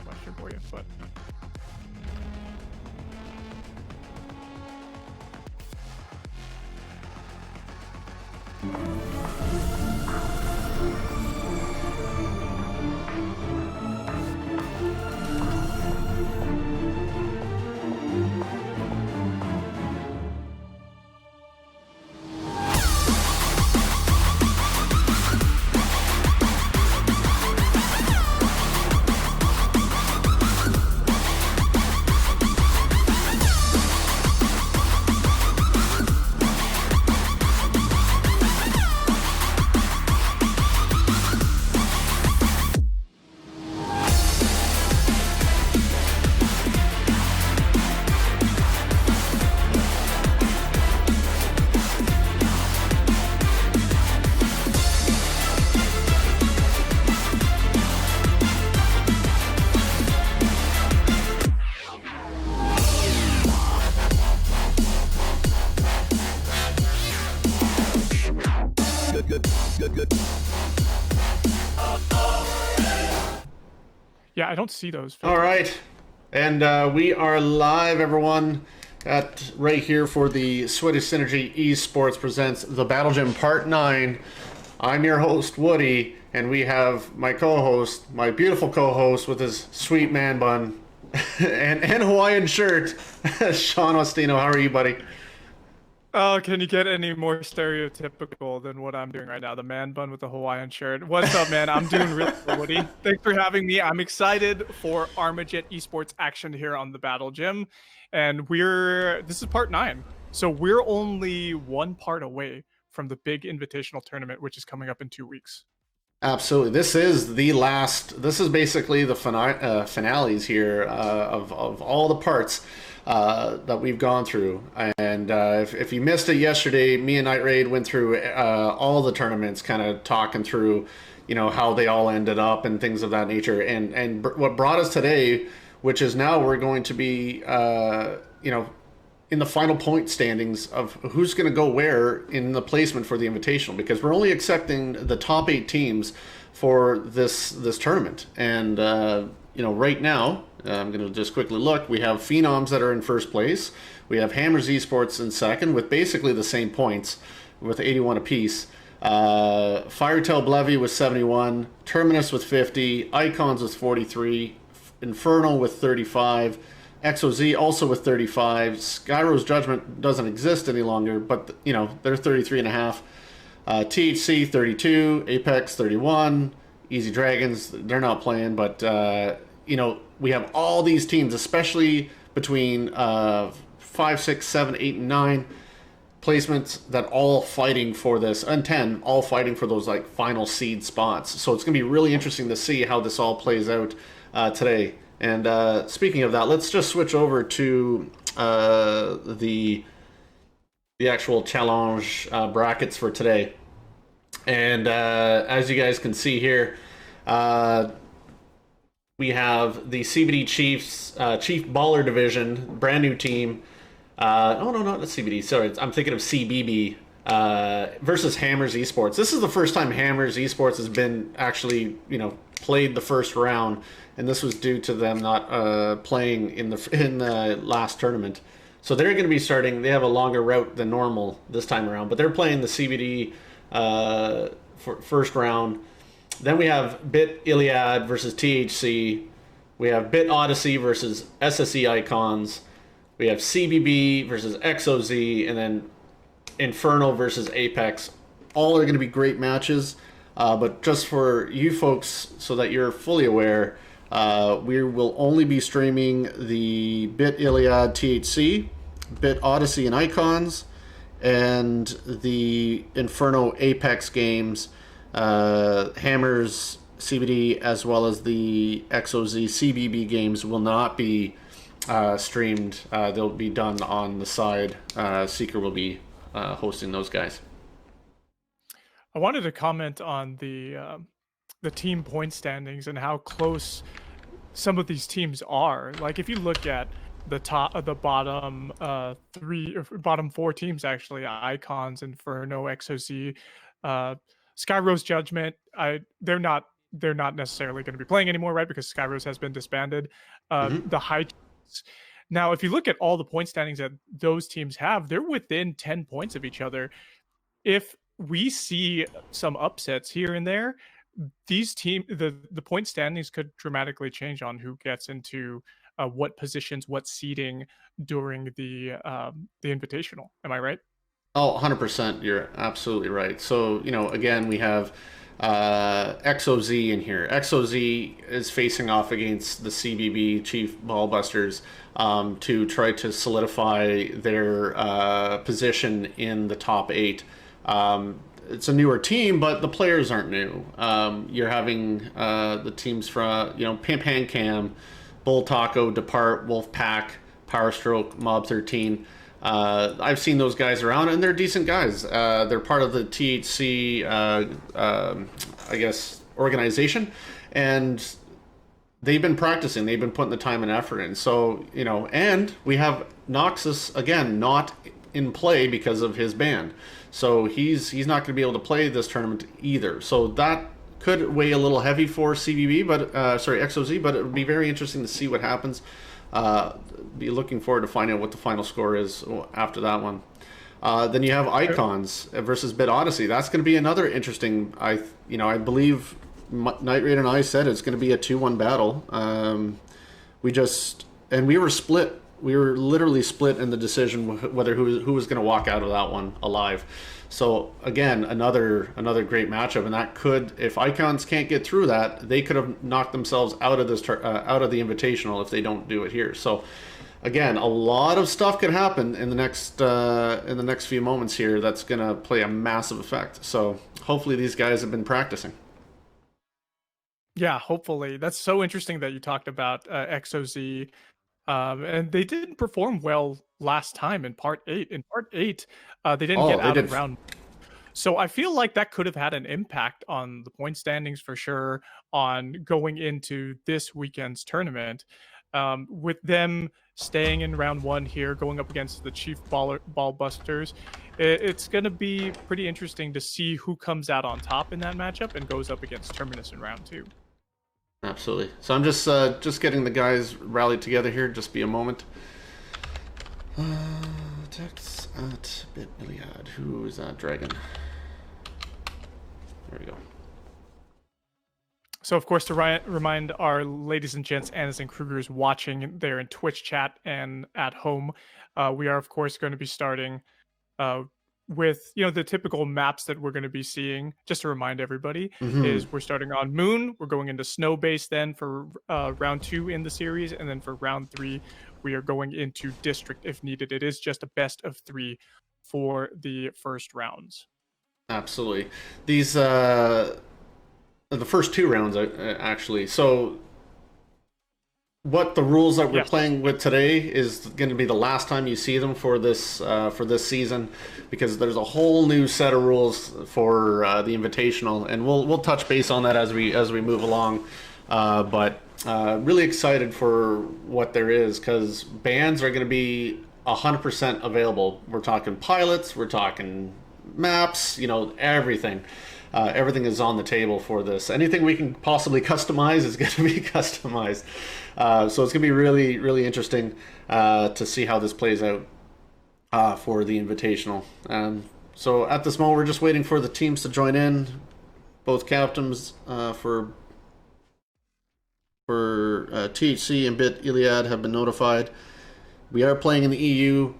Question for you, but yeah, I don't see those. All right, and we are live, everyone, right here for the Swedish Synergy Esports presents the Battle Gym Part 9. I'm your host, Woody, and we have my co-host, my beautiful co-host with his sweet man bun and Hawaiian shirt, Sean Ostino. How are you, buddy? Oh, can you get any more stereotypical than what I'm doing right now? The man bun with the Hawaiian shirt. What's up, man? I'm doing really good, Woody. Thanks for having me. I'm excited for Armajet Esports action here on the Battle Gym. And this is part 9. So we're only one part away from the big invitational tournament, which is coming up in 2 weeks. Absolutely. This is basically the finales here of all the parts that we've gone through. And if you missed it yesterday, me and Night Raid went through all the tournaments, kind of talking through, how they all ended up and things of that nature. And what brought us today, which is now we're going to be, in the final point standings of who's going to go where in the placement for the Invitational, because we're only accepting the top 8 teams for this tournament. And right now, I'm going to just quickly look. We have Phenoms that are in first place. We have Hammers Esports in second with basically the same points, with 81 apiece. Firetail Blevy with 71, Terminus with 50, Icons with 43, Infernal with 35, XOZ also with 35. Skyro's Judgment doesn't exist any longer, but they're 33.5. THC 32, Apex 31, Easy Dragons, they're not playing, but we have all these teams, especially between 5, 6, 7, 8, and 9 placements, that all fighting for this, and 10 all fighting for those final seed spots. So it's gonna be really interesting to see how this all plays out today. And speaking of that, let's just switch over to the actual challenge brackets for today. And as you guys can see here, we have the CBD Chiefs, Chief Baller Division, brand new team. No, not the CBD. Sorry, I'm thinking of CBB versus Hammers Esports. This is the first time Hammers Esports has been actually, played the first round, and this was due to them not playing in the last tournament. So they're going to be starting. They have a longer route than normal this time around, but they're playing the CBD for first round. Then we have Bit Iliad versus THC. We have Bit Odyssey versus SSE Icons. We have CBB versus XOZ, and then Infernal versus Apex. All are going to be great matches. But just for you folks, so that you're fully aware, we will only be streaming the Bit Iliad THC, Bit Odyssey and Icons, and the Inferno Apex games, Hammers CBD, as well as the XOZ CBB games will not be streamed. They'll be done on the side. Seeker will be hosting those guys. I wanted to comment on the team point standings and how close some of these teams are. Like if you look at the bottom three or bottom four teams actually, Icons, Inferno, XOZ, uh Skyrose Judgment, they're not necessarily going to be playing anymore, right? Because Skyrose has been disbanded. Hmm. The high Now, if you look at all the point standings that those teams have, they're within 10 points of each other. If we see some upsets here and there, the point standings could dramatically change on who gets into what positions, what seeding during the invitational. Am I right? Oh, 100%. You're absolutely right. So, again, we have XOZ in here. XOZ is facing off against the CBB Chief Ballbusters to try to solidify their position in the top eight. It's a newer team, but the players aren't new. You're having the teams from, Pan Cam, Bull Taco, Depart, Wolfpack, Power Stroke, Mob 13. I've seen those guys around, and they're decent guys. They're part of the THC, I guess, organization, and they've been practicing. They've been putting the time and effort in. So, and we have Noxus again not in play because of his ban. So he's not going to be able to play this tournament either. So that could weigh a little heavy for CBB, but sorry, XOZ. But it would be very interesting to see what happens. Be looking forward to finding out what the final score is after that one. Then you have Icons versus Bit Odyssey. That's going to be another interesting. I believe Night Raid and I said it's going to be a 2-1 battle. We were split. We were literally split in the decision whether who was going to walk out of that one alive. So again, another great matchup, and that could, if Icons can't get through that, they could have knocked themselves out of this out of the invitational if they don't do it here. So again, a lot of stuff could happen in the next few moments here. That's going to play a massive effect. So hopefully these guys have been practicing. Yeah, hopefully. That's so interesting that you talked about XOZ. And they didn't perform well last time in part 8. In part 8, they didn't Oh, get they out did. of round. So I feel like that could have had an impact on the point standings for sure on going into this weekend's tournament. With them staying in round 1 here, going up against the Chief Ball Busters, it's going to be pretty interesting to see who comes out on top in that matchup and goes up against Terminus in round 2. Absolutely. So I'm just getting the guys rallied together here. Just be a moment. Text at Bit Iliad. Who is that dragon? There we go. So, of course, to remind our ladies and gents, Annas and Krugers watching there in Twitch chat and at home, we are, of course, going to be starting with the typical maps that we're going to be seeing. Just to remind everybody, is we're starting on Moon, we're going into Snow Base then for round 2 in the series, and then for round 3 we are going into District if needed. It is just a best of 3 for the first rounds. Absolutely. These the first 2 rounds actually. So what the rules that we're playing with today is going to be the last time you see them for this season, because there's a whole new set of rules for the invitational, and we'll touch base on that as we move along. But really excited for what there is, because bans are going to be 100% available. We're talking pilots, we're talking maps, everything. Everything is on the table for this. Anything we can possibly customize is going to be customized. So it's going to be really, really interesting to see how this plays out for the Invitational. So at this moment, we're just waiting for the teams to join in. Both captains for THC and Bit Iliad have been notified. We are playing in the EU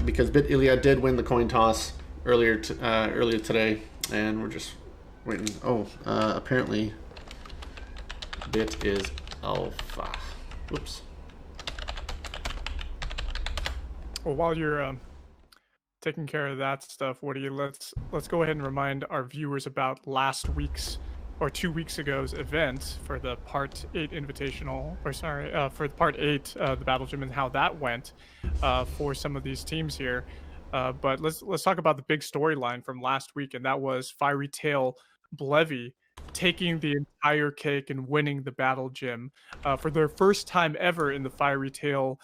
because Bit Iliad did win the coin toss earlier today. And we're just waiting. Apparently Bit is alpha. Whoops. Well, while you're taking care of that stuff, Woody, let's go ahead and remind our viewers about last week's or 2 weeks ago's event for the Part 8 Invitational, for the Part 8, the Battle Gym, and how that went for some of these teams here. But let's talk about the big storyline from last week, and that was Fiery Tail Blevy taking the entire cake and winning the battle gym for their first time ever in the Fiery Tail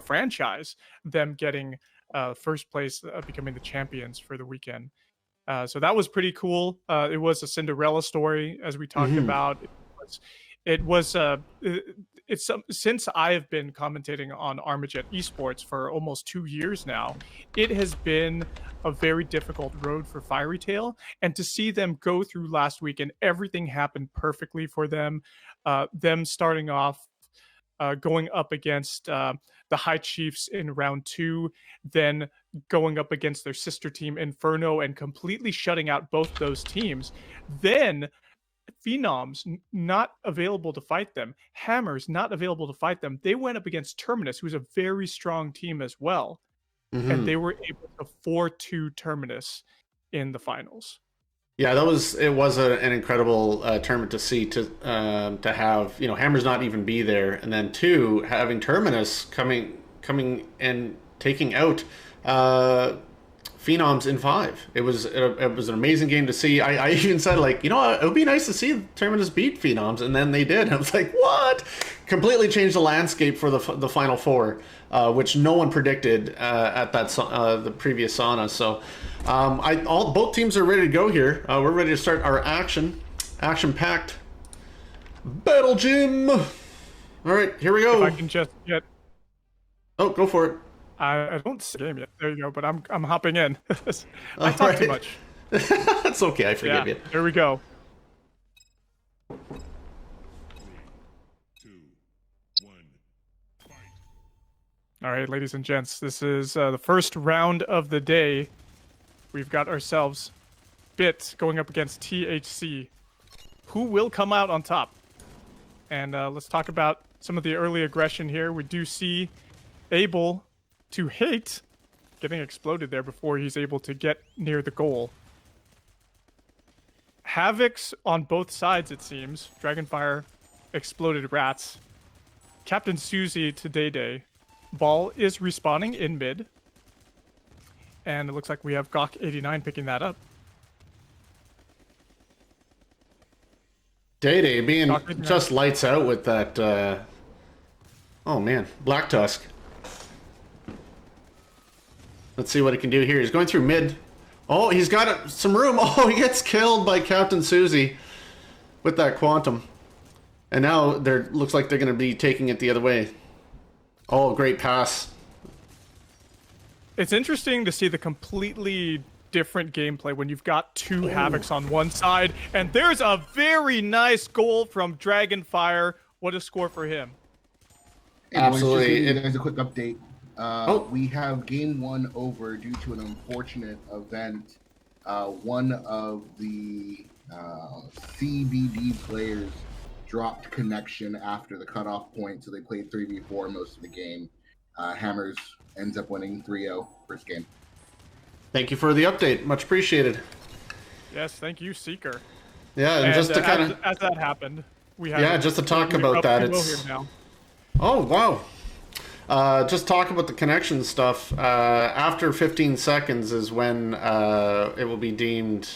franchise. Them getting first place, becoming the champions for the weekend. So that was pretty cool. It was a Cinderella story, as we talked Hmm. about. It was it's since I have been commentating on Armajet Esports for almost 2 years now. It has been a very difficult road for Fiery Tail, and to see them go through last week and everything happened perfectly for them. Them starting off going up against the High Chiefs in round two, then going up against their sister team Inferno and completely shutting out both those teams. Then Phenoms not available to fight them, Hammers not available to fight them. They went up against Terminus, who's a very strong team as well, and Hmm. they were able to 4-2 Terminus in the finals. Yeah, it was an incredible tournament to see, to have, Hammers not even be there, and then two, having Terminus coming and taking out uh, Phenoms in five. It was an amazing game to see. I even said, like, it would be nice to see Terminus beat Phenoms, and then they did. I was like, what? Completely changed the landscape for the final four, which no one predicted at the previous sauna. So both teams are ready to go here. We're ready to start our action-packed battle gym. All right, here we If go. I can just get, Oh, go for it. I don't see the game yet. There you go. But I'm hopping in. I All talk too right. much. That's okay. I forgive Yeah, you. here we go. All right, ladies and gents, this is the first round of the day. We've got ourselves Bit going up against THC. Who will come out on top? And let's talk about some of the early aggression here. We do see Abel to hate getting exploded there before he's able to get near the goal. Havocs on both sides, it seems. Dragonfire exploded rats. Captain Susie to Day Day. Ball is respawning in mid. And it looks like we have Gawk89 picking that up. Day Day being Gawk89. just lights out with that. Oh man, Black Tusk. Let's see what he can do here. He's going through mid. Oh, he's got some room. Oh, he gets killed by Captain Susie with that Quantum. And now looks like they're going to be taking it the other way. Oh, great pass. It's interesting to see the completely different gameplay when you've got two Havocs on one side, and there's a very nice goal from Dragonfire. What a score for him. Hey, boys, just Absolutely. giving you guys a quick update. Oh. We have game one over due to an unfortunate event. One of the CBD players dropped connection after the cutoff point, so they played 3v4 most of the game. Hammers ends up winning 3-0 first game. Thank you for the update. Much appreciated. Yes, thank you, Seeker. Yeah, and just to kind of... as that happened, we have Yeah, just to talk about that, it's... now. Oh, wow. Just talk about the connection stuff. After 15 seconds is when it will be deemed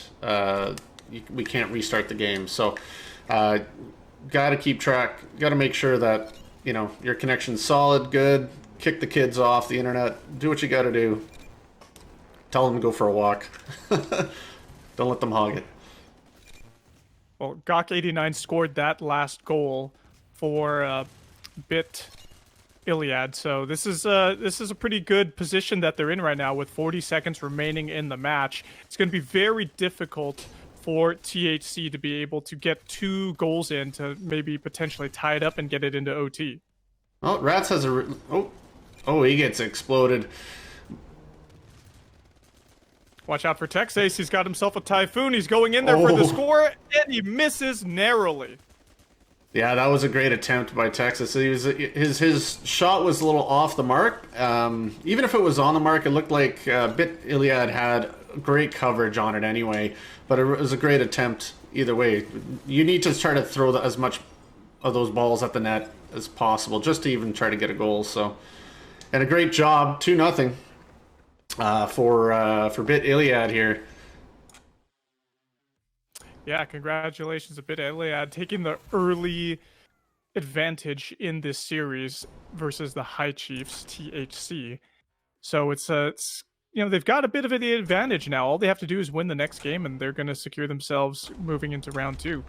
we can't restart the game. So, got to keep track. Got to make sure that your connection's solid, good. Kick the kids off the internet. Do what you got to do. Tell them to go for a walk. Don't let them hog it. Well, Gawk89 scored that last goal for Bit Iliad. So this is a pretty good position that they're in right now with 40 seconds remaining in the match. It's going to be very difficult for THC to be able to get 2 goals in to maybe potentially tie it up and get it into OT. Oh, Rats has a... Oh, he gets exploded. Watch out for Texace. He's got himself a Typhoon. He's going in there for the Oh. score, and he misses narrowly. Yeah, that was a great attempt by Texas. His shot was a little off the mark. Even if it was on the mark, it looked like Bit Iliad had great coverage on it anyway. But it was a great attempt either way. You need to try to throw as much of those balls at the net as possible just to even try to get a goal. So, and a great job, 2-0. for Bit Iliad here. Yeah, congratulations a bit, Iliad, taking the early advantage in this series versus the High Chiefs THC. So it's they've got a bit of the advantage now. All they have to do is win the next game, and they're going to secure themselves moving into round 2.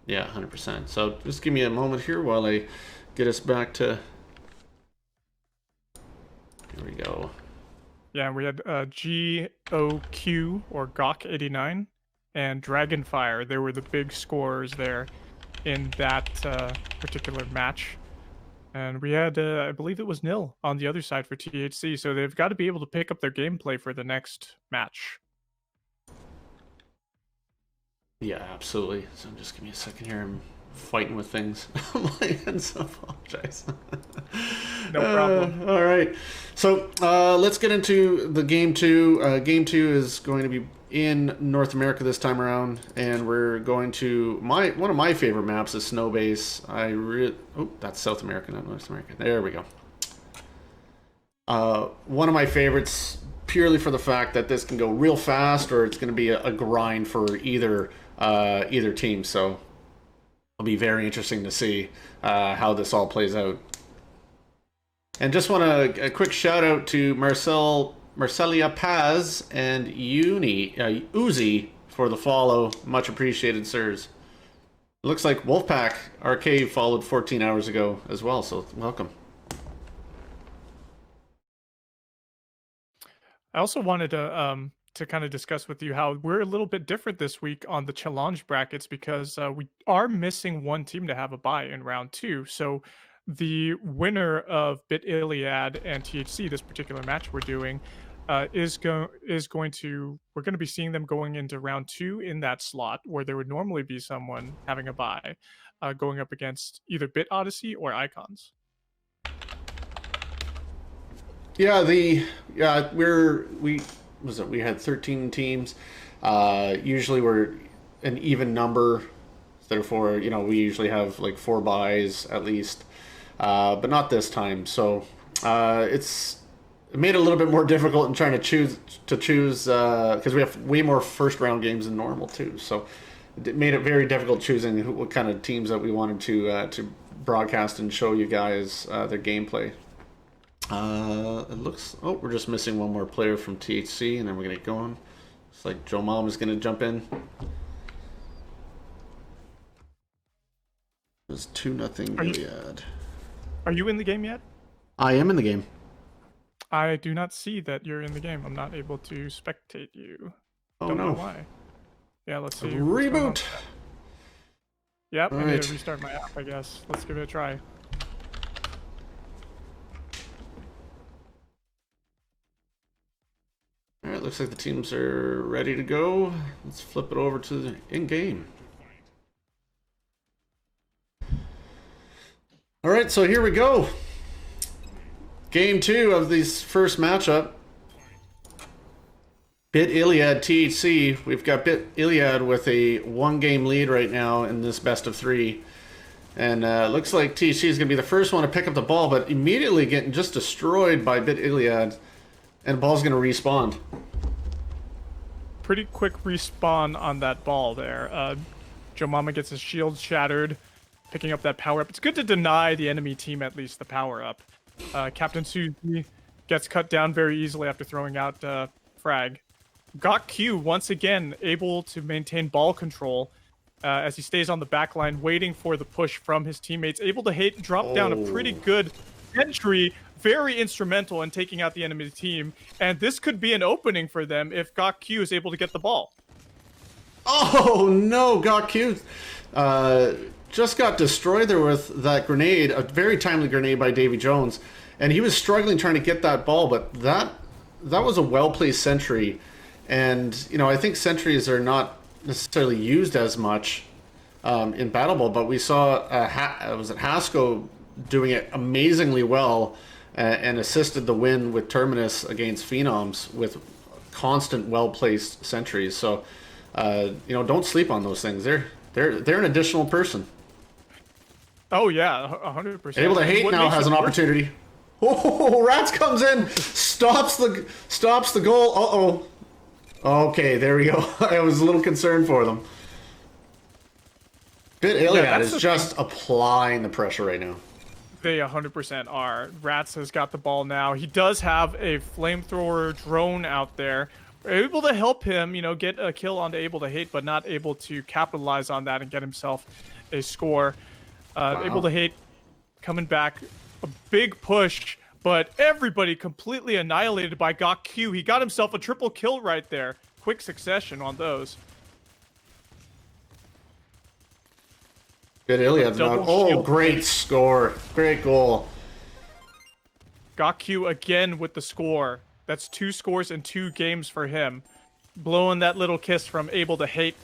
Yeah, 100%. So just give me a moment here while I get us back to. Here we go. Yeah, we had GOQ or GOK89 and Dragonfire. They were the big scorers there in that particular match. And we had, I believe it was nil on the other side for THC. So they've got to be able to pick up their gameplay for the next match. Yeah, absolutely. So just give me a second here. I'm fighting with things on my end, so I apologize. No problem. All right. So let's get into the game 2. Game 2 is going to be in North America this time around, and we're going to one of my favorite maps is Snowbase. Oh, that's South America, not North America. There we go. One of my favorites, purely for the fact that this can go real fast, or it's going to be a grind for either team. So it'll be very interesting to see how this all plays out. And just want a quick shout out to Marcelia Paz and Uzi for the follow. Much appreciated, sirs. It looks like Wolfpack Arcade followed 14 hours ago as well, so welcome. I also wanted to kind of discuss with you how we're a little bit different this week on the challenge brackets because we are missing one team to have a bye in round 2. So the winner of Bit Iliad and THC, this particular match we're doing, we're going to be seeing them going into round 2 in that slot where there would normally be someone having a bye, going up against either Bit Odyssey or Icons. Yeah, we had 13 teams. Usually we're an even number, therefore we usually have like 4 buys at least, but not this time. So it made it a little bit more difficult in trying to choose because we have way more first round games than normal too. So it made it very difficult choosing what kind of teams that we wanted to broadcast and show you guys their gameplay. It looks. Oh, we're just missing one more player from THC, and then we're gonna get going. It's like Joe Mom is gonna jump in. It's 2-0 Iliad. Are you in the game yet? I am in the game. I do not see that you're in the game. I'm not able to spectate you. Oh, Don't no. know why. Yeah, let's see. Reboot. Yep, All I need right. to restart my app, I guess. Let's give it a try. All right, looks like the teams are ready to go. Let's flip it over to the in-game. All right, so here we go. Game 2 of this first matchup. Bit Iliad THC. We've got Bit Iliad with a 1-game lead right now in this best of 3. And looks like THC is going to be the first one to pick up the ball, but immediately getting just destroyed by Bit Iliad. And the ball's going to respawn. Pretty quick respawn on that ball there. Joe Mama gets his shield shattered, picking up that power-up. It's good to deny the enemy team at least the power-up. Captain Suzy gets cut down very easily after throwing out frag. Got Q once again able to maintain ball control as he stays on the back line, waiting for the push from his teammates. Able to drop down a pretty good entry, very instrumental in taking out the enemy team. And this could be an opening for them if Gok Q is able to get the ball. Oh no, Gok Q just got destroyed there with that grenade, a very timely grenade by Davy Jones. And he was struggling trying to get that ball, but that was a well-placed sentry. And, I think sentries are not necessarily used as much in Battle Ball, but we saw Hasko doing it amazingly well and assisted the win with Terminus against Phenoms with constant, well-placed sentries. So, don't sleep on those things. They're an additional person. Oh yeah, 100%. Able to hate now has an opportunity. Oh, Rats comes in, stops the goal. Uh-oh. Okay, there we go. I was a little concerned for them. Bit Iliad is just applying the pressure right now. They 100% are. Rats has got the ball now. He does have a flamethrower drone out there. We're able to help him, get a kill onto Able to Hate, but not able to capitalize on that and get himself a score. Wow. Able to Hate coming back, a big push, but everybody completely annihilated by Gok Q. He got himself a triple kill right there. Quick succession on those. Good Iliad. Oh, great score. Great goal. Gok Q again with the score. That's 2 scores in 2 games for him. Blowing that little kiss from Able to Hate.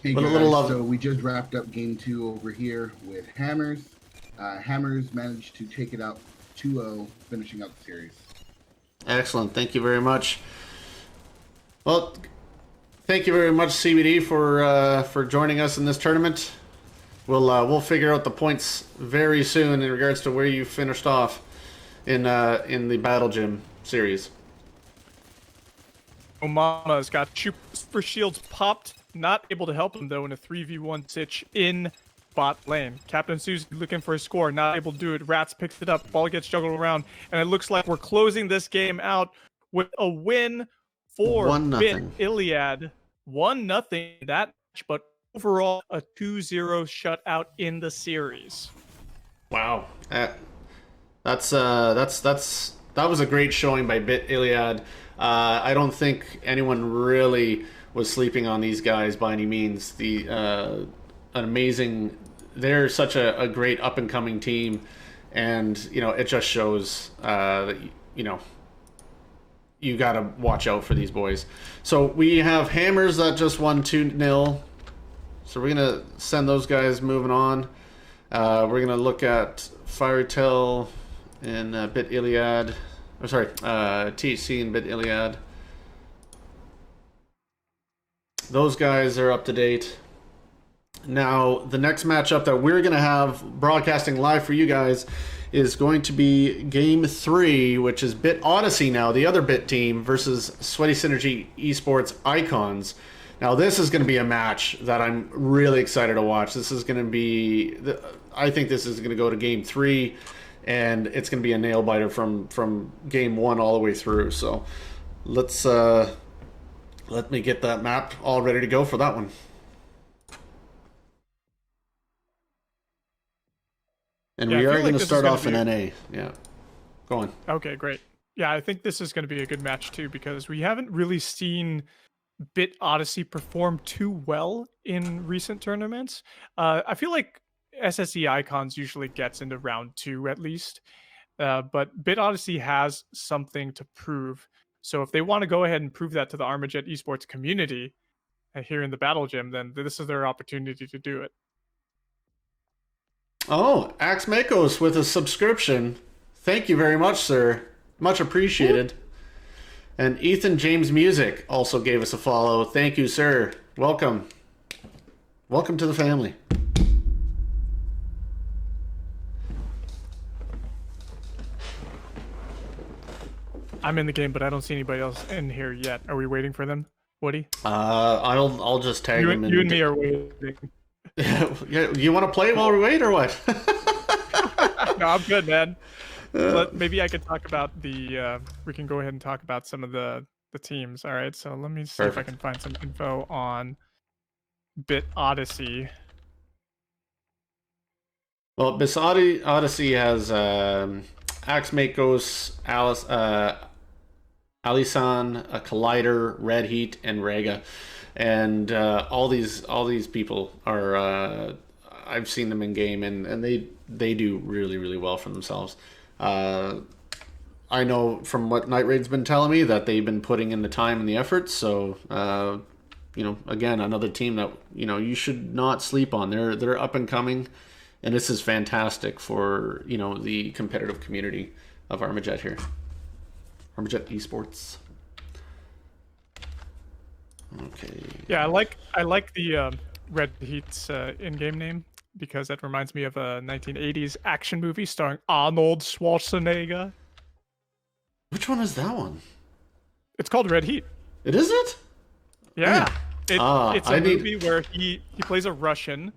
Hey guys, so we just wrapped up game 2 over here with Hammers. Hammers managed to take it out 2-0, finishing out the series. Excellent. Thank you very much. Well, thank you very much, CBD, for joining us in this tournament. We'll figure out the points very soon in regards to where you finished off in the Battle Gym series. Omama's got super shields popped. Not able to help him, though, in a 3v1 sitch in bot lane. Captain Susie looking for a score. Not able to do it. Rats picks it up. Ball gets juggled around. And it looks like we're closing this game out with a win for Bit Iliad. 1-0 that match, but overall a 2-0 shutout in the series. Wow. That was a great showing by Bit Iliad. I don't think anyone really was sleeping on these guys by any means. They're such a great up and coming team, and it just shows that you got to watch out for these boys. So we have Hammers that just won 2-0. So we're gonna send those guys moving on. We're gonna look at Firetail and Bit Iliad. Oh, sorry, THC and Bit Iliad. Those guys are up to date. Now, the next matchup that we're going to have broadcasting live for you guys is going to be Game 3, which is Bit Odyssey now, the other Bit team, versus Sweaty Synergy Esports Icons. Now, this is going to be a match that I'm really excited to watch. This is going to be... I think this is going to go to Game 3, and it's going to be a nail-biter from Game 1 all the way through. So, let's... let me get that map all ready to go for that one. And we are going to start off in NA. Yeah. Go on. Okay, great. Yeah, I think this is going to be a good match too, because we haven't really seen Bit Odyssey perform too well in recent tournaments. I feel like SSE Icons usually gets into round 2 at least. But Bit Odyssey has something to prove. So if they want to go ahead and prove that to the Armajet Esports community here in the Battle Gym, then this is their opportunity to do it. Oh, Axe Makos with a subscription. Thank you very much, sir. Much appreciated. Ooh. And Ethan James Music also gave us a follow. Thank you, sir. Welcome. Welcome to the family. I'm in the game, but I don't see anybody else in here yet. Are we waiting for them, Woody? I'll just tag them. You and me are waiting. Yeah, you want to play while we wait, or what? No, I'm good, man. Maybe I could talk about the. We can go ahead and talk about some of the teams. All right, so let me see if I can find some info on Bit Odyssey. Well, Bit Odyssey has Axe Makos, Alisan, Collider, Red Heat, and Rega, and all these people are. I've seen them in game, and they do really, really well for themselves. I know from what Night Raid's been telling me that they've been putting in the time and the effort. So again, another team that you should not sleep on. They're up and coming, and this is fantastic for the competitive community of Armajet here. Armajet Esports. Okay. Yeah, I like the Red Heat's in-game name. because that reminds me of a 1980s action movie starring Arnold Schwarzenegger. Which one is that one? It's called Red Heat. It is it? Yeah. It's a I need- movie where he plays a Russian,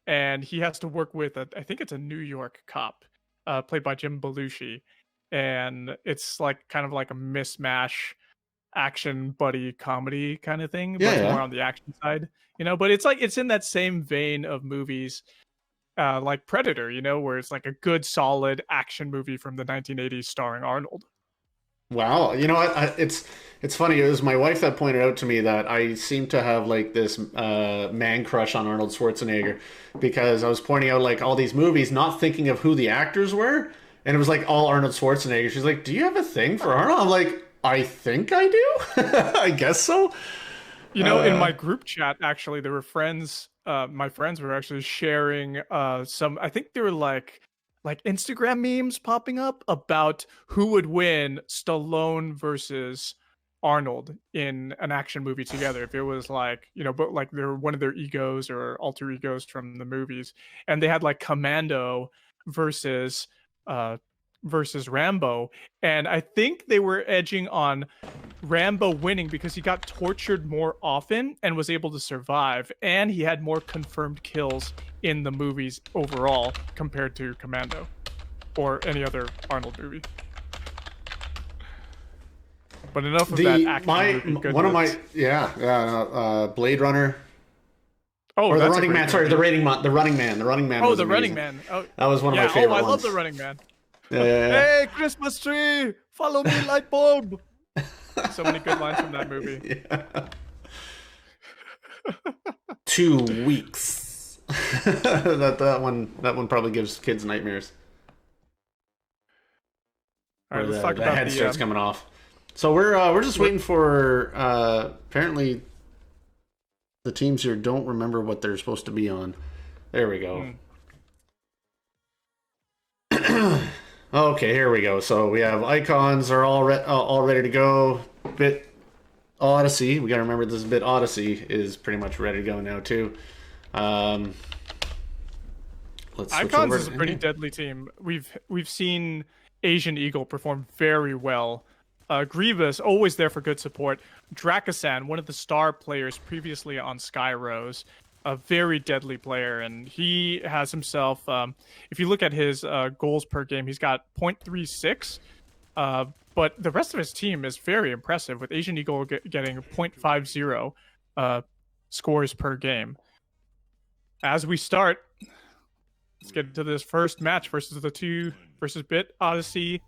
and he has to work with I think it's a New York cop, played by Jim Belushi, and it's like kind of like a mismatch action buddy comedy kind of thing, but Yeah, it's yeah. more on the action side, you know. But it's like it's in that same vein of movies, like Predator, you know, where it's like a good solid action movie from the 1980s starring Arnold. Wow, you know what? It's funny. It was my wife that pointed out to me that I seem to have like this man crush on Arnold Schwarzenegger because I was pointing out like all these movies, not thinking of who the actors were, and it was like all Arnold Schwarzenegger. She's like, "Do you have a thing for Arnold?" I'm like, "I think I do. I guess so." You know, in my group chat, actually, there were friends. My friends were actually sharing some. I think they were like Instagram memes popping up about who would win Stallone versus Arnold in an action movie together. If it was like, you know, but like they're one of their egos or alter egos from the movies, and they had like Commando versus uh versus Rambo, and I think they were edging on Rambo winning because he got tortured more often and was able to survive, and he had more confirmed kills in the movies overall compared to Commando or any other Arnold movie. But enough of that action movie goodness. Blade Runner. Oh, Or the that's a Running great Man. Sorry, movie. the Running Man. The Running Man. The Running Man. Oh, was the Running amazing. Man. Oh, That was one of yeah. my favorite Oh, I ones. love the Running Man. Yeah. Hey, Christmas tree, follow me, light bulb. So many good lines from that movie. Yeah. 2 weeks. that one probably gives kids nightmares. All right, Where let's talk the about head the starts coming off. So we're just waiting for apparently the teams here don't remember what they're supposed to be on. There we go. Okay, here we go. So we have icons are all ready to go. Bit Odyssey. We got to remember this Bit Odyssey is pretty much ready to go now too. Let's switch Icons over. is a pretty deadly team. We've seen Asian Eagle perform very well. Grievous always there for good support. Dracasan, one of the star players previously on Skyrose, a very deadly player, and he has himself. If you look at his goals per game, he's got 0.36. But the rest of his team is very impressive, with Asian Eagle getting 0.50 scores per game. As we start, let's get into this first match versus Bit Odyssey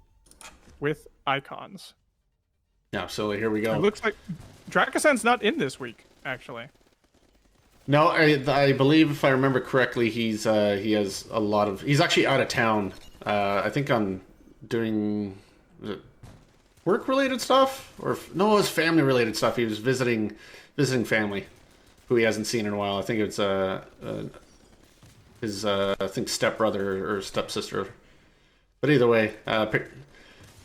with Icons. Yeah, so here we go. It looks like Dracasan's not in this week, actually. No, I believe if I remember correctly, he has a lot of. He's actually out of town. I think on doing work related stuff, or no, it was family related stuff. He was visiting family who he hasn't seen in a while. I think it's his I think stepbrother or stepsister. But either way,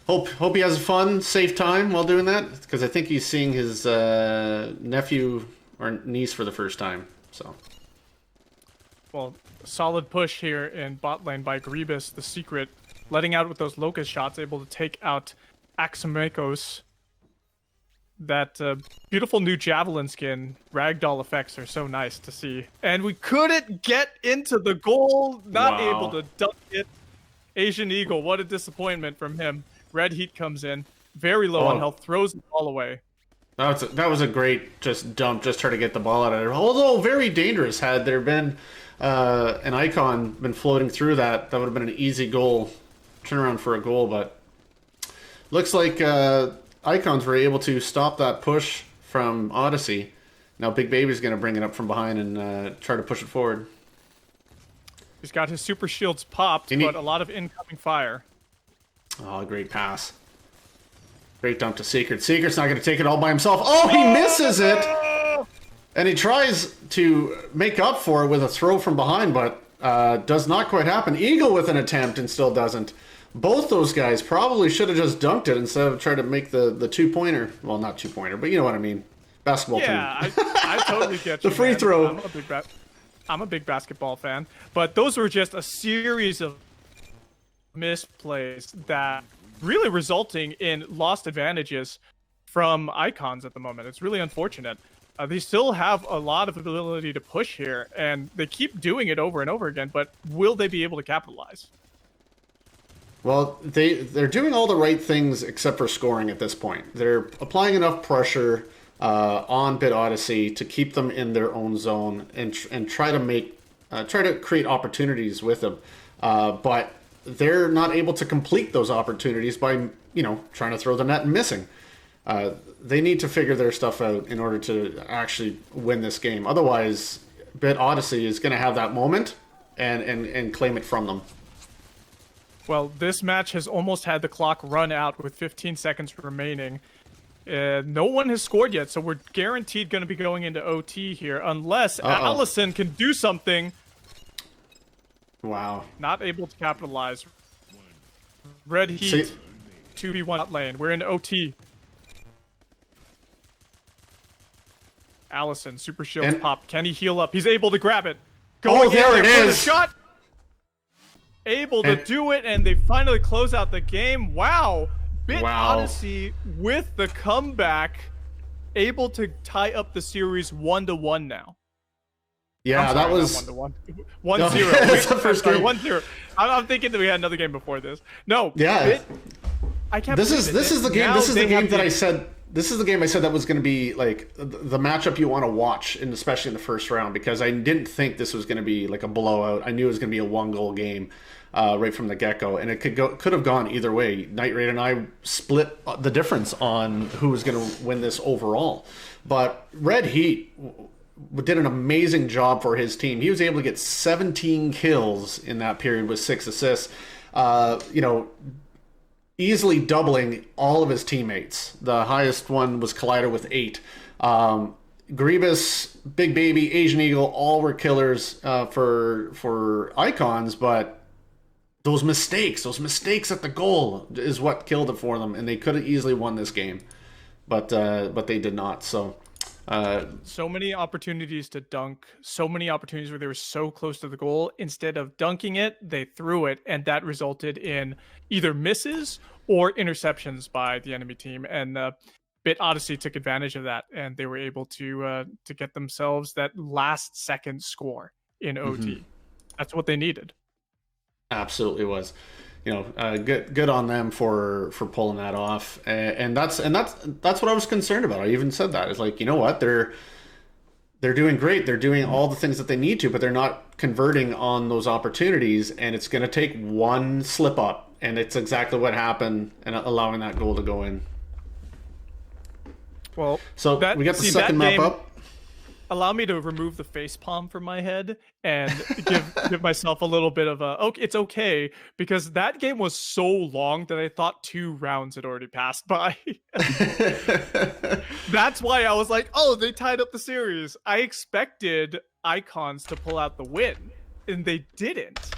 hope he has a fun, safe time while doing that, because I think he's seeing his nephew or niece for the first time. So, well, solid push here in bot lane by Grievous, the secret, letting out with those locust shots, able to take out Aximekos. That beautiful new javelin skin, ragdoll effects are so nice to see. And we couldn't get into the goal, not able to dunk it. Asian Eagle, what a disappointment from him. Red Heat comes in, very low on health, throws the ball away. That was a great just dump, just try to get the ball out of there. Although very dangerous. Had there been an icon been floating through that would have been an easy goal, turnaround for a goal. But looks like icons were able to stop that push from Odyssey. Now Big Baby's going to bring it up from behind and try to push it forward. He's got his super shields popped, but a lot of incoming fire. Oh, great pass. Great dump to Secret. Secret's not going to take it all by himself. Oh, he misses it! And he tries to make up for it with a throw from behind, but does not quite happen. Eagle with an attempt and still doesn't. Both those guys probably should have just dunked it instead of trying to make the two-pointer. Well, not two-pointer, but you know what I mean. Basketball team. Yeah, I totally get you, The free throw. I'm a big I'm a big basketball fan, but those were just a series of misplays that really resulting in lost advantages from Icons at the moment. It's really unfortunate. They still have a lot of ability to push here, and they keep doing it over and over again, but will they be able to capitalize? Well, they're doing all the right things except for scoring at this point. They're applying enough pressure on Bit Odyssey to keep them in their own zone and try to create opportunities with them. But they're not able to complete those opportunities by trying to throw the net and missing. They need to figure their stuff out in order to actually win this game. Otherwise, Bit Odyssey is going to have that moment and claim it from them. Well, this match has almost had the clock run out with 15 seconds remaining. No one has scored yet, so we're guaranteed going to be going into OT here, unless Allison can do something. Wow. Not able to capitalize. Red Heat, 2v1 lane. We're in OT. Allison, super shields pop. Can he heal up? He's able to grab it. Going there it is. Shot. Able to do it, and they finally close out the game. Wow. Bit Odyssey with the comeback, able to tie up the series 1-1 now. Yeah, that was 1-1. 1-0. That's the first game. 1-0. I'm thinking that we had another game before this. No. Yeah. I can't. This is the game. This is the game that I said. This is the game I said that was going to be like the matchup you want to watch, and especially in the first round, because I didn't think this was going to be like a blowout. I knew it was going to be a 1-goal game right from the get-go, and it could have gone either way. Night Raid and I split the difference on who was going to win this overall, but Red Heat did an amazing job for his team. He was able to get 17 kills in that period with 6 assists. Easily doubling all of his teammates. The highest one was Collider with 8. Grievous, Big Baby, Asian Eagle, all were killers for Icons, but those mistakes at the goal is what killed it for them, and they could have easily won this game, but they did not. So many opportunities to dunk, so many opportunities where they were so close to the goal. Instead of dunking it, they threw it, and that resulted in either misses or interceptions by the enemy team. And Bit Odyssey took advantage of that, and they were able to get themselves that last second score in OT. Mm-hmm. That's what they needed. Absolutely was. Good on them for pulling that off, and that's what I was concerned about. I even said that. It's like, you know what, they're doing great. They're doing all the things that they need to, but they're not converting on those opportunities, and it's going to take one slip up, and it's exactly what happened, and allowing that goal to go in. Well, so we got the second map up. Allow me to remove the facepalm from my head and give myself a little bit of it's okay, because that game was so long that I thought 2 rounds had already passed by. That's why I was like, oh, they tied up the series. I expected Icons to pull out the win, and they didn't.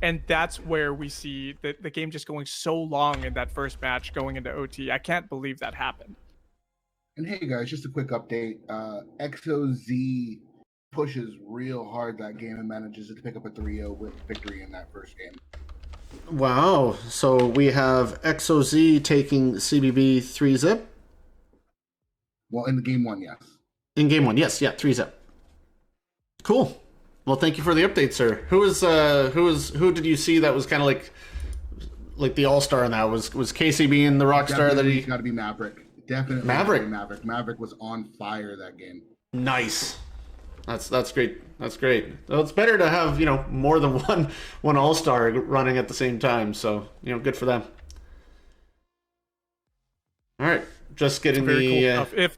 And that's where we see the game just going so long in that first match going into OT. I can't believe that happened. And hey guys, just a quick update. XOZ pushes real hard that game and manages to pick up a 3-0 with victory in that first game. Wow. So we have XOZ taking CBB 3-zip? Well, in the game 1, yes. In game 1, yes. Yeah, 3-zip. Cool. Well, thank you for the update, sir. Who did you see that was kind of like the all-star in that? Was KCB and the rock star that he... It's got to be Maverick. Definitely Maverick. Maverick was on fire that game. Nice. That's great. That's great. Well, it's better to have more than one all-star running at the same time. So good for them. All right, just getting cool stuff. If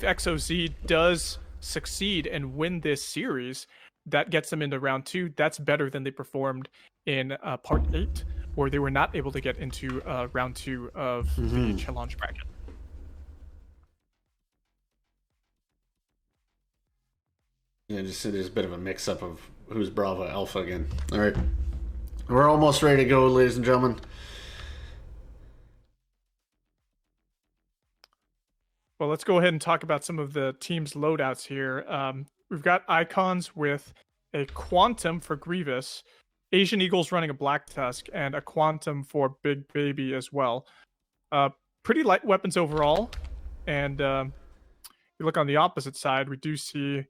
XOZ does succeed and win this series, that gets them into round 2. That's better than they performed in part 8, where they were not able to get into round 2 of the challenge bracket. Yeah, just there's a bit of a mix-up of who's Bravo Alpha again. All right, we're almost ready to go, ladies and gentlemen. Well, let's go ahead and talk about some of the team's loadouts here. we've got icons with a Quantum for Grievous, Asian Eagles running a Black Tusk, and a Quantum for Big Baby as well. Pretty light weapons overall. And you look on the opposite side, we do see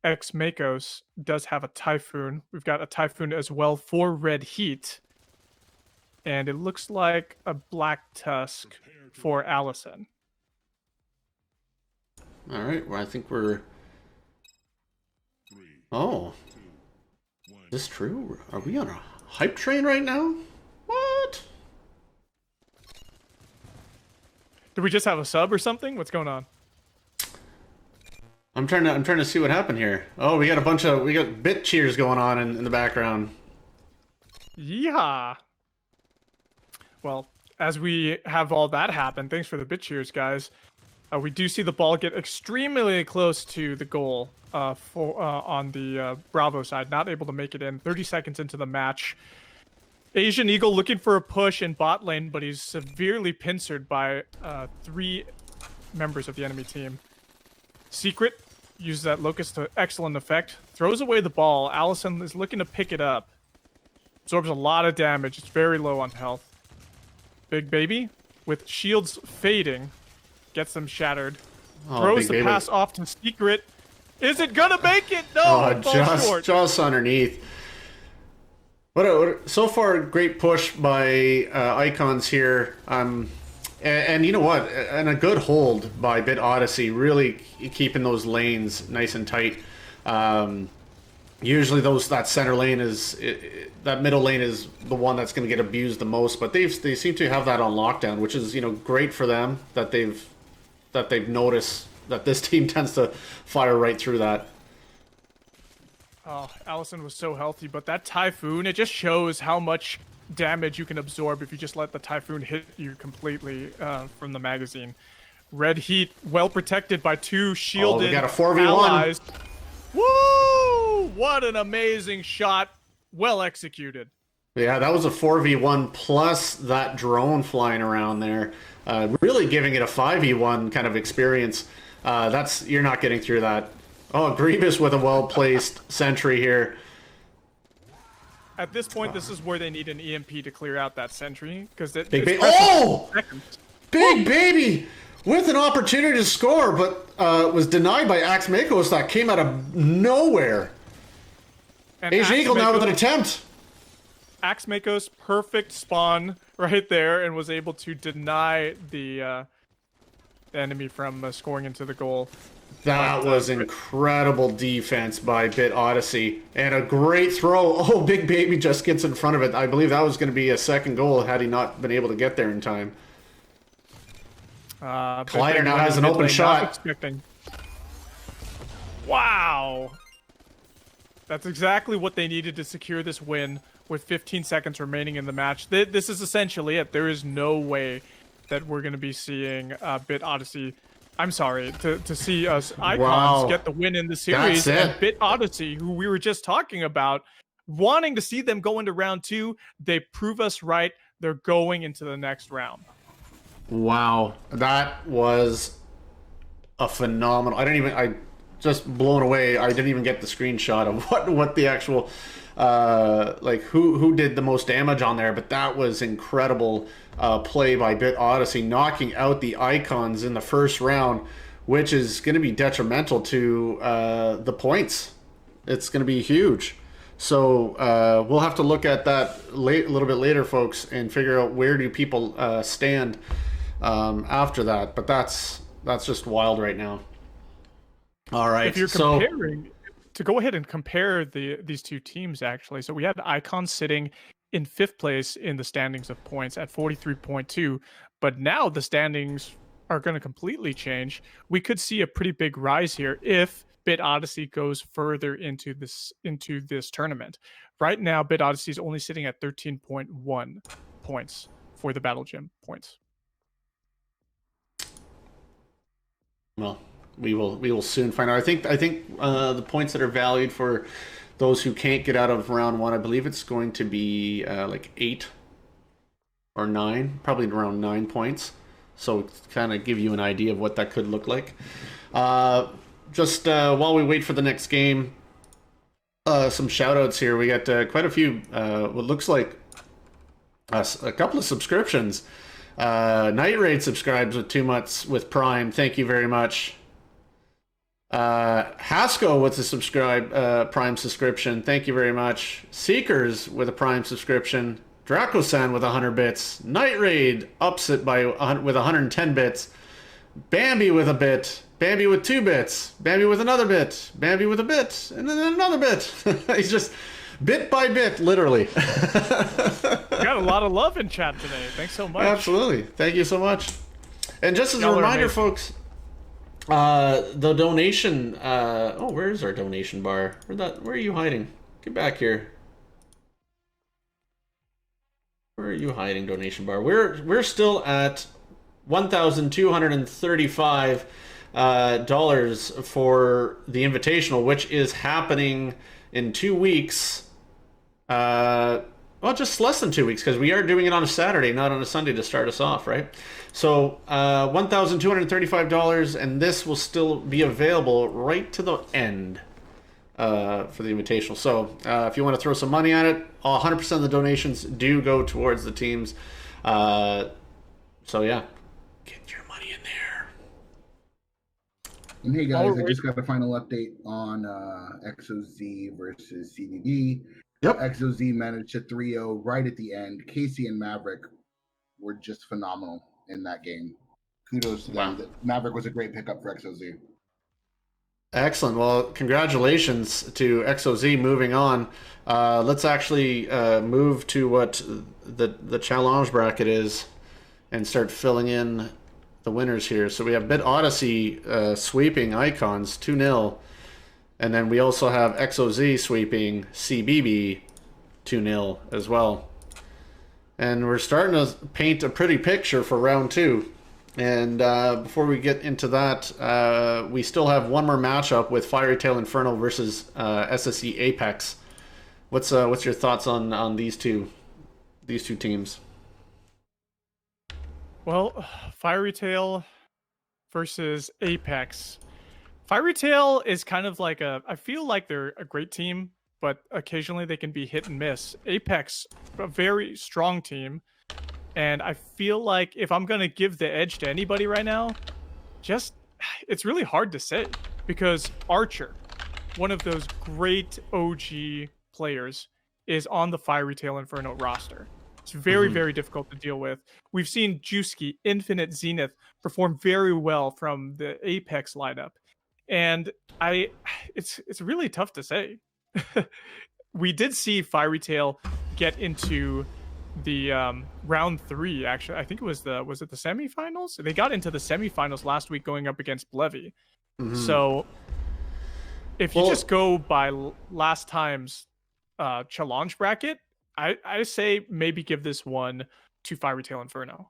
X Makos does have a Typhoon. We've got a Typhoon as well for Red Heat. And it looks like a Black Tusk for Allison. All right, well, I think we're... Oh. Is this true? Are we on a hype train right now? What? Did we just have a sub or something? What's going on? I'm trying to see what happened here. Oh, we got bit cheers going on in the background. Yeah. Well, as we have all that happen, thanks for the bit cheers, guys. We do see the ball get extremely close to the goal on the Bravo side. Not able to make it in. 30 seconds into the match. Asian Eagle looking for a push in bot lane, but he's severely pincered by 3 members of the enemy team. Secret uses that Locust to excellent effect. Throws away the ball. Allison is looking to pick it up. Absorbs a lot of damage. It's very low on health. Big Baby, with shields fading, gets them shattered. Throws the pass off to Secret. Is it gonna make it? No, it falls short. Just underneath. So far, great push by Icons here. And you know what? And a good hold by Bit Odyssey, really keeping those lanes nice and tight. Usually that center lane that middle lane is the one that's going to get abused the most, but they seem to have that on lockdown, which is, you know, great for them that they've noticed that this team tends to fire right through that. Oh, Allison was so healthy, but that Typhoon, it just shows how much damage you can absorb if you just let the Typhoon hit you completely from the magazine. Red Heat, well protected by 2 shielded we got a 4v1. allies. Woo! What an amazing shot. Well executed. Yeah, that was a 4v1 plus that drone flying around there. Really giving it a 5v1 kind of experience. You're not getting through that. Oh, Grievous with a well-placed sentry here. At this point, this is where they need an EMP to clear out that sentry, because Big Baby with an opportunity to score, but was denied by Axe Makos that came out of nowhere. And Asian Eagle now with an attempt. Axe Makos, perfect spawn right there, and was able to deny the enemy from scoring into the goal. That was incredible defense by Bit Odyssey. And a great throw. Oh, Big Baby just gets in front of it. I believe that was going to be a second goal had he not been able to get there in time. Collider now has an open shot. Wow. That's exactly what they needed to secure this win with 15 seconds remaining in the match. This is essentially it. There is no way that we're going to be seeing Bit Odyssey... I'm sorry, to see us Icons get the win in the series, and Bit Odyssey, who we were just talking about, wanting to see them go into round 2, they prove us right. They're going into the next round. Wow, that was a phenomenal. I just blown away. I didn't even get the screenshot of what the actual who did the most damage on there, but that was incredible play by Bit Odyssey, knocking out the Icons in the first round, which is going to be detrimental to the points. It's going to be huge. So we'll have to look at that a little bit later, folks, and figure out where do people stand after that. But that's just wild right now. All right. If you're comparing, to go ahead and compare these two teams, actually. So we had Icons sitting in 5th place in the standings of points at 43.2, but now the standings are going to completely change. We could see a pretty big rise here if Bit Odyssey goes further into this tournament. Right now, Bit Odyssey is only sitting at 13.1 points for the Battle Gym points. Well, we will soon find out. I think the points that are valued for those who can't get out of round 1, I believe it's going to be like 8 or 9, probably around 9 points. So kind of give you an idea of what that could look like. just while we wait for the next game, some shout outs here. We got quite a few, what looks like a couple of subscriptions. Night Raid subscribes with 2 months with Prime. Thank you very much. Hasco with a Prime subscription. Thank you very much. Seekers with a Prime subscription. Draco-san with 100 bits. Night Raid ups it with 110 bits. Bambi with a bit. Bambi with 2 bits. Bambi with another bit. Bambi with a bit. And then another bit. He's just bit by bit, literally. Got a lot of love in chat today. Thanks so much. Absolutely. Thank you so much. And just as a reminder, folks, the donation... oh, where is our donation bar? Where are you hiding? Get back here. Where are you hiding, donation bar? We're still at $1,235 dollars for the Invitational, which is happening in 2 weeks. Well, just less than 2 weeks, because we are doing it on a Saturday, not on a Sunday, to start us off, right? So $1,235, and this will still be available right to the end for the Invitational. So if you want to throw some money at it, 100% of the donations do go towards the teams. So yeah, get your money in there. And hey guys, I just got a final update on XOZ versus CDD. Yep. XOZ managed a 3-0 right at the end. Casey and Maverick were just phenomenal in that game. Kudos to them. Maverick was a great pickup for XOZ. Excellent. Well, congratulations to XOZ. Moving on, let's actually move to what the challenge bracket is and start filling in the winners here. So we have Bit Odyssey sweeping Icons 2-0. And then we also have XOZ sweeping CBB 2-0 as well. And we're starting to paint a pretty picture for round 2. And before we get into that, we still have one more matchup with Fiery Tail Inferno versus SSE Apex. What's your thoughts on these two teams? Well, Fiery Tail versus Apex. Fiery Tail is kind of like I feel like they're a great team, but occasionally they can be hit and miss. Apex, a very strong team, and I feel like if I'm going to give the edge to anybody right now, it's really hard to say, because Archer, one of those great OG players, is on the Fiery Tail Inferno roster. It's very, very difficult to deal with. We've seen Juski, Infinite Zenith perform very well from the Apex lineup. And it's really tough to say. We did see Fiery Tail get into the round 3. Actually, I think it was the semifinals. They got into the semifinals last week, going up against Blevy. So if you just go by last time's challenge bracket, I say maybe give this one to Fiery Tail Inferno.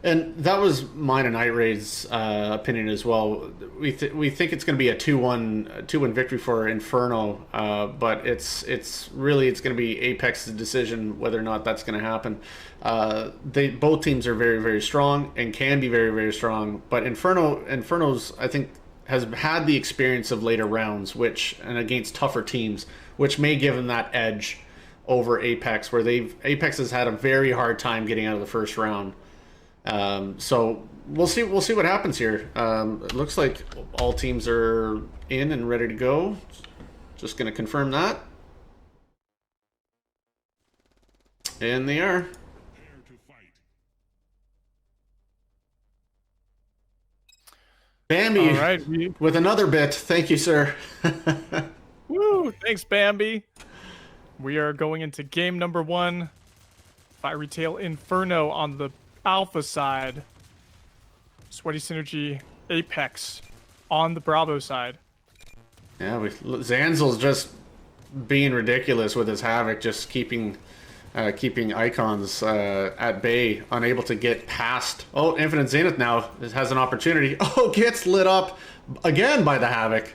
And that was mine and Night Raid's opinion as well. We think it's going to be a 2-1 victory for Inferno, but it's going to be Apex's decision whether or not that's going to happen. Both teams are very, very strong and can be very, very strong, but Inferno's, I think, has had the experience of later rounds, and against tougher teams, which may give them that edge over Apex, where Apex has had a very hard time getting out of the first round. So we'll see what happens here. It looks like all teams are in and ready to go. Just going to confirm that. And they are. Bambi, all right, with another bit. Thank you, sir. Woo! Thanks, Bambi. We are going into game number 1. Fiery Tail Inferno on the Alpha side. Sweaty Synergy Apex on the Bravo side. Yeah, Zanzel's just being ridiculous with his Havoc, just keeping Icons at bay, unable to get past. Oh, Infinite Zenith now has an opportunity. Oh, gets lit up again by the Havoc.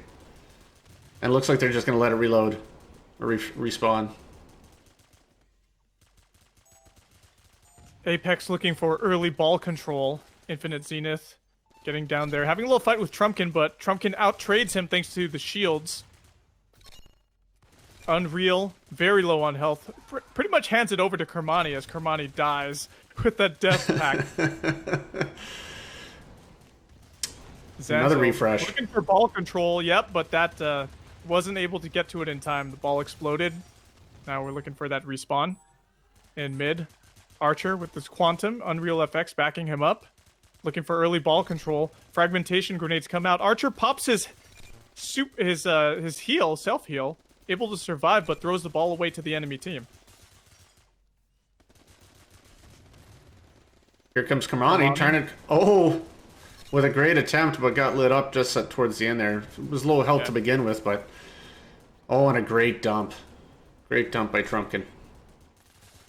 And it looks like they're just going to let it reload or respawn. Apex looking for early ball control. Infinite Zenith getting down there, having a little fight with Trumpkin, but Trumpkin outtrades him thanks to the shields. Unreal, very low on health. Pretty much hands it over to Kermani as Kermani dies with that death pack. Another refresh. Looking for ball control, yep, but that wasn't able to get to it in time. The ball exploded. Now we're looking for that respawn in mid. Archer with this Quantum, Unreal FX backing him up. Looking for early ball control. Fragmentation grenades come out. Archer pops his heal, self-heal. Able to survive, but throws the ball away to the enemy team. Here comes Kermani trying to... with a great attempt, but got lit up just towards the end there. It was low health to begin with, but... and a great dump. Great dump by Trumpkin.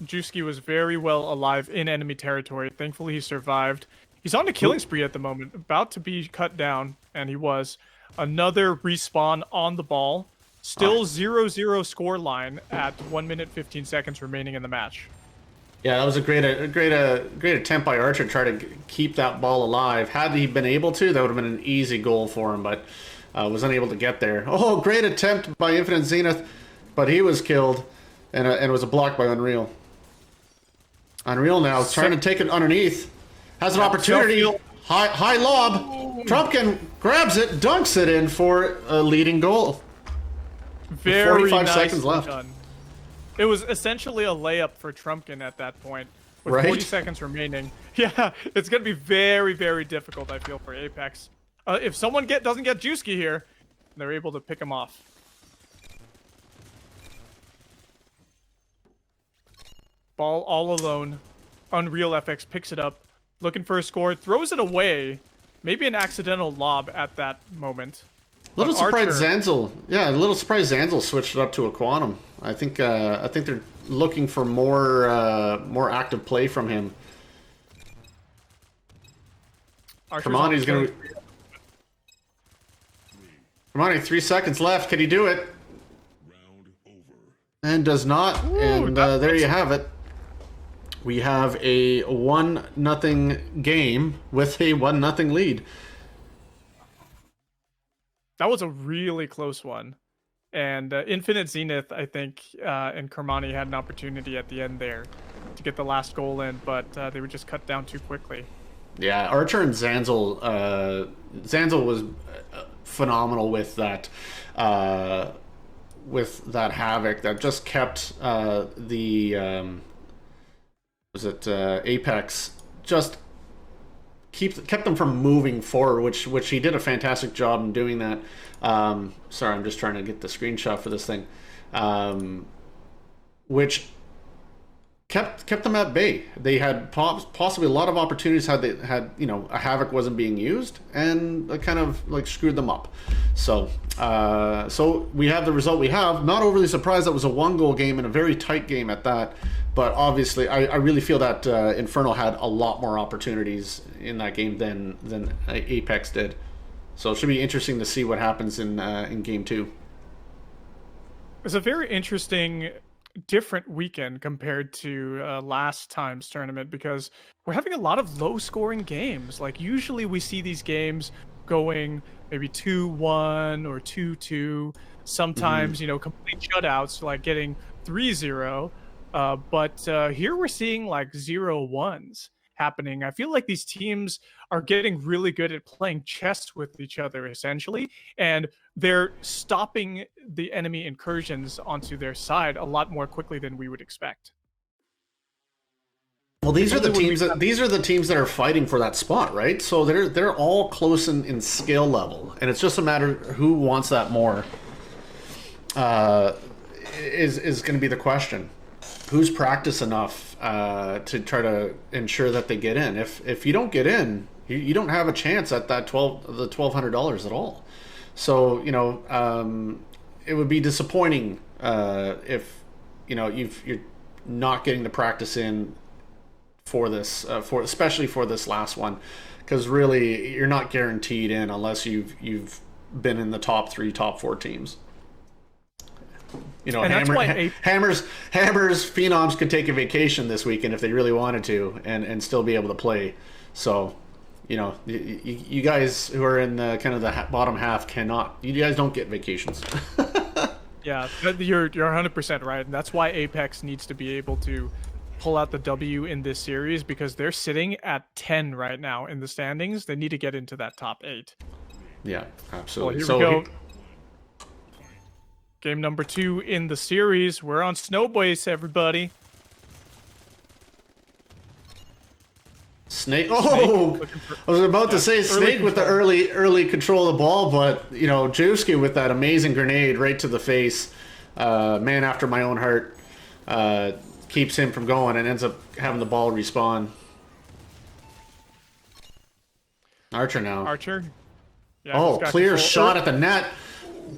Juski was very well alive in enemy territory. Thankfully, he survived. He's on a killing spree at the moment, about to be cut down, and he was. Another respawn on the ball. Still 0-0 score line at 1 minute 15 seconds remaining in the match. Yeah, that was a great attempt by Archer to try to keep that ball alive. Had he been able to, that would have been an easy goal for him, but was unable to get there. Oh, great attempt by Infinite Zenith, but he was killed, and it was a block by Unreal. Unreal now trying to take it underneath. Has an opportunity. High lob. Trumpkin grabs it, dunks it in for a leading goal. Very 45 nice seconds left. Done. It was essentially a layup for Trumpkin at that point. With Right? 40 seconds remaining. Yeah, it's going to be very, very difficult, I feel, for Apex. If someone doesn't get Juski here, they're able to pick him off. Ball all alone. Unreal FX picks it up. Looking for a score. Throws it away. Maybe an accidental lob at that moment. Little surprised Zanzel. Yeah, a little surprised Zanzel switched it up to a Quantum. I think they're looking for more active play from him. Kermani's gonna. Kermani, 3 seconds left. Can he do it? And does not. Ooh, and there you have it. We have a 1-0 game with a 1-0 lead. That was a really close one. And Infinite Zenith, I think, and Kermani had an opportunity at the end there to get the last goal in, but they were just cut down too quickly. Yeah, Archer and Zanzel. Zanzel was phenomenal with that Havoc that just kept Apex just kept them from moving forward, which he did a fantastic job in doing that. Sorry, I'm just trying to get the screenshot for this thing, which kept them at bay. They had possibly a lot of opportunities had a Havoc wasn't being used, and it kind of like screwed them up. So we have the result we have. Not overly surprised that was a 1-goal game and a very tight game at that. But obviously, I really feel that Infernal had a lot more opportunities in that game than Apex did. So it should be interesting to see what happens in Game 2. It's a very interesting, different weekend compared to last time's tournament because we're having a lot of low-scoring games. Like, usually we see these games going maybe 2-1 or 2-2. Sometimes, complete shutouts, like getting 3-0. But here we're seeing like 0-1s happening. I feel like these teams are getting really good at playing chess with each other, essentially, and they're stopping the enemy incursions onto their side a lot more quickly than we would expect. Well, these are the teams that are fighting for that spot, right? So they're all close in skill level, and it's just a matter of who wants that more. Is going to be the question. Who's practiced enough to try to ensure that they get in? If you don't get in, you don't have a chance at that $1,200 at all. So it would be disappointing if you're not getting the practice in for this, especially for this last one, because really you're not guaranteed in unless you've been in the top 3, top 4 teams. Hammers, Phenoms could take a vacation this weekend if they really wanted to, and still be able to play. So, you know, you guys who are in the kind of the bottom half cannot. You guys don't get vacations. Yeah, you're 100% right, and that's why Apex needs to be able to pull out the W in this series because they're sitting at 10 right now in the standings. They need to get into that top 8. Yeah, Well, absolutely. here So we go. Game number 2 in the series. We're on Snowbase, everybody. Snake. Oh, I was about to say Snake with the early control of the ball, but you know, Juski with that amazing grenade right to the face. Man after my own heart. Keeps him from going and ends up having the ball respawn. Archer now. Archer. Yeah, Oh, clear shot at the net,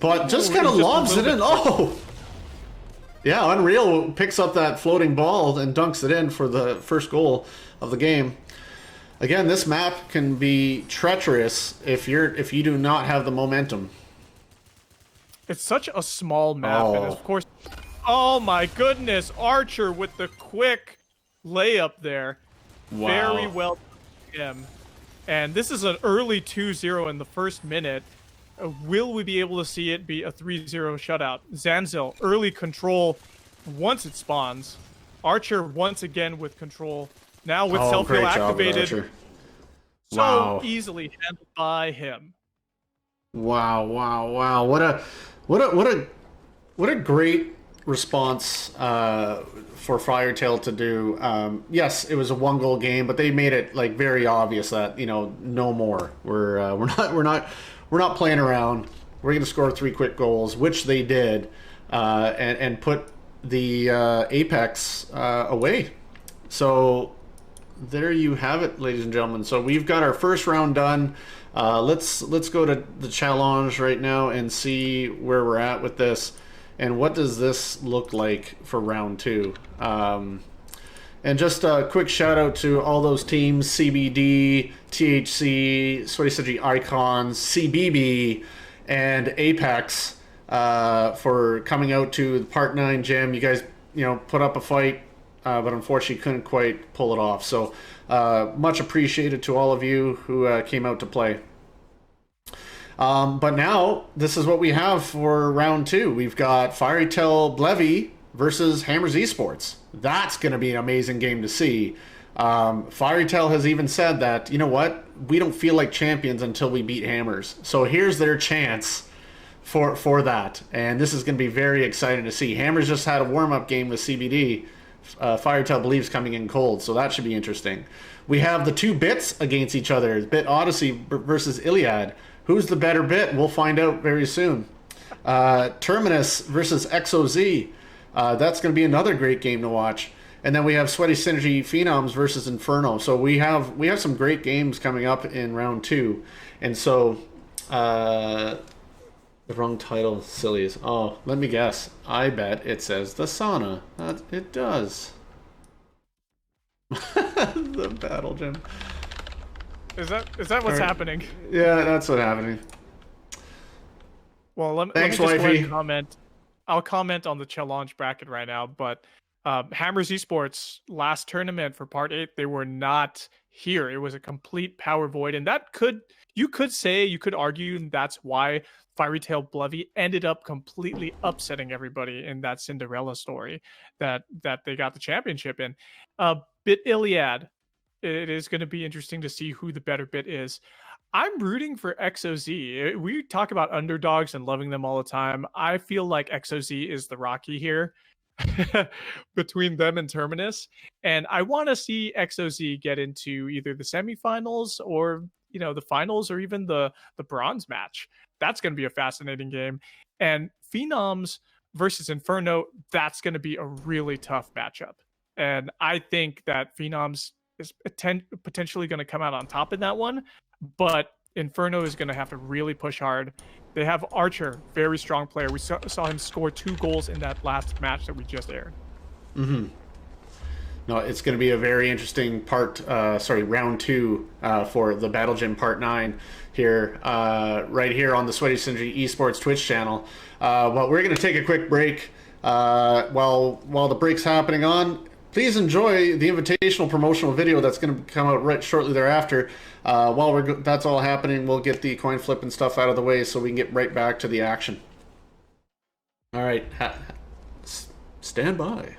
but just kind of lobs it in. Oh, yeah, Unreal picks up that floating ball and dunks it in for the first goal of the game. Again, this map can be treacherous if you do not have the momentum. It's such a small map, and of course, oh my goodness, Archer with the quick layup there. Wow. Very well done. And this is an early 2-0 in the first minute. Will we be able to see it be a 3-0 shutout? Zanzil, early control once it spawns. Archer once again with control. Now with self-heal activated. So easily handled by him. Wow. What a great response for Firetail to do. Yes, it was a 1-goal game, but they made it like very obvious that, you know, no more. We're not playing around. We're going to score 3 quick goals, which they did, and put the Apex away. So there you have it, ladies and gentlemen. So we've got our first round done. Let's go to the challenge right now and see where we're at with this. And what does this look like for round 2? And just a quick shout out to all those teams: CBD, THC, Sweaty City Icons, CBB, and Apex for coming out to the Part 9 gym. You guys, you know, put up a fight, but unfortunately couldn't quite pull it off. So much appreciated to all of you who came out to play. But now, this is what we have for round 2. We've got Firetail Blevy versus Hammers Esports. That's going to be an amazing game to see. Firetail has even said that, you know what, we don't feel like champions until we beat Hammers. So here's their chance for that. And this is going to be very exciting to see. Hammers just had a warm-up game with CBD. Firetail believes coming in cold, so that should be interesting. We have the 2 bits against each other. Bit Odyssey versus Iliad. Who's the better bit? We'll find out very soon. Terminus versus XOZ. That's going to be another great game to watch. And then we have Sweaty Synergy Phenoms versus Inferno. So we have some great games coming up in round 2. And so the wrong title, sillies. Oh, let me guess. I bet it says the sauna. It does. The battle gym. Is that what's happening? Yeah, that's what's happening. Well, let me just wifey. go ahead and comment. I'll comment on the challenge bracket right now, but Hammers Esports last tournament for Part 8, they were not here. It was a complete power void, and you could argue that's why Firetail Blevy ended up completely upsetting everybody in that Cinderella story that they got the championship in. Bit Iliad. It is going to be interesting to see who the better bit is. I'm rooting for XOZ. We talk about underdogs and loving them all the time. I feel like XOZ is the Rocky here between them and Terminus. And I want to see XOZ get into either the semifinals or, you know, the finals or even the bronze match. That's going to be a fascinating game. And Phenoms versus Inferno, that's going to be a really tough matchup. And I think that Phenoms is potentially going to come out on top in that one, but Inferno is going to have to really push hard. They have Archer, very strong player. We saw him score 2 goals in that last match that we just aired. Mm-hmm. No, it's going to be a very interesting round 2 for the Battle Gym Part 9 here, right here on the Sweaty Synergy Esports Twitch channel. But we're going to take a quick break. While the break's happening on, please enjoy the invitational promotional video that's going to come out right shortly thereafter. While that's all happening, we'll get the coin flip and stuff out of the way so we can get right back to the action. All right, stand by.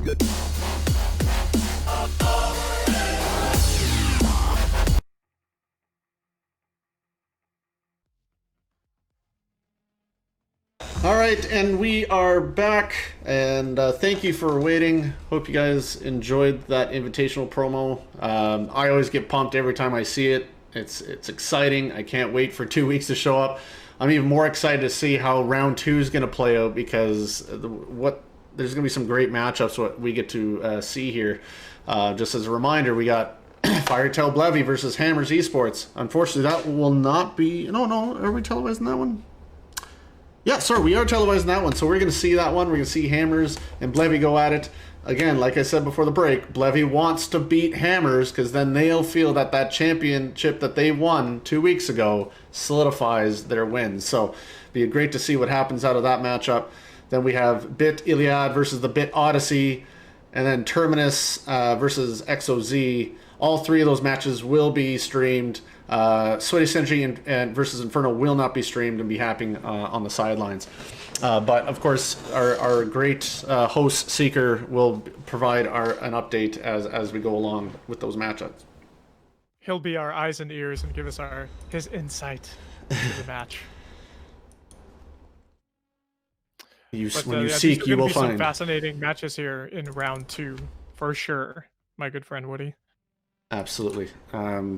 Good. All right, and we are back, and thank you for waiting. Hope you guys enjoyed that invitational promo. I always get pumped every time I see it. It's exciting. I can't wait for 2 weeks to show up. I'm even more excited to see how round 2 is going to play out, because there's going to be some great matchups what we get to see here. Just as a reminder, we got Firetail Blevy versus Hammers Esports. Unfortunately, that will not be... No, are we televising that one? Yeah, sorry, we are televising that one. So we're going to see that one. We're going to see Hammers and Blevy go at it. Again, like I said before the break, Blevy wants to beat Hammers because then they'll feel that that championship that they won 2 weeks ago solidifies their wins. So it'd be great to see what happens out of that matchup. Then we have Bit Iliad versus the Bit Odyssey, and then Terminus versus XOZ. All 3 of those matches will be streamed. Sweaty Sentry and versus Inferno will not be streamed and be happening on the sidelines. But of course, our great host Seeker will provide an update as we go along with those matchups. He'll be our eyes and ears and give us his insight into the match. When you seek, you will find. Some fascinating matches here in round 2, for sure, my good friend Woody. Absolutely.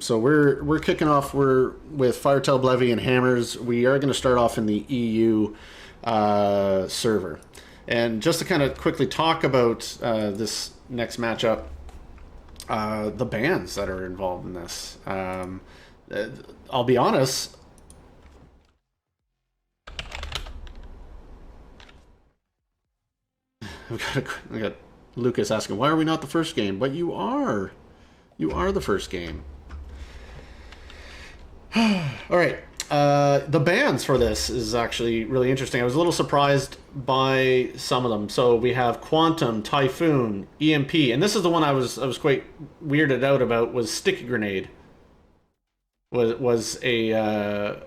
So we're kicking off. We're with Firetail Blevy and Hammers. We are going to start off in the EU server, and just to kind of quickly talk about this next matchup, the bans that are involved in this. I'll be honest. We got Lucas asking, why are we not the first game? But you are. You are the first game. All right. The bans for this is actually really interesting. I was a little surprised by some of them. So we have Quantum, Typhoon, EMP, and this is the one I was quite weirded out about. Was Sticky Grenade was a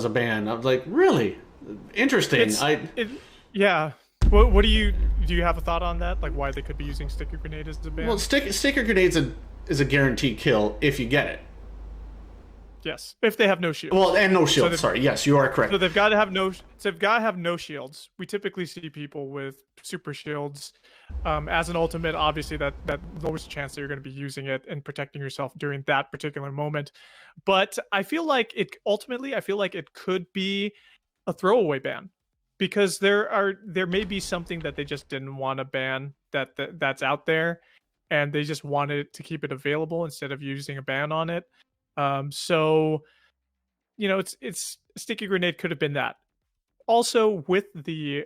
ban. I was like, really interesting. Yeah. What do you have a thought on that? Like why they could be using Sticker Grenade as a ban? Well, Sticker Grenade's is a guaranteed kill if you get it. Yes, if they have no shields. Well, and no shields. So sorry, yes, you are correct. So they've got to have no. So they've got to have no shields. We typically see people with super shields. As an ultimate, obviously that lowers the chance that you're going to be using it and protecting yourself during that particular moment. But I feel like it could be a throwaway ban. Because there may be something that they just didn't want to ban that's out there, and they just wanted to keep it available instead of using a ban on it. So, it's Sticky Grenade could have been that. Also, with the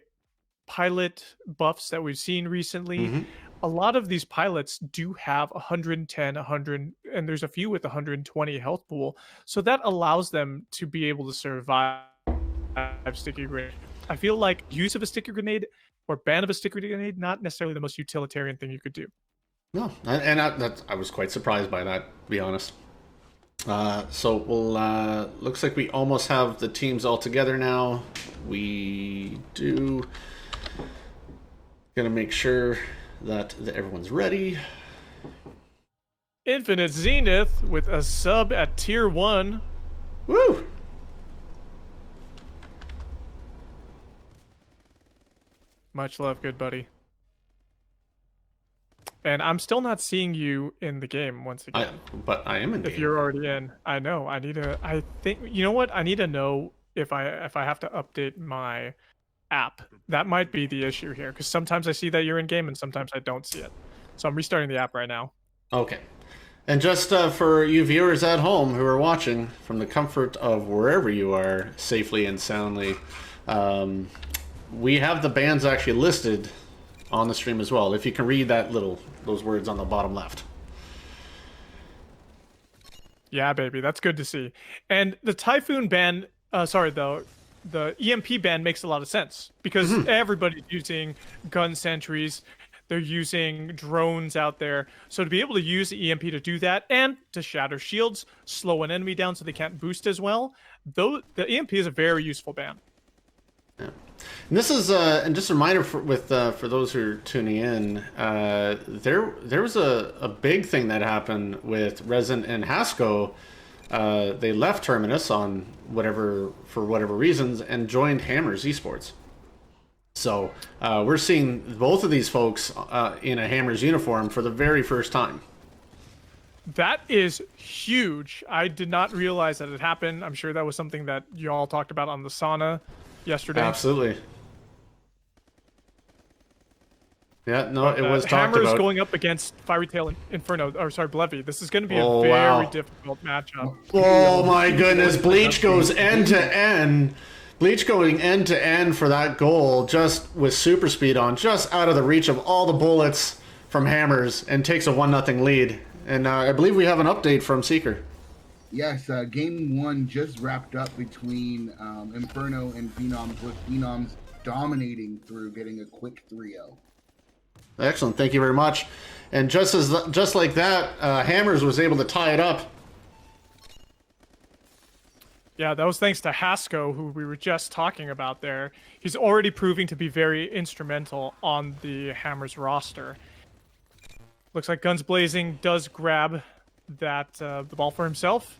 pilot buffs that we've seen recently, a lot of these pilots do have 110, 100, and there's a few with 120 health pool. So that allows them to be able to survive Sticky Grenade. I feel like use of a Sticker Grenade or ban of a Sticker Grenade, not necessarily the most utilitarian thing you could do. No, and I was quite surprised by that, to be honest. So we'll looks like we almost have the teams all together now. We do. Gonna make sure that everyone's ready. Infinite Zenith with a sub at tier 1. Woo! Much love, good buddy. And I'm still not seeing you in the game once again. But I am in If game. you're already in, I know. I think you know what? I need to know if I have to update my app. That might be the issue here, because sometimes I see that you're in game and sometimes I don't see it. So I'm restarting the app right now. Okay. And just for you viewers at home who are watching from the comfort of wherever you are, safely and soundly, we have the bans actually listed on the stream as well. If you can read those words on the bottom left. Yeah, baby, that's good to see. And the Typhoon ban, the EMP ban makes a lot of sense because everybody's using gun sentries. They're using drones out there. So to be able to use the EMP to do that and to shatter shields, slow an enemy down so they can't boost as well, though the EMP is a very useful ban. Yeah. And this is and just a reminder for those who are tuning in, there was a big thing that happened with Resin and Hasco. They left Terminus for whatever reasons and joined Hammers Esports. So we're seeing both of these folks in a Hammers uniform for the very first time. That is huge. I did not realize that it happened. I'm sure that was something that you all talked about on the sauna yesterday. Absolutely. Yeah, no, it was talked Hammers about. going up against Fiery Tail Blevy. This is going to be a very difficult matchup. Oh my goodness, Bleach goes end to end. Bleach going end to end for that goal, just with super speed on, just out of the reach of all the bullets from Hammers, and takes a 1-0 lead. And I believe we have an update from Seeker. Yes, game 1 just wrapped up between Inferno and Phenoms, with Phenoms dominating through getting a quick 3-0. Excellent, thank you very much. And just like that, Hammers was able to tie it up. Yeah, that was thanks to Hasco, who we were just talking about there. He's already proving to be very instrumental on the Hammers roster. Looks like Guns Blazing does grab the ball for himself.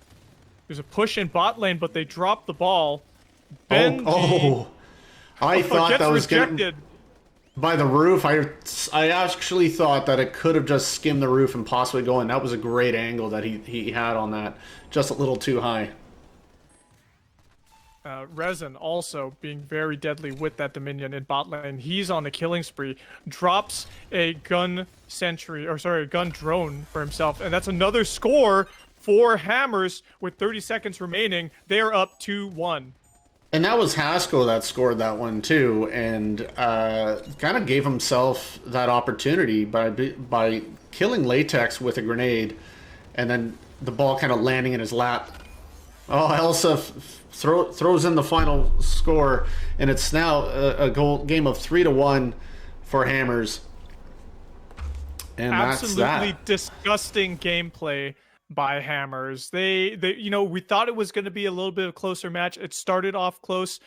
There's a push in bot lane, but they drop the ball. I thought that was rejected by the roof. I actually thought that it could have just skimmed the roof and possibly go in. That was a great angle that he had on that. Just a little too high. Resin also being very deadly with that Dominion in bot lane. He's on the killing spree. Drops a gun drone for himself. And that's another score for Hammers with 30 seconds remaining. They're up 2-1. And that was Haskell that scored that one too, and kind of gave himself that opportunity by killing Latex with a grenade, and then the ball kind of landing in his lap. Oh, Elsa throws in the final score, and it's now a game of 3-1 for Hammers. And absolutely that's that. Disgusting gameplay by Hammers. They we thought it was going to be a little bit of a closer match. It started off close,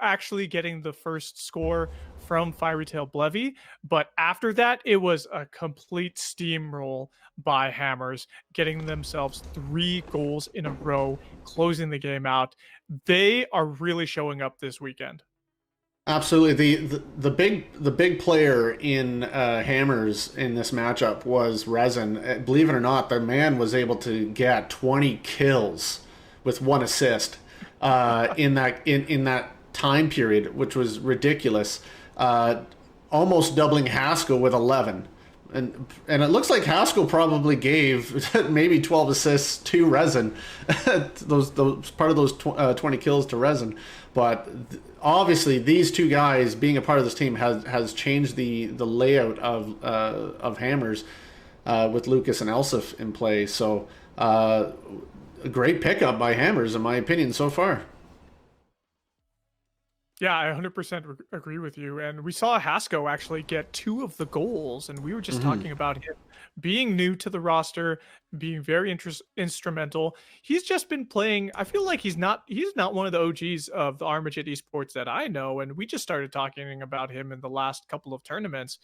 actually getting the first score from Fiery Tail Blevy, but after that it was a complete steamroll by Hammers, getting themselves 3 goals in a row, closing the game out. They are really showing up this weekend. Absolutely. The big player in Hammers in this matchup was Resin. Believe it or not, the man was able to get 20 kills with 1 assist in that time period, which was ridiculous. Almost doubling Haskell with 11. And it looks like Haskell probably gave maybe 12 assists to Resin. those part of those 20 kills to Resin. But obviously, these two guys being a part of this team has changed the layout of Hammers with Lucas and Elsif in play. So a great pickup by Hammers, in my opinion, so far. Yeah, I 100% agree with you. And we saw Haskell actually get 2 of the goals, and we were just Hmm. talking about him being new to the roster, being very instrumental. He's just been playing. I feel like he's not one of the OGs of the Armageddon Esports that I know, and we just started talking about him in the last couple of tournaments.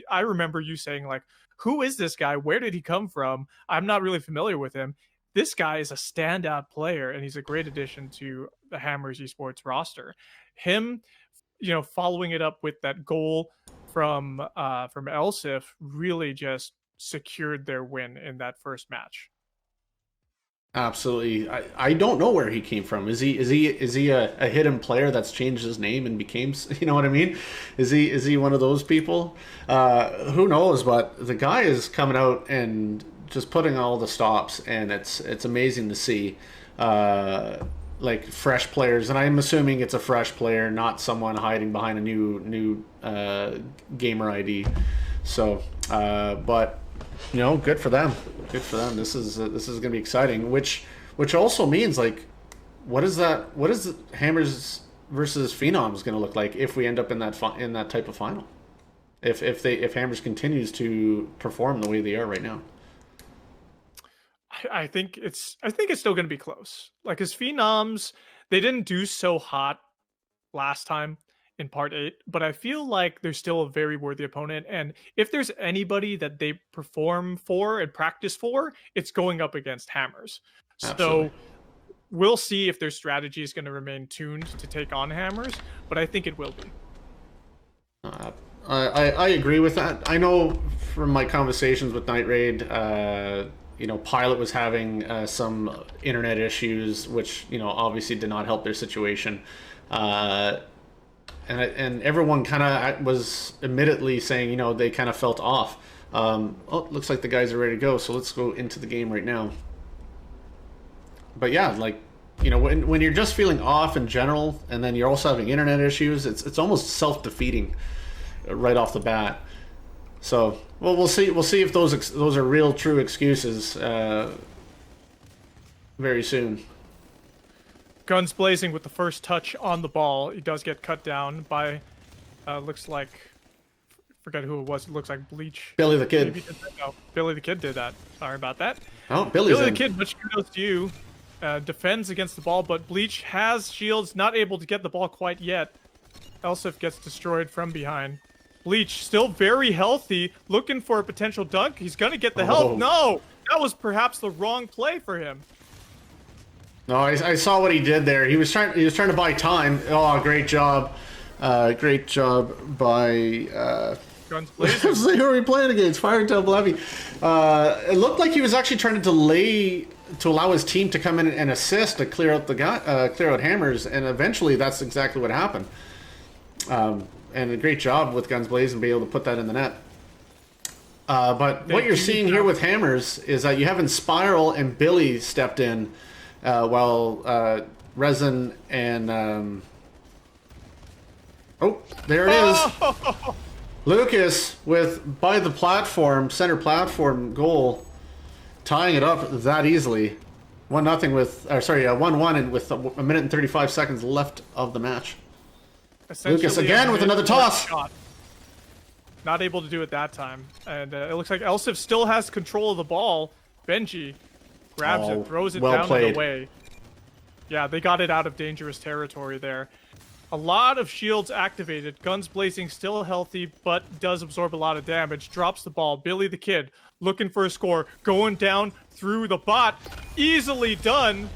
I remember you saying like, "Who is this guy? Where did he come from? I'm not really familiar with him." This guy is a standout player, and he's a great addition to the Hammers Esports roster. Him, following it up with that goal from Elsif really just secured their win in that first match. Absolutely. I don't know where he came from. Is he a hidden player that's changed his name and became, you know what I mean? Is he one of those people? Who knows? But the guy is coming out and just putting all the stops, and it's amazing to see. Like fresh players, and I'm assuming it's a fresh player, not someone hiding behind a new gamer ID. So, but good for them. Good for them. This is going to be exciting. Which also means like, what is that? What is Hammers versus Phenoms going to look like if we end up in that type of final? If Hammers continues to perform the way they are right now. I think it's still going to be close. Like as Phenoms, they didn't do so hot last time in part 8, but I feel like they're still a very worthy opponent. And if there's anybody that they perform for and practice for, it's going up against Hammers. Absolutely. So we'll see if their strategy is going to remain tuned to take on Hammers, but I think it will be. I agree with that. I know from my conversations with Night Raid, Pilot was having some internet issues, which obviously did not help their situation, and everyone kind of was admittedly saying they kind of felt off. Looks like the guys are ready to go, so let's go into the game right now. But yeah, like when you're just feeling off in general, and then you're also having internet issues, it's almost self-defeating right off the bat. So, well, we'll see. We'll see if those are real, true excuses very soon. Guns blazing with the first touch on the ball. He does get cut down by, looks like, forget who it was. It looks like Bleach. Billy the Kid. No, Billy the Kid did that. Sorry about that. Oh, Billy the Kid, much kudos to you. Defends against the ball, but Bleach has shields, not able to get the ball quite yet. Elsif gets destroyed from behind. Bleach still very healthy, looking for a potential dunk. He's gonna get the help. No, that was perhaps the wrong play for him. No, I saw what he did there. He was trying to buy time. Oh, great job, by. Guns blazing. Who are we playing against? Firetail Levy. It looked like he was actually trying to delay to allow his team to come in and assist to clear out clear out Hammers, and eventually that's exactly what happened. And a great job with Guns Blazing being able to put that in the net. But what you're seeing here with Hammers is that you have Inspiral and Billy stepped in while Resin and... there it is. Lucas with, by the platform, center platform goal, tying it up that easily. 1-0 with... 1-1 and with a minute and 35 seconds left of the match. Lucas again with another toss. Shot. Not able to do it that time. And it looks like Elsif still has control of the ball. Benji grabs it, throws it down and away. Yeah, they got it out of dangerous territory there. A lot of shields activated. Guns blazing, still healthy, but does absorb a lot of damage. Drops the ball. Billy the Kid looking for a score. Going down through the bot. Easily done.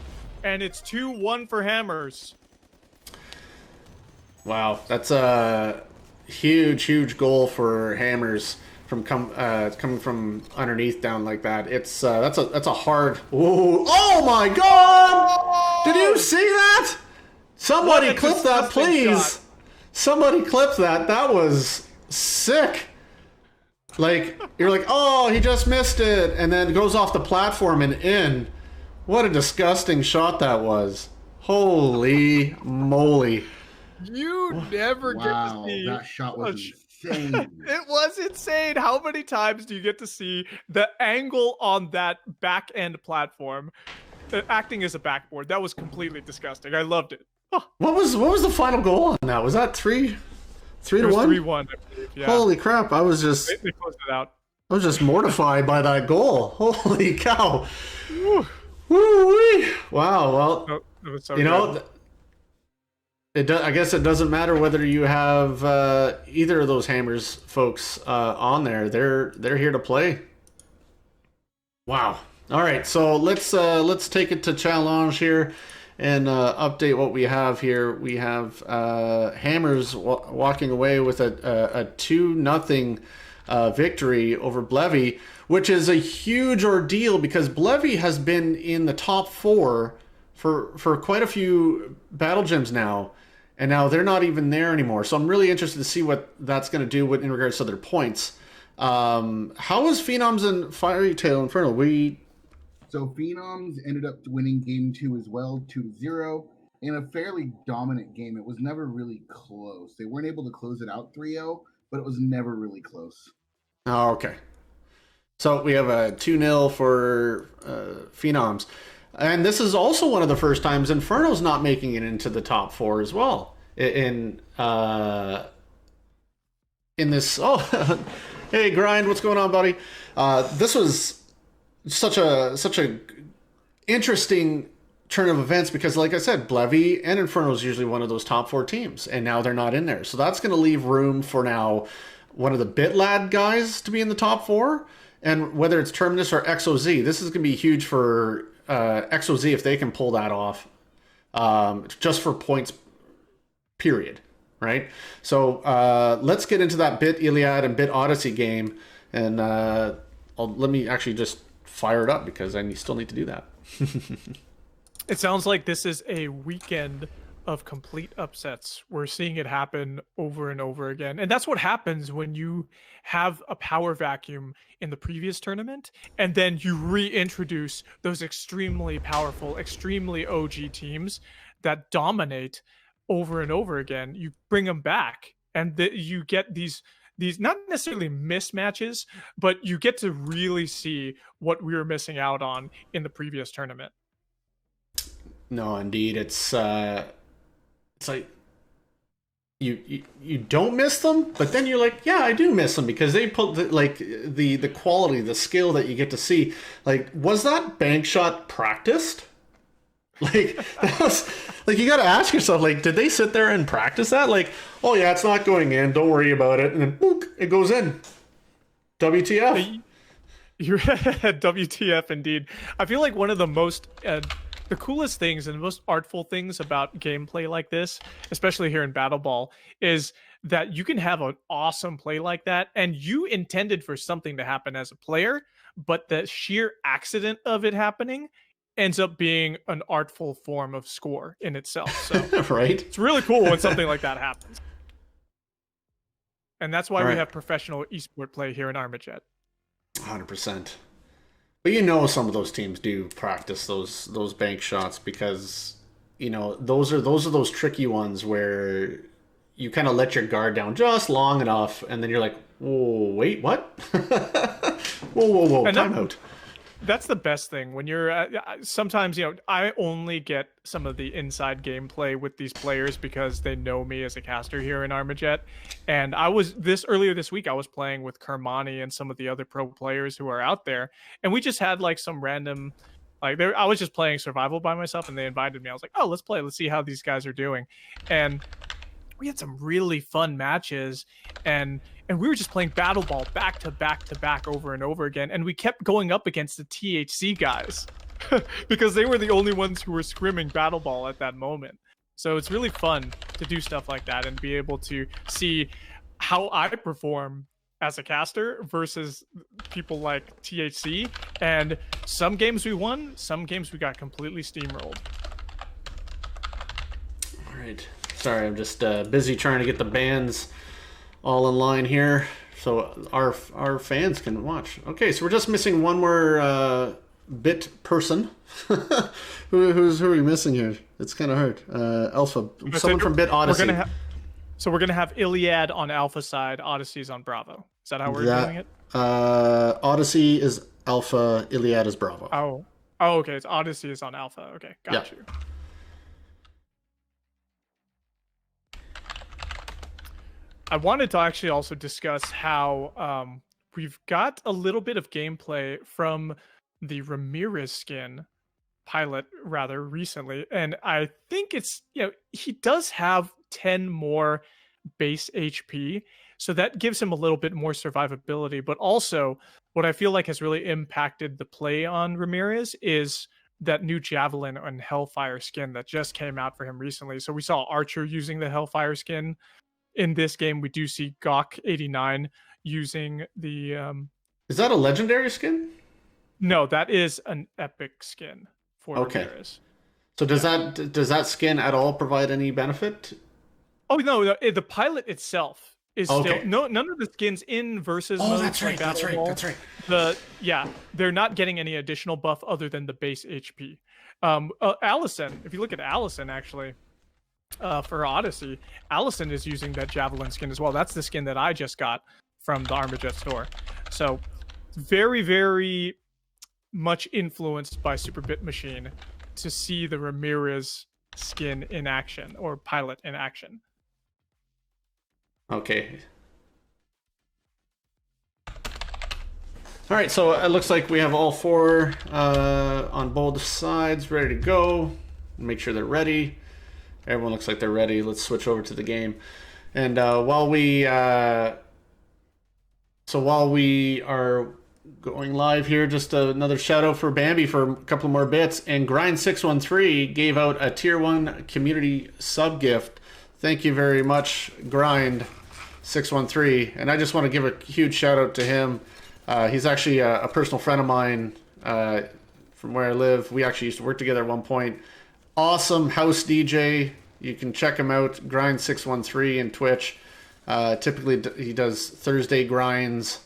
And it's 2-1 for Hammers. Wow, that's a huge goal for Hammers from coming from underneath down like that. It's that's a hard. Ooh, oh my God! Did you see that? Somebody clip that, please. Shot. Somebody clip that. That was sick. Like you're like, oh, he just missed it, and then goes off the platform and in. What a disgusting shot that was. Holy moly. You never get to see. That shot was insane. It was insane. How many times do you get to see the angle on that back end platform acting as a backboard? That was completely disgusting. I loved it. What was the final goal on that? Was that 3-1? It was 3-1, I believe. Yeah. Holy crap! I was just They closed it out. mortified by that goal. Holy cow! Woo. Woo-wee. Wow. Well, Oh, it was so you know, good. I guess it doesn't matter whether you have either of those Hammers folks on there. They're here to play. Wow. All right. So let's take it to challenge here and update what we have here. We have Hammers walking away with a 2-0 victory over Blevy, which is a huge ordeal because Blevy has been in the top 4 for quite a few battle gyms now, and now they're not even there anymore. So I'm really interested to see what that's going to do in regards to their points. How was Phenoms and Fairy Tail Inferno? So Phenoms ended up winning game 2 as well, 2-0, in a fairly dominant game. It was never really close. They weren't able to close it out 3-0, but it was never really close. Oh, okay. So we have a 2-0 for Phenoms. And this is also one of the first times Inferno's not making it into the top 4 as well. In this... Oh, hey, Grind, what's going on, buddy? This was such a interesting turn of events because, like I said, Blevy and Inferno is usually one of those top 4 teams, and now they're not in there. So that's going to leave room for now one of the BitLad guys to be in the top 4, and whether it's Terminus or XOZ, this is going to be huge for XOZ if they can pull that off, just for points, period, right? So let's get into that Bit Iliad and Bit Odyssey game, and let me actually just fire it up because I still need to do that. It sounds like this is a weekend of complete upsets. We're seeing it happen over and over again. And that's what happens when you have a power vacuum in the previous tournament, and then you reintroduce those extremely powerful, extremely OG teams that dominate over and over again. You bring them back, and you get these not necessarily mismatches, but you get to really see what we were missing out on in the previous tournament. No, indeed, it's like you don't miss them, but then you're like, yeah, I do miss them because they put the quality, the skill that you get to see. Like, was that bank shot practiced? Like, that was like, you got to ask yourself, like, did they sit there and practice that? Like, oh yeah, it's not going in, don't worry about it, and then boop, it goes in. WTF? You're WTF indeed. I feel like one of the most the coolest things and the most artful things about gameplay like this, especially here in Battle Ball, is that you can have an awesome play like that and you intended for something to happen as a player, but the sheer accident of it happening ends up being an artful form of score in itself. So right? It's really cool when something like that happens. And that's why we have professional esport play here in Armajet. 100%. But you know, some of those teams do practice those bank shots because, you know, those are those tricky ones where you kind of let your guard down just long enough, and then you're like, whoa, wait, what? whoa, time out. That's the best thing when you're sometimes, you know, I only get some of the inside gameplay with these players because they know me as a caster here in Armajet. And earlier this week, I was playing with Kermani and some of the other pro players who are out there. And we just had like some random, I was just playing survival by myself and they invited me. I was like, oh, let's play. Let's see how these guys are doing. And we had some really fun matches, and we were just playing Battle Ball back to back to back over and over again, and we kept going up against the THC guys because they were the only ones who were scrimming Battle Ball at that moment. So it's really fun to do stuff like that and be able to see how I perform as a caster versus people like THC. And some games we won, some games we got completely steamrolled. All right. Sorry, I'm just busy trying to get the bands all in line here so our fans can watch. Okay, so we're just missing one more bit person. who are we missing here? It's kind of hard. Alpha, someone from Bit Odyssey. We're gonna have Iliad on Alpha side, Odyssey's on Bravo. Is that how we're doing it? Odyssey is Alpha, Iliad is Bravo. Oh, okay. It's Odyssey is on Alpha. Okay, got you. I wanted to actually also discuss how we've got a little bit of gameplay from the Ramirez skin pilot rather recently, and I think it's he does have 10 more base HP, so that gives him a little bit more survivability. But also, what I feel like has really impacted the play on Ramirez is that new Javelin and Hellfire skin that just came out for him recently. So we saw Archer using the Hellfire skin in this game. We do see Gawk 89 using the Is that a legendary skin? no, that is an epic skin for Okay. Ramirez. So does that skin at all provide any benefit? Oh no, the pilot itself is Okay. still none of the skins in versus Oh, modes that's right. like That's Battle right. Ball, That's right. they're not getting any additional buff other than the base HP. Allison, if you look at Allison actually, for Odyssey, Allison is using that Javelin skin as well. That's the skin that I just got from the Armajet store. So very, very much influenced by Superbit Machine to see the Ramirez skin in action or pilot in action. Okay. All right, so it looks like we have all four on both sides ready to go. Make sure they're ready. Everyone looks like they're ready. Let's switch over to the game. And while we are going live here, just another shout out for Bambi for a couple more bits. And Grind613 gave out a tier 1 community sub gift. Thank you very much, Grind613. And I just want to give a huge shout out to him. He's actually a personal friend of mine from where I live. We actually used to work together at one point. Awesome house DJ. You can check him out, Grind613 in Twitch. Typically he does Thursday grinds,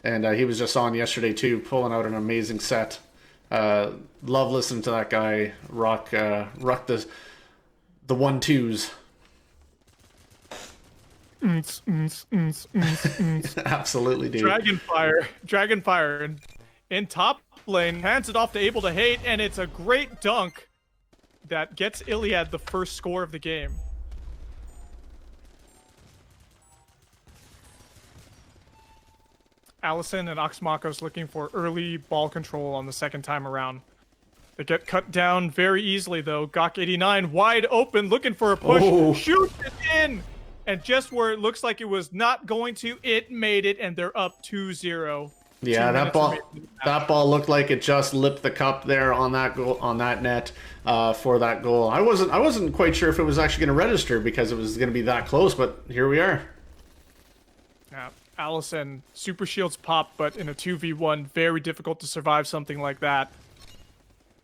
and he was just on yesterday too, pulling out an amazing set. Love listening to that guy rock the 1-2s. Absolutely, dude. Dragonfire in top lane, hands it off to Able to Hate, and it's a great dunk that gets Iliad the first score of the game. Allison and Oxmakos looking for early ball control on the second time around. They get cut down very easily though. Gawk 89 wide open, looking for a push, shoots it in! And just where it looks like it was not going to, it made it, and they're up 2-0. Yeah, that ball looked like it just lipped the cup there on that goal, on that net for that goal. I wasn't quite sure if it was actually going to register because it was going to be that close, but here we are. Yeah, Allison super shields pop, but in a 2v1, very difficult to survive something like that.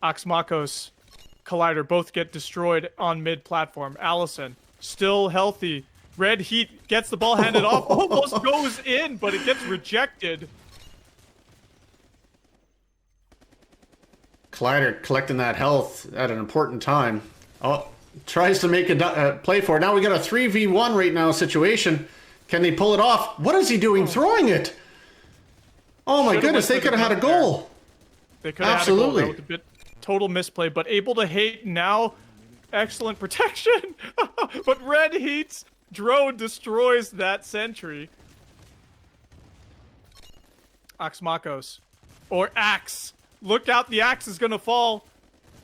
Oxmakos, Collider both get destroyed on mid platform. Allison still healthy. Red Heat gets the ball handed off, almost goes in, but it gets rejected. Collider collecting that health at an important time. Oh, tries to make a play for it. Now we got a 3v1 right now situation. Can they pull it off? What is he doing throwing it? Oh my goodness, they could have had a goal. They could have had a goal. That was a bit total misplay, but Able to Hate now. Excellent protection. But Red Heat's drone destroys that sentry. Oxmakos. Or Axe. Look out, the Axe is gonna fall.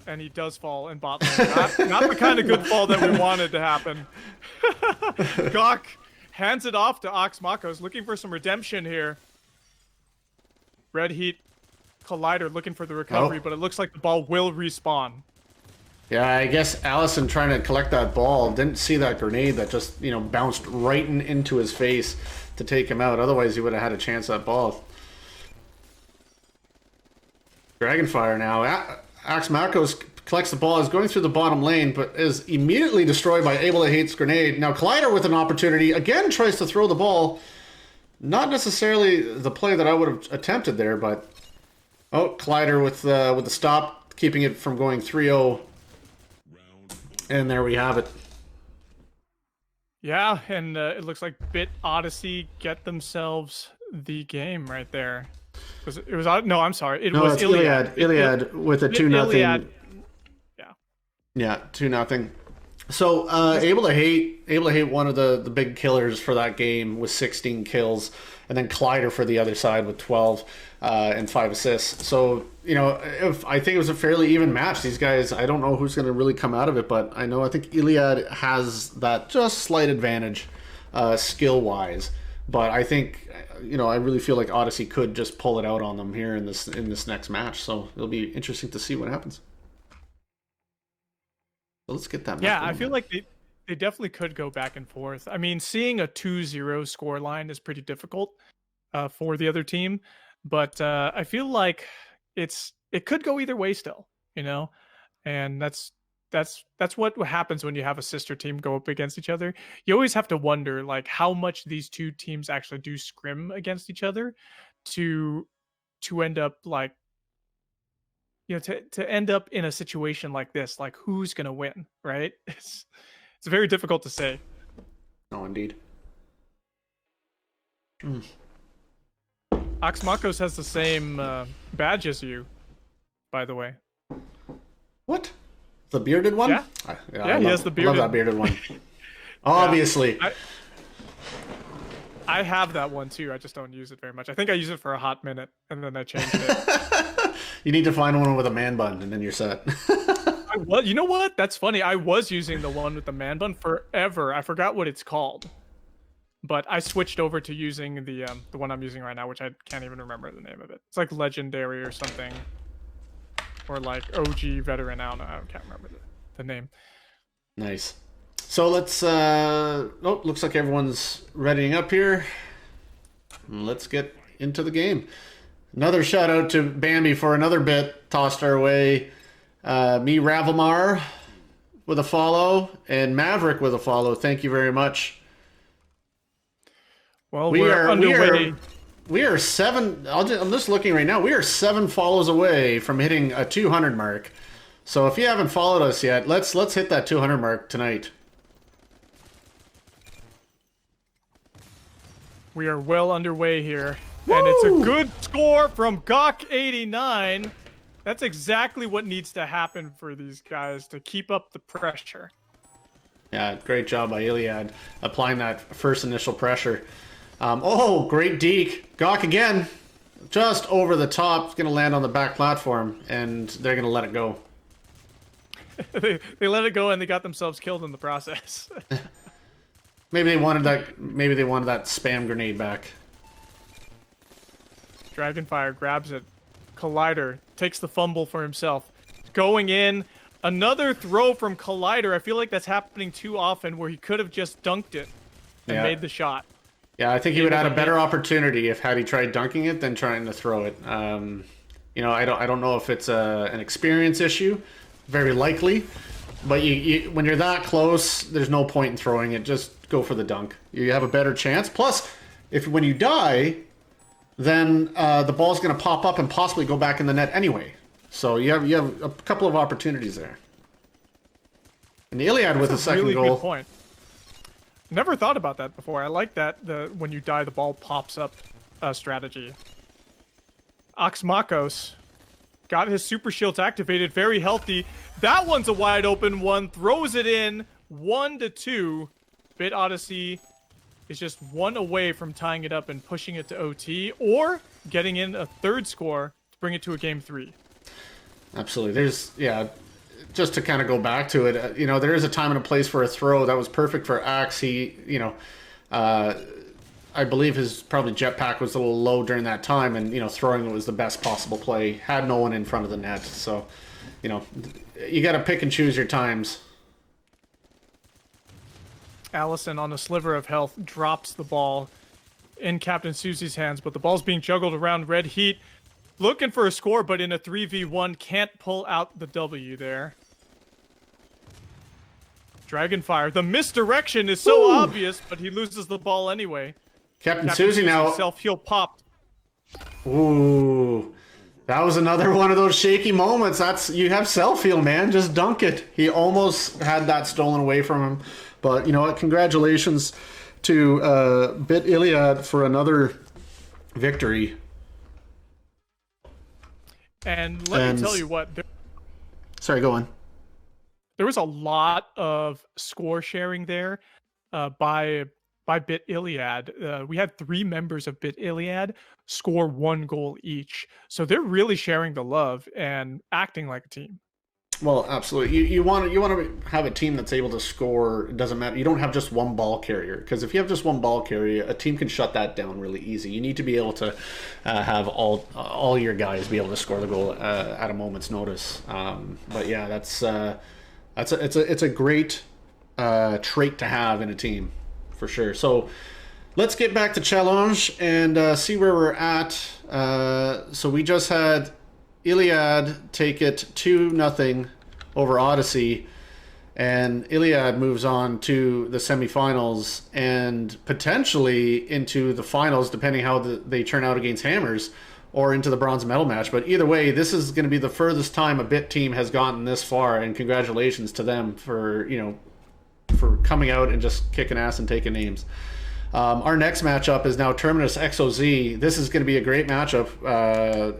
And he does fall in bot lane. Not the kind of good fall that we wanted to happen. Gawk hands it off to Oxmakos, looking for some redemption here. Red Heat, Collider looking for the recovery, but it looks like the ball will respawn. Yeah, I guess Allison trying to collect that ball didn't see that grenade that just, bounced right into his face to take him out. Otherwise, he would have had a chance at ball. Dragonfire now. Oxmakos collects the ball, is going through the bottom lane, but is immediately destroyed by Able to Hate's grenade. Now Collider with an opportunity, again tries to throw the ball. Not necessarily the play that I would have attempted there, but... Oh, Collider with the stop, keeping it from going 3-0. And there we have it. Yeah, and it looks like Bit Odyssey get themselves the game right there. No, I'm sorry. It was Iliad. Iliad with a 2-0. Iliad. Yeah. Yeah, 2-0. So able to hate one of the big killers for that game with 16 kills, and then Collider for the other side with 12 and 5 assists. So if I think it was a fairly even match. These guys, I don't know who's going to really come out of it, but I think Iliad has that just slight advantage skill wise. But I think I really feel like Odyssey could just pull it out on them here in this next match. So it'll be interesting to see what happens. So let's get that. Yeah, I feel like they definitely could go back and forth. I mean, seeing a 2-0 score line is pretty difficult for the other team, but I feel like it could go either way still, and that's what happens when you have a sister team go up against each other. You always have to wonder like how much these two teams actually do scrim against each other to end up like to end up in a situation like this, like who's gonna win, right? It's very difficult to say. No, indeed. Oxmakos has the same badge as you, by the way. What? The bearded one? Yeah, he has the bearded. I love that bearded one. Obviously. I have that one too. I just don't use it very much. I think I use it for a hot minute, and then I changed it. You need to find one with a man bun, and then you're set. Well, you know what? That's funny. I was using the one with the man bun forever. I forgot what it's called, but I switched over to using the one I'm using right now, which I can't even remember the name of it. It's like Legendary or something, or like OG Veteran. I can't remember the name. Nice. So let's. Looks like everyone's readying up here. Let's get into the game. Another shout out to Bambi for another bit tossed our way. Me, Ravamar, with a follow, and Maverick with a follow. Thank you very much. Well, we're underway. We are 7. I'm just looking right now. We are 7 follows away from hitting a 200 mark. So if you haven't followed us yet, let's hit that 200 mark tonight. We are well underway here. Woo! And it's a good score from Gawk89. That's exactly what needs to happen for these guys to keep up the pressure. Yeah, great job by Iliad applying that first initial pressure. Great deke. Gawk again. Just over the top. It's going to land on the back platform, and they're going to let it go. they let it go, and they got themselves killed in the process. Maybe they wanted that spam grenade back. Dragonfire grabs it. Collider takes the fumble for himself. Going in. Another throw from Collider. I feel like that's happening too often where he could have just dunked it and made the shot. Yeah, I think he would have had a better opportunity had he tried dunking it than trying to throw it. I don't know if it's an experience issue. Very likely. But when you're that close, there's no point in throwing it. Just go for the dunk. You have a better chance. Plus, when you die, then the ball's going to pop up and possibly go back in the net anyway. So you have a couple of opportunities there. And the Iliad with a second really goal. Good point. Never thought about that before. I like that when you die, the ball pops up strategy. Oxmakos got his super shields activated, very healthy. That one's a wide open one. Throws it in 1-2. Bit Odyssey is just one away from tying it up and pushing it to OT, or getting in a third score to bring it to a game 3. Absolutely. Just to kind of go back to it, there is a time and a place for a throw. That was perfect for Axe. He, I believe his probably jetpack was a little low during that time, and throwing it was the best possible play. Had no one in front of the net, so you got to pick and choose your times. Allison, on a sliver of health, drops the ball in Captain Susie's hands, but the ball's being juggled around Red Heat. Looking for a score, but in a 3v1, can't pull out the W there. Dragonfire. The misdirection is so obvious, but he loses the ball anyway. Captain Susie now. Self-heal popped. Ooh. That was another one of those shaky moments. You have self-heal, man. Just dunk it. He almost had that stolen away from him. But, you know what? Congratulations to Bit Iliad for another victory. And let me tell you what. Sorry, go on. There was a lot of score sharing there by Bit Iliad. We had 3 members of Bit Iliad score 1 goal each. So they're really sharing the love and acting like a team. Well, absolutely. You want to have a team that's able to score. It doesn't matter. You don't have just one ball carrier, because if you have just one ball carrier, a team can shut that down really easy. You need to be able to have all your guys be able to score the goal at a moment's notice. But yeah, it's a great trait to have in a team for sure. So let's get back to challenge and see where we're at. So we just had Iliad take it 2-0 over Odyssey, and Iliad moves on to the semifinals and potentially into the finals, depending how they turn out against Hammers, or into the bronze medal match. But either way, this is going to be the furthest time a Bit team has gotten this far, and congratulations to them for for coming out and just kicking ass and taking names. Our next matchup is now Terminus XOZ. This is going to be a great matchup,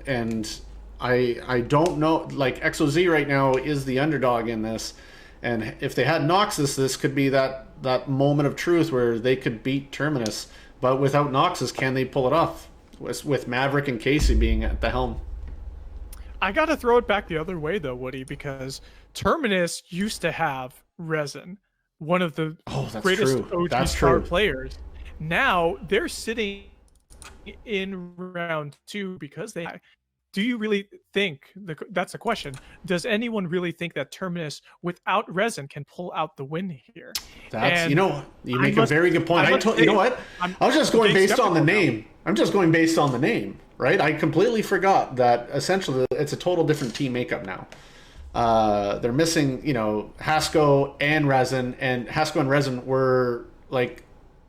and I don't know, like, XOZ right now is the underdog in this, and if they had Noxus, this could be that moment of truth where they could beat Terminus. But without Noxus, can they pull it off with Maverick and Casey being at the helm? I got to throw it back the other way though, Woody, because Terminus used to have Resin, one of the greatest OG star players. Now they're sitting in round 2 because they. Do you really think that's a question? Does anyone really think that Terminus without Resin can pull out the win here? That's you make a very good point. You know what? I was just going based on the name. I'm just going based on the name, right? I completely forgot that essentially it's a total different team makeup now. They're missing, Hasko and Resin, and Hasko and Resin were like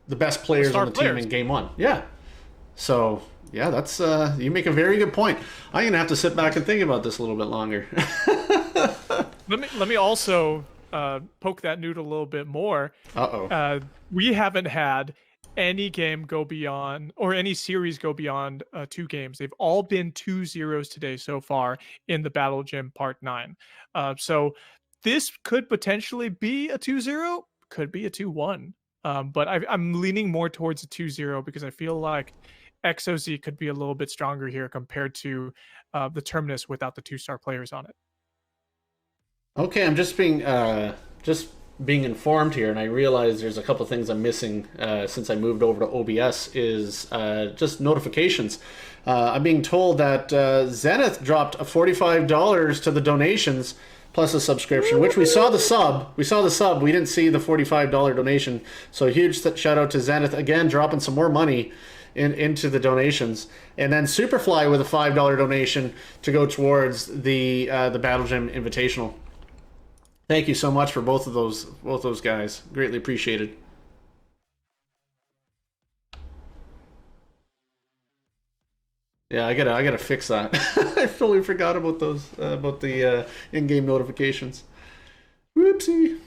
the best players on the team in game 1. Yeah. So yeah, that's you make a very good point. I'm gonna have to sit back and think about this a little bit longer. let me also poke that noodle a little bit more. We haven't had any game go beyond, or any series go beyond 2 games. They've all been 2-0s today so far in the Battle Gym Part 9. So this could potentially be a 2-0, could be a 2-1. But I'm leaning more towards a 2-0 because I feel like XOZ could be a little bit stronger here compared to the Terminus without the 2-star players on it. Okay, I'm just being informed here, and I realize there's a couple things I'm missing since I moved over to OBS, is just notifications. I'm being told that Zenith dropped $45 to the donations plus a subscription, which we saw the sub. We didn't see the $45 donation. So huge shout out to Zenith again, dropping some more money into the donations, and then Superfly with a $5 donation to go towards the Battle Gym Invitational. Thank you so much for both those guys. Greatly appreciated. Yeah, I gotta fix that. I fully forgot about those about the in-game notifications. Whoopsie.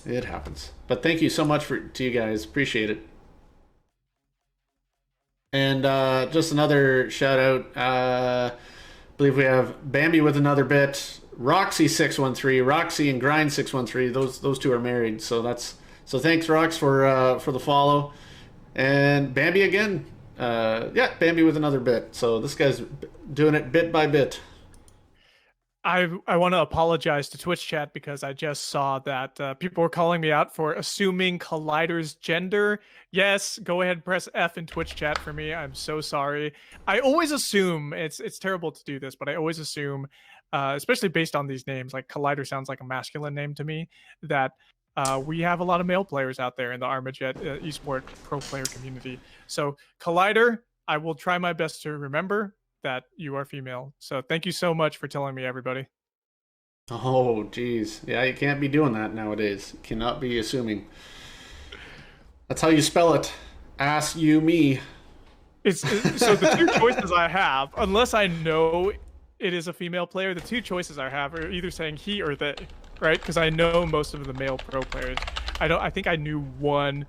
It happens. But thank you so much to you guys. Appreciate it. And just another shout out. I believe we have Bambi with another bit. Roxy613, Roxy and Grind613. Those two are married, so thanks Rox for the follow. And Bambi again. Bambi with another bit. So this guy's doing it bit by bit. I want to apologize to Twitch chat because I just saw that people were calling me out for assuming Collider's gender. Yes, go ahead and press F in Twitch chat for me. I'm so sorry. I always assume, it's terrible to do this, but I always assume, especially based on these names, like Collider sounds like a masculine name to me, that we have a lot of male players out there in the Armajet eSport pro player community. So Collider, I will try my best to remember that you are female. So thank you so much for telling me, everybody. Oh, geez. Yeah, you can't be doing that nowadays. You cannot be assuming. That's how you spell it. Ask you me. So the 2 choices I have, unless I know it is a female player, the 2 choices I have are either saying he or they, right? Because I know most of the male pro players. I think I knew 1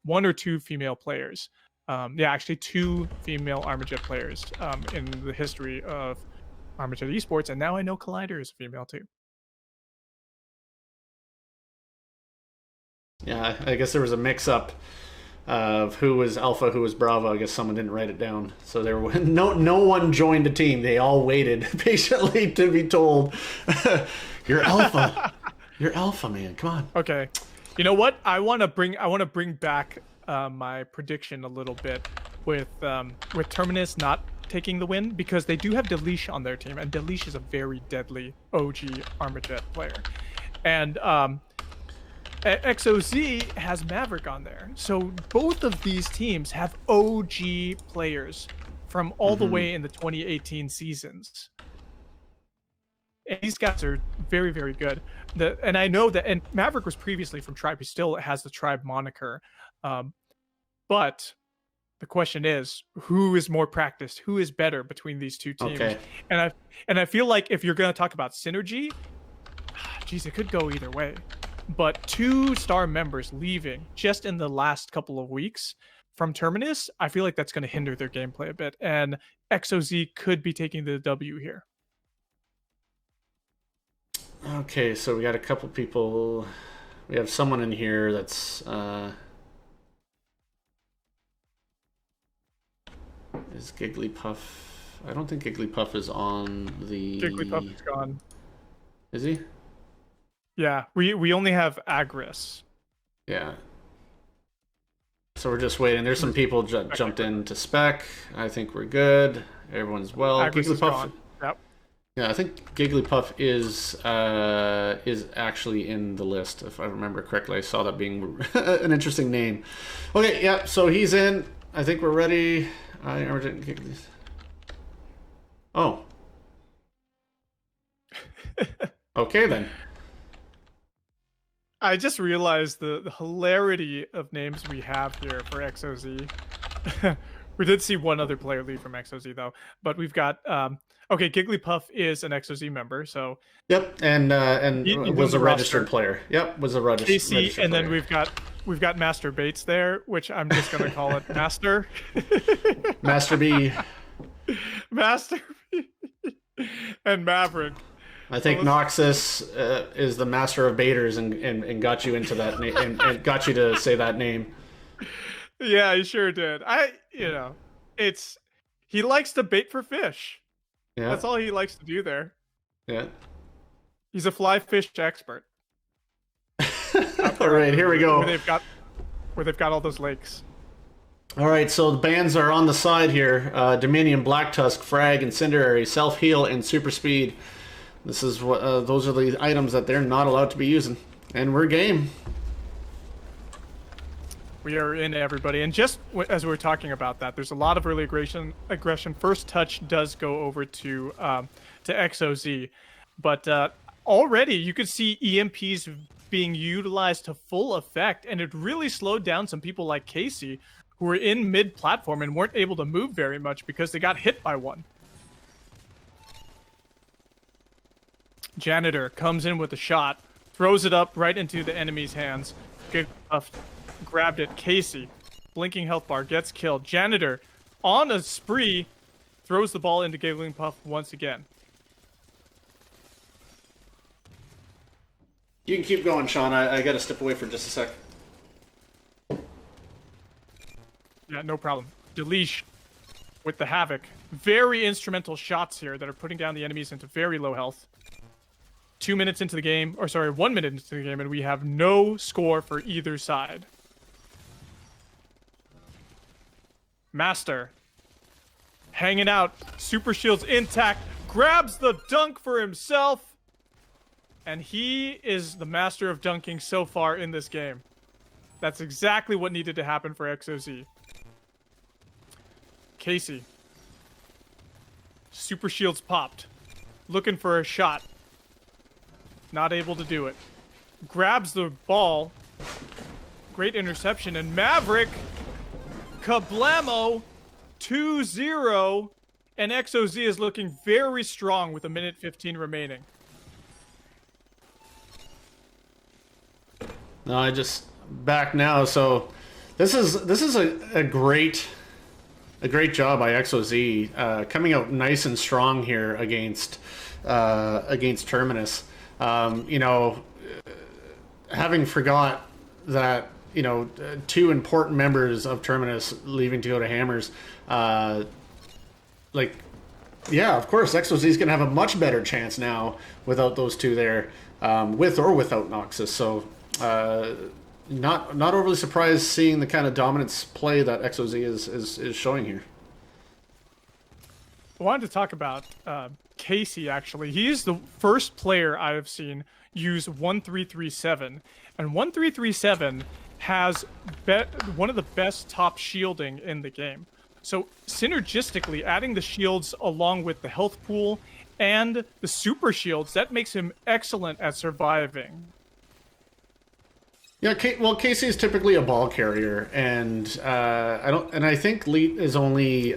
or 2 female players. Actually 2 female Armajet players in the history of Armajet Esports, and now I know Collider is a female too. Yeah, I guess there was a mix-up of who was Alpha, who was Bravo. I guess someone didn't write it down, so there were no one joined the team. They all waited patiently to be told, "You're Alpha, you're Alpha, man. Come on." Okay, you know what? I want to bring back my prediction a little bit with Terminus not taking the win, because they do have Delish on their team, and Delish is a very deadly OG Armajet player, and XOZ has Maverick on there. So both of these teams have OG players from all the way in the 2018 seasons. And these guys are very, very good. And I know that, and Maverick was previously from Tribe. He still has the Tribe moniker. But the question is, who is more practiced? Who is better between these two teams? Okay. And I feel like if you're going to talk about synergy, geez, it could go either way. But 2 star members leaving just in the last couple of weeks from Terminus, I feel like that's going to hinder their gameplay a bit. And XOZ could be taking the W here. Okay, so we got a couple people. We have someone in here that's is Gigglypuff. I don't think Gigglypuff is on the. Jigglypuff is gone. Is he? Yeah, we only have Agris. Yeah. So we're just waiting. There's some people jumped into spec. I think we're good. Everyone's well. Agris is gone. Yep. Yeah, I think Gigglypuff is actually in the list, if I remember correctly. I saw that being an interesting name. Okay, yeah, so he's in. I think we're ready. Oh. Okay, then. I just realized the hilarity of names we have here for XOZ. We did see one other player leave from XOZ, though. But we've got... okay, Gigglypuff is an XOZ member, so... Yep, and was a registered player. Yep, was a registered AC, player. and then we've got Master Bates there, which I'm just going to call it Master. Master B. Master B. And Maverick. I think Noxus is the master of baiters and got you into that name and got you to say that name. Yeah, he sure did. He likes to bait for fish. Yeah. That's all he likes to do there. Yeah. He's a fly fish expert. All right, here we go. Where they've got all those lakes. All right, so the bans are on the side here. Dominion, Black Tusk, Frag, Incendiary, Self Heal, and Super Speed. This is what those are the items that they're not allowed to be using, and we're game. We are in, everybody, and just as we're talking about that, there's a lot of early aggression. First touch does go over to XOZ, but already you could see EMPs being utilized to full effect, and it really slowed down some people like Casey, who were in mid-platform and weren't able to move very much because they got hit by one. Janitor comes in with a shot, throws it up right into the enemy's hands. Gigglypuff grabbed it. Casey, blinking health bar, gets killed. Janitor, on a spree, throws the ball into Gigglypuff once again. You can keep going, Sean. I got to step away for just a sec. Yeah, no problem. Delish with the Havoc. Very instrumental shots here that are putting down the enemies into very low health. 2 minutes into the game, or sorry, 1 minute into the game, and we have no score for either side. Master, hanging out, super shields intact, grabs the dunk for himself, and he is the master of dunking so far in this game. That's exactly what needed to happen for XOZ. Casey, super shields popped, looking for a shot. Not able to do it. Grabs the ball. Great interception. And Maverick, kablamo, 2-0. And XOZ is looking very strong with 1:15 remaining. No, I just back now. So this is a great job by XOZ coming out nice and strong here against Terminus. Having forgot that, two important members of Terminus leaving to go to Hammers, yeah, of course, XOZ is going to have a much better chance now without those two there, with or without Noxus. So, not overly surprised seeing the kind of dominance play that XOZ is showing here. I wanted to talk about Casey, actually. He is the first player I have seen use 1337, and 1337 has one of the best top shielding in the game. So synergistically, adding the shields along with the health pool and the super shields, that makes him excellent at surviving. Yeah, well, Casey is typically a ball carrier, and I think Leet is only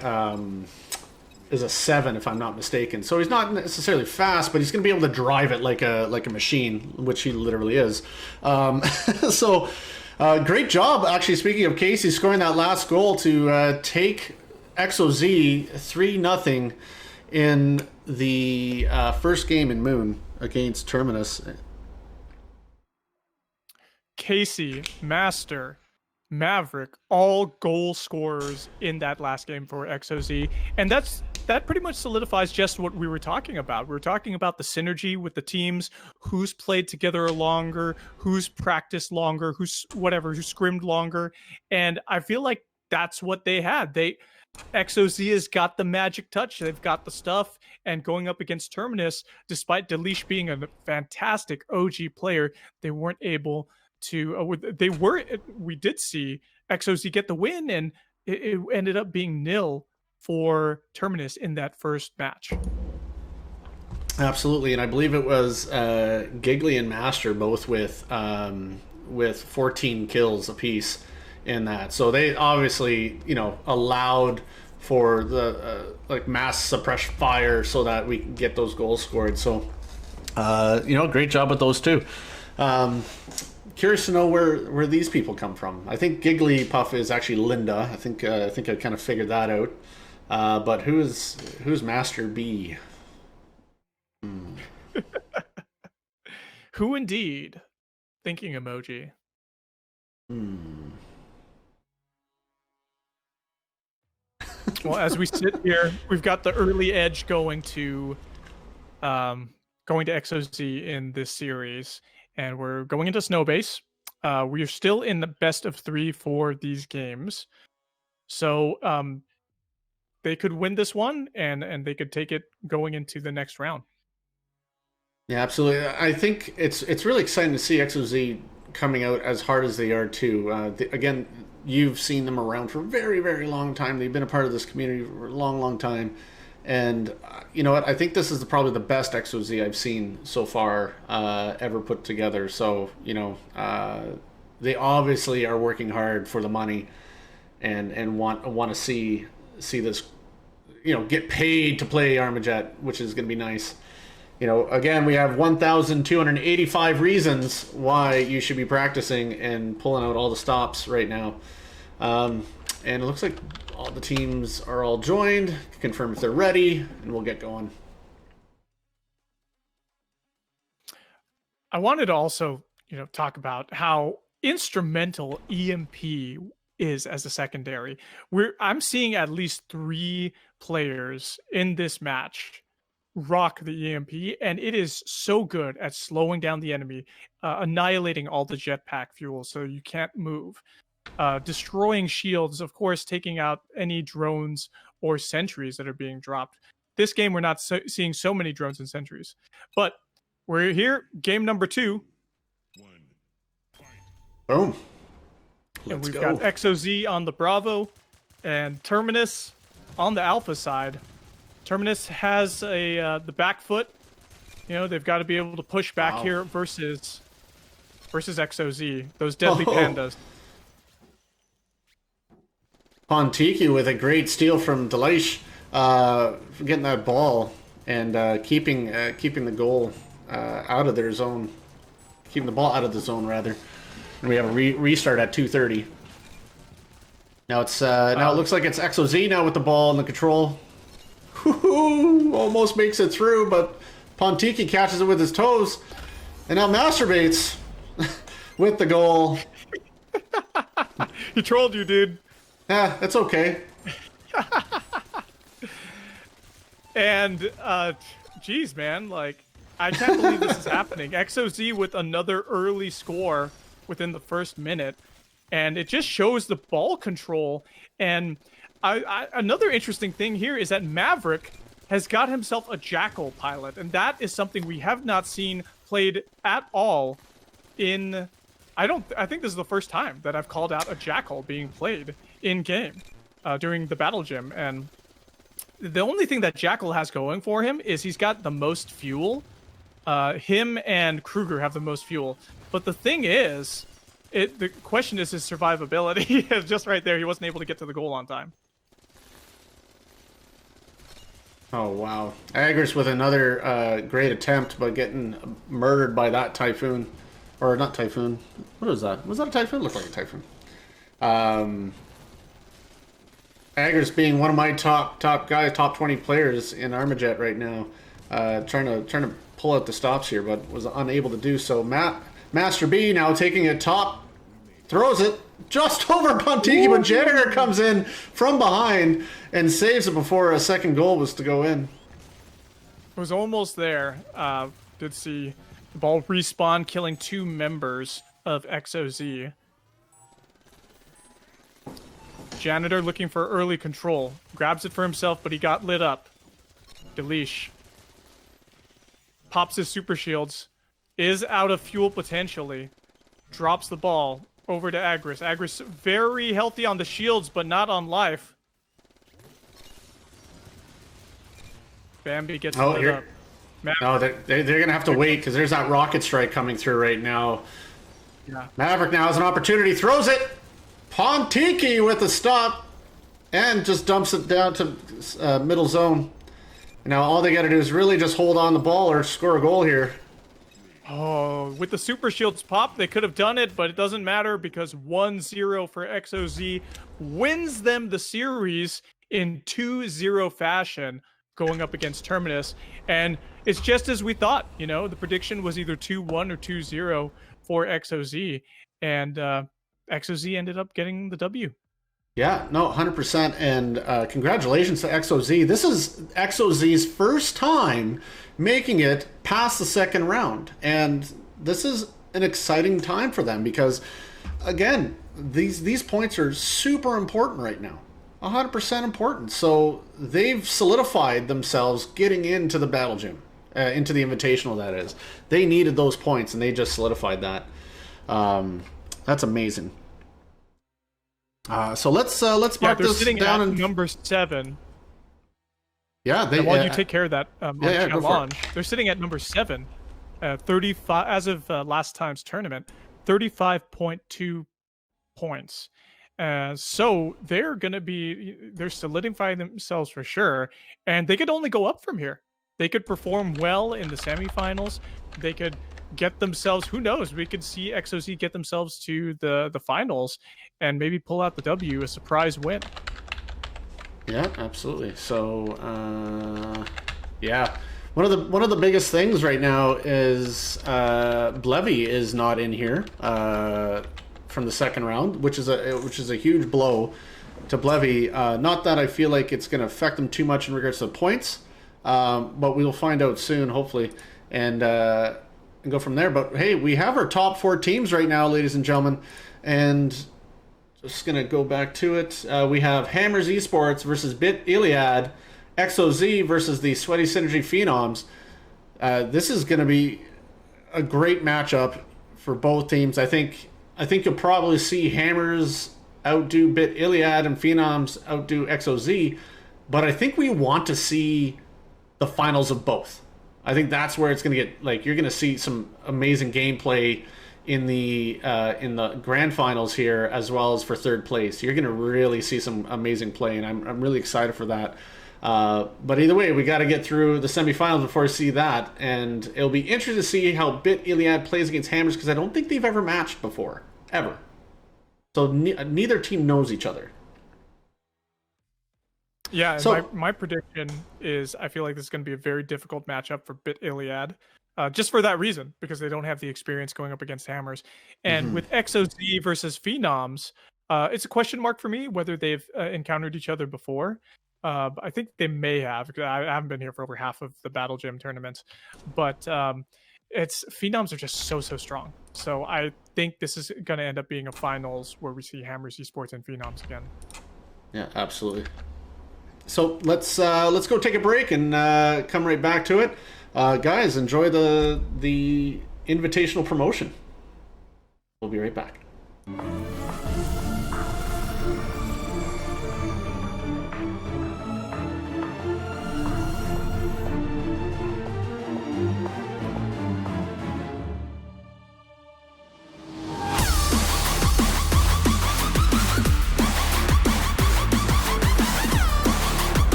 is a 7 if I'm not mistaken. So he's not necessarily fast, but he's going to be able to drive it like a machine, which he literally is. So great job, actually. Speaking of Casey, scoring that last goal to take XOZ 3-0 in the first game in Moon against Terminus. Casey, Master, Maverick, all goal scorers in that last game for XOZ, and that pretty much solidifies just what we were talking about. We were talking about the synergy with the teams, who's played together longer, who's practiced longer, who scrimmed longer, and I feel like that's what they had. XOZ has got the magic touch. They've got the stuff, and going up against Terminus, despite Delish being a fantastic OG player, they weren't able to. We did see XOZ get the win, and it ended up being 0 for Terminus in that first match. Absolutely, and I believe it was Giggly and Master both with 14 kills apiece in that. So they obviously, allowed for the mass suppressed fire so that we can get those goals scored. So, great job with those two. Curious to know where these people come from. I think Giggly Puff is actually Linda. I think I kind of figured that out. But who's Master B? Who indeed? Thinking emoji. Well, as we sit here, we've got the early edge going to XOZ in this series, and we're going into Snowbase. We are still in the best of 3 for these games, so they could win this one, and they could take it going into the next round. Yeah, absolutely. I think it's really exciting to see XOZ coming out as hard as they are too. Again, you've seen them around for a very, very long time. They've been a part of this community for a long, long time. And you know what? I think this is probably the best XOZ I've seen so far ever put together. So, they obviously are working hard for the money and want to see this, get paid to play Armajet, which is going to be nice. Again, we have 1,285 reasons why you should be practicing and pulling out all the stops right now. And it looks like all the teams are all joined. Confirm if they're ready, and we'll get going. I wanted to also, talk about how instrumental EMP is as a secondary. I'm seeing at least 3 players in this match rock the EMP, and it is so good at slowing down the enemy, annihilating all the jetpack fuel so you can't move, destroying shields, of course, taking out any drones or sentries that are being dropped. This game, we're not seeing so many drones and sentries, but we're here, game number 2. Boom. And we've got XOZ on the Bravo and Terminus on the Alpha side. Terminus has the back foot. They've got to be able to push back here versus XOZ. Those deadly pandas. Pontiki with a great steal from Delish, getting that ball and keeping the goal out of their zone. Keeping the ball out of the zone, rather. And we have a restart at 2:30. Now now it looks like it's XOZ now with the ball and the control. Almost makes it through, but Pontiki catches it with his toes, and now masturbates. with the goal. He trolled you, dude. Yeah, it's okay. And geez, man, like I can't believe this is happening. XOZ with another early score within the first minute, and it just shows the ball control. And another interesting thing here is that Maverick has got himself a Jackal pilot, and that is something we have not seen played at all in. I think this is the first time that I've called out a Jackal being played in game during the battle gym, and the only thing that Jackal has going for him is he's got the most fuel. Him and Kruger have the most fuel. But the thing is, the question is his survivability. Just right there, he wasn't able to get to the goal on time. Oh, wow. Agris with another great attempt, but getting murdered by that Typhoon. Or not Typhoon. What was that? Was that a Typhoon? Looked like a Typhoon. Agris being one of my top guys, top 20 players in Armajet right now. Trying to pull out the stops here, but was unable to do so. Master B now taking it top, throws it just over Pontiki, but Janitor comes in from behind and saves it before a second goal was to go in. It was almost there. Did see the ball respawn, killing 2 members of XOZ. Janitor looking for early control. Grabs it for himself, but he got lit up. Delish pops his super shields. Is out of fuel potentially. Drops the ball over to Agris. Agris very healthy on the shields, but not on life. Bambi gets lit up. No, they're going to have to wait because there's that rocket strike coming through right now. Yeah. Maverick now has an opportunity. Throws it. Pontiki with a stop. And just dumps it down to middle zone. Now all they got to do is really just hold on the ball or score a goal here. Oh, with the super shields pop, they could have done it, but it doesn't matter because 1-0 for XOZ wins them the series in 2-0 fashion going up against Terminus. And it's just as we thought, you know, the prediction was either 2-1 or 2-0 for XOZ. And XOZ ended up getting the W. Yeah, no, 100%. And congratulations to XOZ. This is XOZ's first time making it past the second round. And this is an exciting time for them because, again, these points are super important right now. 100% important. So they've solidified themselves getting into the battle gym, into the invitational, that is. They needed those points, and they just solidified that. That's amazing. So let's mark this sitting down at and number 7. Yeah, they. And while you take care of that, go for it. they're sitting at number 7, 35 as of last time's tournament, 35.2 points. So they're solidifying themselves for sure, and they could only go up from here. They could perform well in the semifinals. They could get themselves. Who knows? We could see XOZ get themselves to the finals and maybe pull out the W, a surprise win. Yeah, absolutely. So, yeah, one of the biggest things right now is Blevy is not in here from the second round, which is a huge blow to Blevy. Not that I feel like it's going to affect them too much in regards to the points, but we'll find out soon, hopefully, and go from there. But hey, we have our top 4 teams right now, ladies and gentlemen, and just gonna go back to it. We have Hammers Esports versus Bit Iliad, XOZ versus the Sweaty Synergy Phenoms. This is gonna be a great matchup for both teams. I think you'll probably see Hammers outdo Bit Iliad and Phenoms outdo XOZ, but I think we want to see the finals of both. I think that's where it's gonna get, like, you're gonna see some amazing gameplay in the grand finals here, as well as for third place. You're going to really see some amazing play, and I'm really excited for that. But either way, we got to get through the semifinals before we see that, and it'll be interesting to see how Bit Iliad plays against Hammers, because I don't think they've ever matched before, ever. So neither team knows each other. Yeah, so my prediction is I feel like this is going to be a very difficult matchup for Bit Iliad. just for that reason, because they don't have the experience going up against Hammers. And with XOZ versus Phenoms, it's a question mark for me whether they've encountered each other before. But I think they may have, because I haven't been here for over half of the Battle Gym tournaments. But it's Phenoms are just so strong. So I think this is going to end up being a finals where we see Hammers Esports and Phenoms again. Yeah, absolutely. So let's go take a break and come right back to it. Guys, enjoy the invitational promotion. We'll be right back.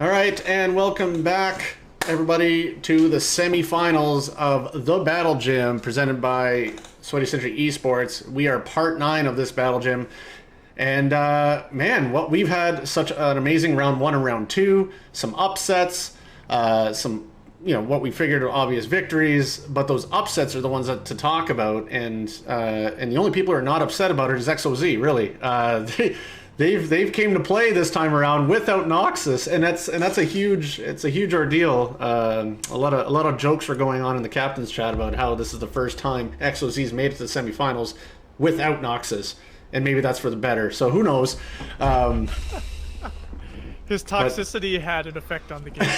All right, and welcome back, everybody, to the semifinals of the Battle Gym presented by Sweaty Century Esports. We are part 9 of this Battle Gym. And man, what we've had such an amazing round 1 and round 2, some upsets, some what we figured are obvious victories, but those upsets are the ones to talk about. And the only people who are not upset about it is XOZ, really. They've came to play this time around without Noxus, and that's a huge ordeal. A lot of jokes were going on in the captain's chat about how this is the first time XOZ's made it to the semifinals without Noxus, and maybe that's for the better. So who knows? His toxicity had an effect on the game.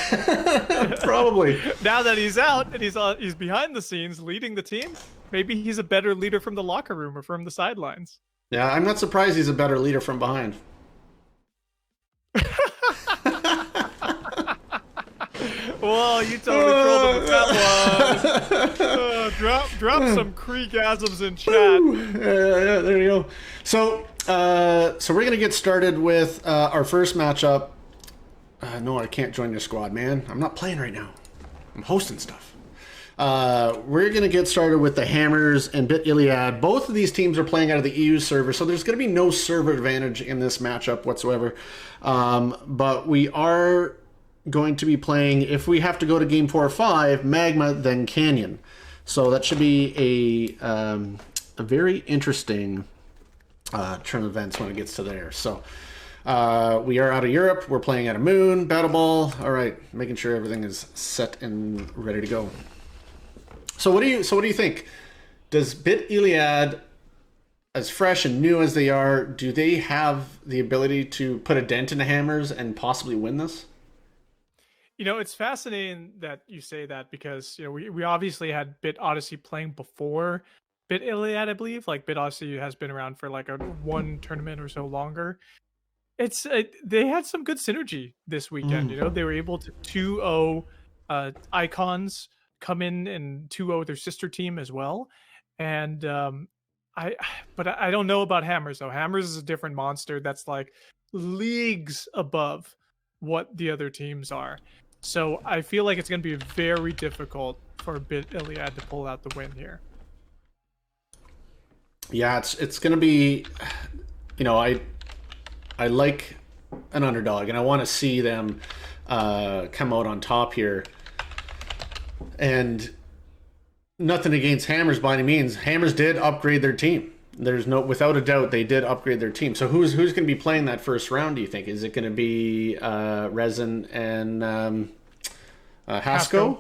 Probably. Now that he's out and he's behind the scenes leading the team, maybe he's a better leader from the locker room or from the sidelines. Yeah, I'm not surprised he's a better leader from behind. Well, you totally trolled him with that one. Drop some Krieggasms in chat. Yeah, there you go. So we're gonna get started with our first matchup. No, I can't join your squad, man. I'm not playing right now. I'm hosting stuff. We're going to get started with the Hammers and Bit Iliad. Both of these teams are playing out of the EU server, so there's going to be no server advantage in this matchup whatsoever. But we are going to be playing, if we have to go to game 4 or 5, Magma, then Canyon. So that should be a very interesting turn of events when it gets to there. So we are out of Europe. We're playing out of Moon, Battle Ball. All right, making sure everything is set and ready to go. So what do you think? Does Bit Iliad, as fresh and new as they are, do they have the ability to put a dent into Hammers and possibly win this? It's fascinating that you say that because, we obviously had Bit Odyssey playing before Bit Iliad, I believe. Like, Bit Odyssey has been around for like one tournament or so longer. They had some good synergy this weekend. They were able to 2-0 Icons come in and 2-0 their sister team as well. And I don't know about Hammers though. Hammers is a different monster that's like leagues above what the other teams are. So I feel like it's going to be very difficult for Bit Iliad to pull out the win here. Yeah, it's going to be, I like an underdog, and I want to see them come out on top here. And nothing against Hammers by any means. Hammers did upgrade their team. Without a doubt, they did upgrade their team. So who's going to be playing that first round, do you think? Is it going to be Resin and Hasko?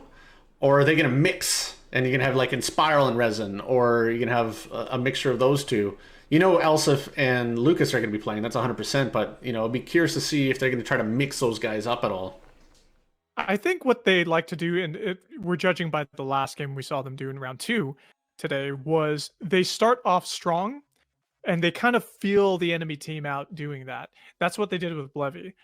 Or are they going to mix and you can have like Inspiral and Resin, or you can have a mixture of those two. You know, Elsif and Lucas are going to be playing. That's 100%. But you know, I'd be curious to see if they're going to try to mix those guys up at all. I think what they like to do, and we're judging by the last game we saw them do in round 2 today, was they start off strong and they kind of feel the enemy team out doing that. That's what they did with Blevy.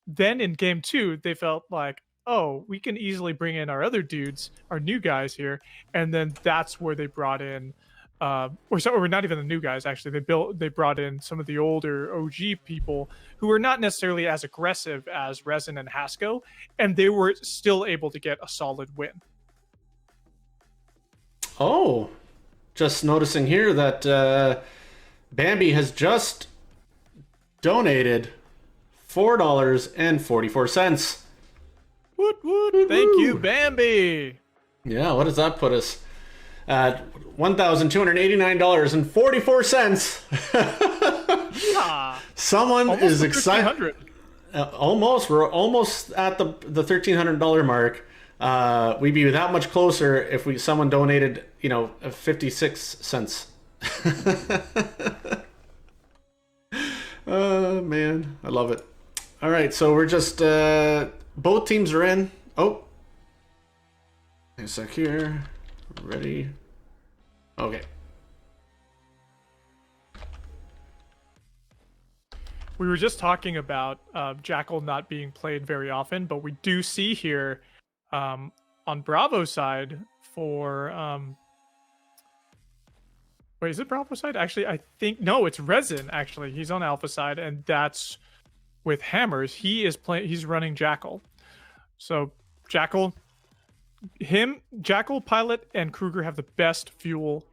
Then in game 2, they felt like, oh, we can easily bring in our other dudes, our new guys here, and then that's where they brought in, or not even the new guys actually. They brought in some of the older OG people who were not necessarily as aggressive as Resin and Hasko, and they were still able to get a solid win. Oh, just noticing here that Bambi has just donated $4.44. Woot woot! Thank you, Bambi. Yeah, what does that put us? At $1,289.44. Ah, Someone almost is to excited. 1,300. Almost. We're almost at the $1,300 mark. We'd be that much closer if someone donated, 56 cents. Man, I love it. All right, so we're just both teams are in. Oh, a sec here. Ready? Okay. We were just talking about Jackal not being played very often, but we do see here on Bravo's side for wait, is it Bravo side? Actually, I think no, it's Resin. Actually, he's on Alpha side, and that's with Hammers. He's running Jackal. So Jackal, Pilot, and Kruger have the best fuel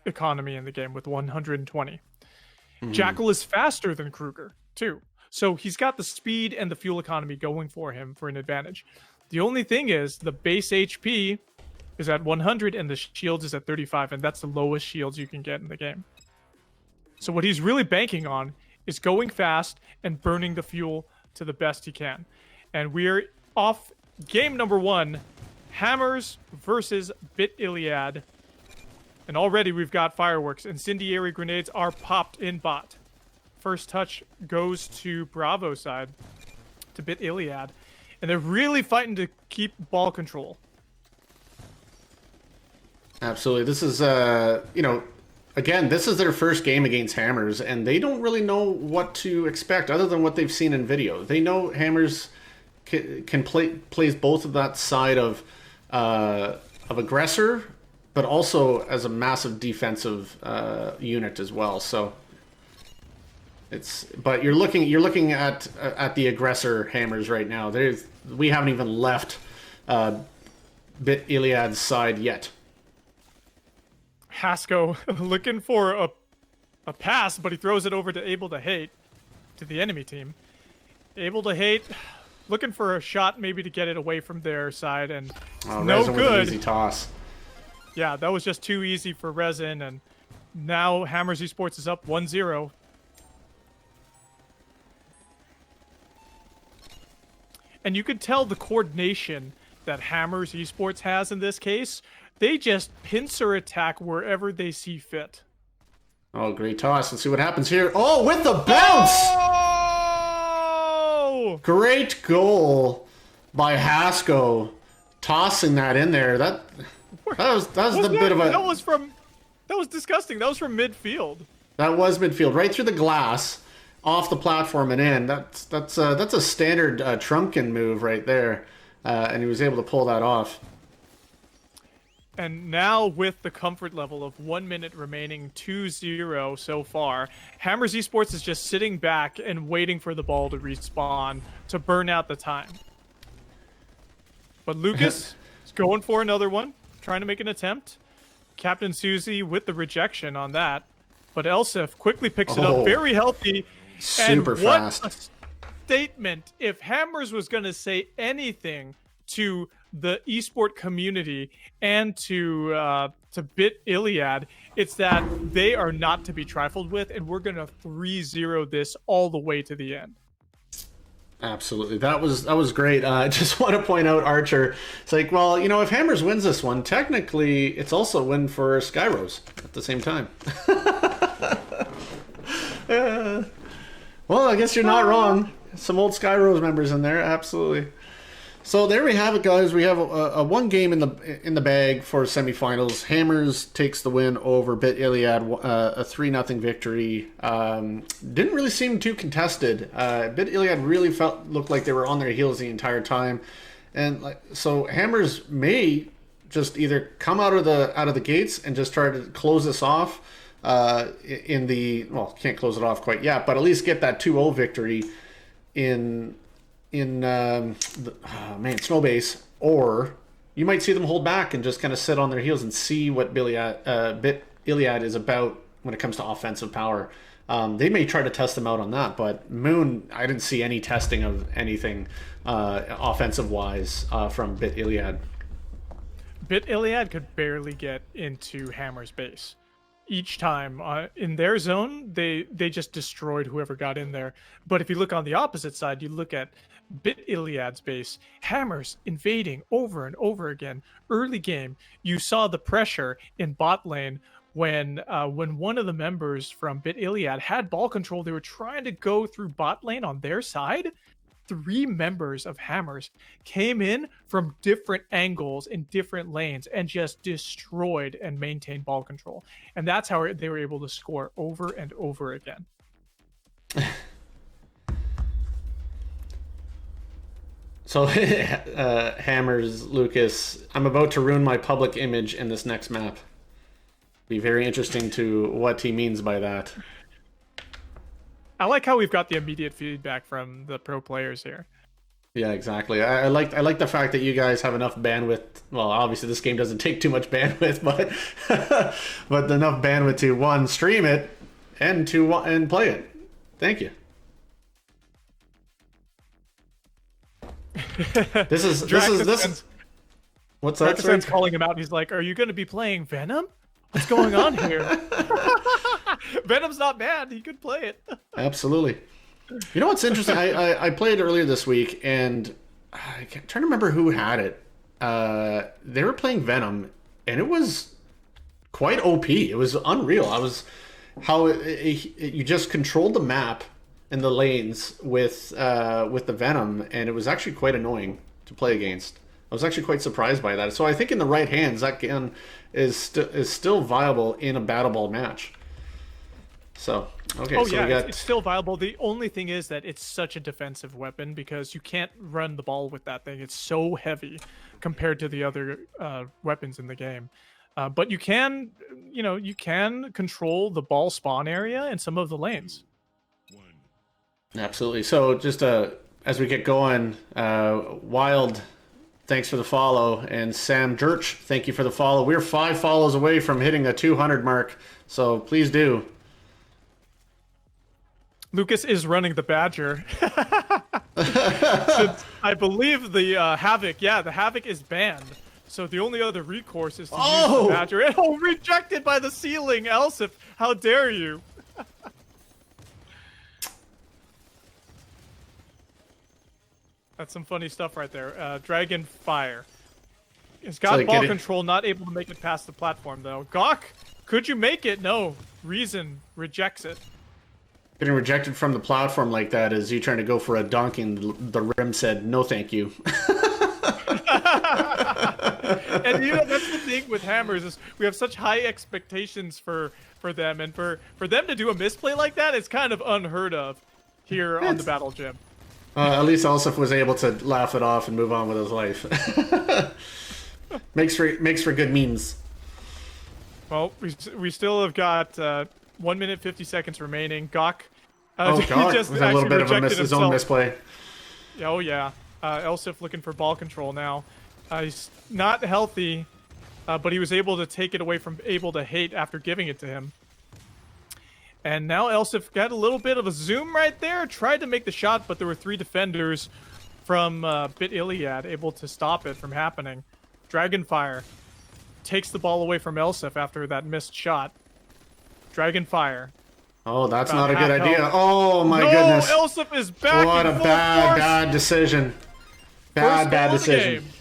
economy in the game with 120. Mm-hmm. Jackal is faster than Kruger too, so he's got the speed and the fuel economy going for him for an advantage. The only thing is the base HP is at 100 and the shields is at 35, and that's the lowest shields you can get in the game. So what he's really banking on is going fast and burning the fuel to the best he can. And we're off game number 1, Hammers versus Bit Iliad. And already we've got fireworks. Incendiary grenades are popped in bot. First touch goes to Bravo side, to Bit Iliad. And they're really fighting to keep ball control. Absolutely. This is, again, this is their first game against Hammers, and they don't really know what to expect other than what they've seen in video. They know Hammers plays both of that side of aggressor, but also as a massive defensive unit as well. So but you're looking at the aggressor Hammers right now. We haven't even left Bit Iliad's side yet. Hasko looking for a pass, but he throws it over to Able to Hate, to the enemy team. Able to Hate, looking for a shot maybe to get it away from their side, and no Resin good. With an easy toss. Yeah, that was just too easy for Resin, and now Hammers Esports is up 1-0. And you could tell the coordination that Hammers Esports has in this case. They just pincer attack wherever they see fit. Oh, great toss. Let's see what happens here. Oh, with the bounce! Oh! Great goal by Hasko. Tossing that in there. That was the bit of a... That was disgusting. That was from midfield. That was midfield. Right through the glass. Off the platform and in. That's a standard Trumpkin move right there. And he was able to pull that off. And now with the comfort level of 1 minute remaining, 2-0 so far, Hammers Esports is just sitting back and waiting for the ball to respawn to burn out the time. But Lucas is going for another one, trying to make an attempt. Captain Susie with the rejection on that. But Elsif quickly picks it up, very healthy. Super and what fast. A statement. If Hammers was going to say anything to the esport community and to Bit Iliad, it's that they are not to be trifled with, and we're going to 3-0 this all the way to the end. Absolutely. That was great. I just want to point out Archer. It's like, well, if Hammers wins this one, technically it's also a win for Skyrose at the same time. Well, I guess you're not wrong. Some old Skyrose members in there, absolutely. So there we have it, guys. We have a one game in the bag for semifinals. Hammers takes the win over Bit Iliad, a 3-0 victory. Didn't really seem too contested. Bit Iliad really looked like they were on their heels the entire time, and so Hammers may just either come out of the gates and just try to close this off. Can't close it off quite yet, but at least get that 2-0 victory in Snowbase, or you might see them hold back and just kind of sit on their heels and see what Bit Iliad is about when it comes to offensive power. They may try to test them out on that, but Moon, I didn't see any testing of anything offensive wise from Bit Iliad. Bit Iliad could barely get into Hammer's base. Each time in their zone, they just destroyed whoever got in there. But if you look on the opposite side, you look at Bit Iliad's base, Hammers invading over and over again. Early game, you saw the pressure in bot lane when one of the members from Bit Iliad had ball control. They were trying to go through bot lane on their side. 3 members of Hammers came in from different angles in different lanes and just destroyed and maintained ball control. And that's how they were able to score over and over again. So, Hammers, Lucas, I'm about to ruin my public image in this next map. Be very interesting to what he means by that. I like how we've got the immediate feedback from the pro players here. Yeah, exactly. I like the fact that you guys have enough bandwidth. Well, obviously this game doesn't take too much bandwidth, but but enough bandwidth to one, stream it, and play it. Thank you. This is what's that? Draxon's calling him out. He's like, "Are you going to be playing Venom? What's going on here?" Venom's not bad. He could play it. Absolutely. You know what's interesting? I played earlier this week, and I can't try to remember who had it. They were playing Venom, and it was quite OP. It was unreal. You just controlled the map and the lanes with the Venom, and it was actually quite annoying to play against. I was actually quite surprised by that. So I think in the right hands, that gun is still viable in a battle ball match. So, okay. Oh, so yeah, we got... it's still viable. The only thing is that it's such a defensive weapon because you can't run the ball with that thing. It's so heavy compared to the other weapons in the game. But you can control the ball spawn area in some of the lanes. Absolutely. So just as we get going, Wild, thanks for the follow, and Sam Dirch, thank you for the follow. We're 5 follows away from hitting the 200 mark, so please do. Lucas is running the Badger. Since I believe the Havoc, the Havoc is banned. So the only other recourse is to use the Badger. Oh, rejected by the ceiling, Elsif. How dare you? That's some funny stuff right there. Dragon Fire. It's got ball control, not able to make it past the platform, though. Gawk, could you make it? No. Reason rejects it. Getting rejected from the platform like that is you trying to go for a dunk and the rim said, no thank you. And that's the thing with Hammers is we have such high expectations for them, and for them to do a misplay like that is kind of unheard of here on the Battle Gym. At least Elsif was able to laugh it off and move on with his life. makes for good memes. Well, we still have got 1 minute 50 seconds remaining. Gawk. Gawk just was a little bit of his own misplay. Oh yeah. Elsif looking for ball control now. He's not healthy, but he was able to take it away from able to hate after giving it to him. And now Elsif got a little bit of a zoom right there. Tried to make the shot, but there were 3 defenders from Bit Iliad able to stop it from happening. Dragonfire takes the ball away from Elsif after that missed shot. Dragonfire Oh, that's About not a good half idea. health. Oh my No, goodness. Elsif is back What in a full bad, force. bad decision. First Bad, bad goal of the decision. game.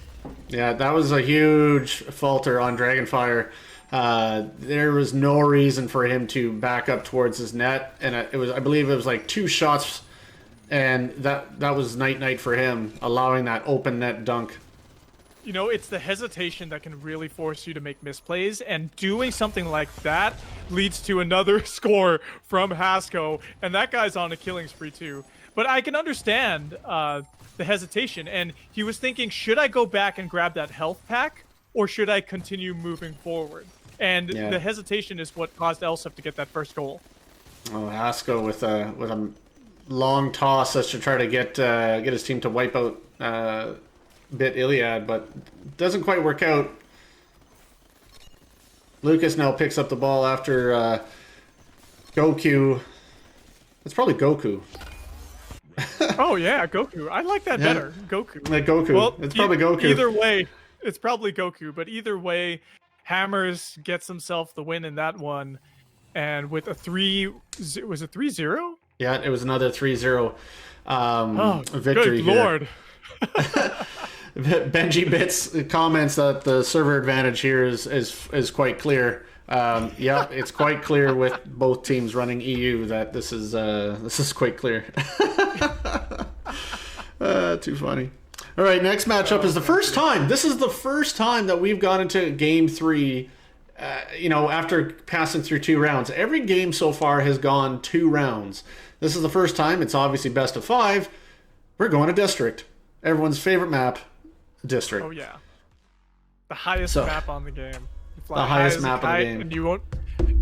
Yeah, that was a huge falter on Dragonfire. There was no reason for him to back up towards his net, and it was, I believe, it was like 2 shots, and that was night for him, allowing that open net dunk. You know, it's the hesitation that can really force you to make misplays, and doing something like that leads to another score from Hasko, and that guy's on a killing spree too. But I can understand the hesitation, and he was thinking, should I go back and grab that health pack, or should I continue moving forward? And the hesitation is what caused Elsif to get that first goal. Oh, Hasko with a long toss as to try to get his team to wipe out Bit Iliad, but doesn't quite work out. Lucas now picks up the ball after Goku. It's probably Goku. Oh yeah, Goku. I like that better. Goku. Like Goku. Well, it's probably Goku. Either way, it's probably Goku, but either way, Hammers gets himself the win in that one. And with a 3-0? Yeah, it was another 3-0 victory good lord. Benji Bits comments that the server advantage here is quite clear. Yeah, it's quite clear with both teams running EU that this is quite clear. Too funny. All right, next matchup is the first time. This is the first time that we've gone into game 3. After passing through 2 rounds. Every game so far has gone 2 rounds. This is the first time. It's obviously best of 5. We're going to District. Everyone's favorite map, District. Oh yeah, the highest map on the game. You fly the highest map on the game, and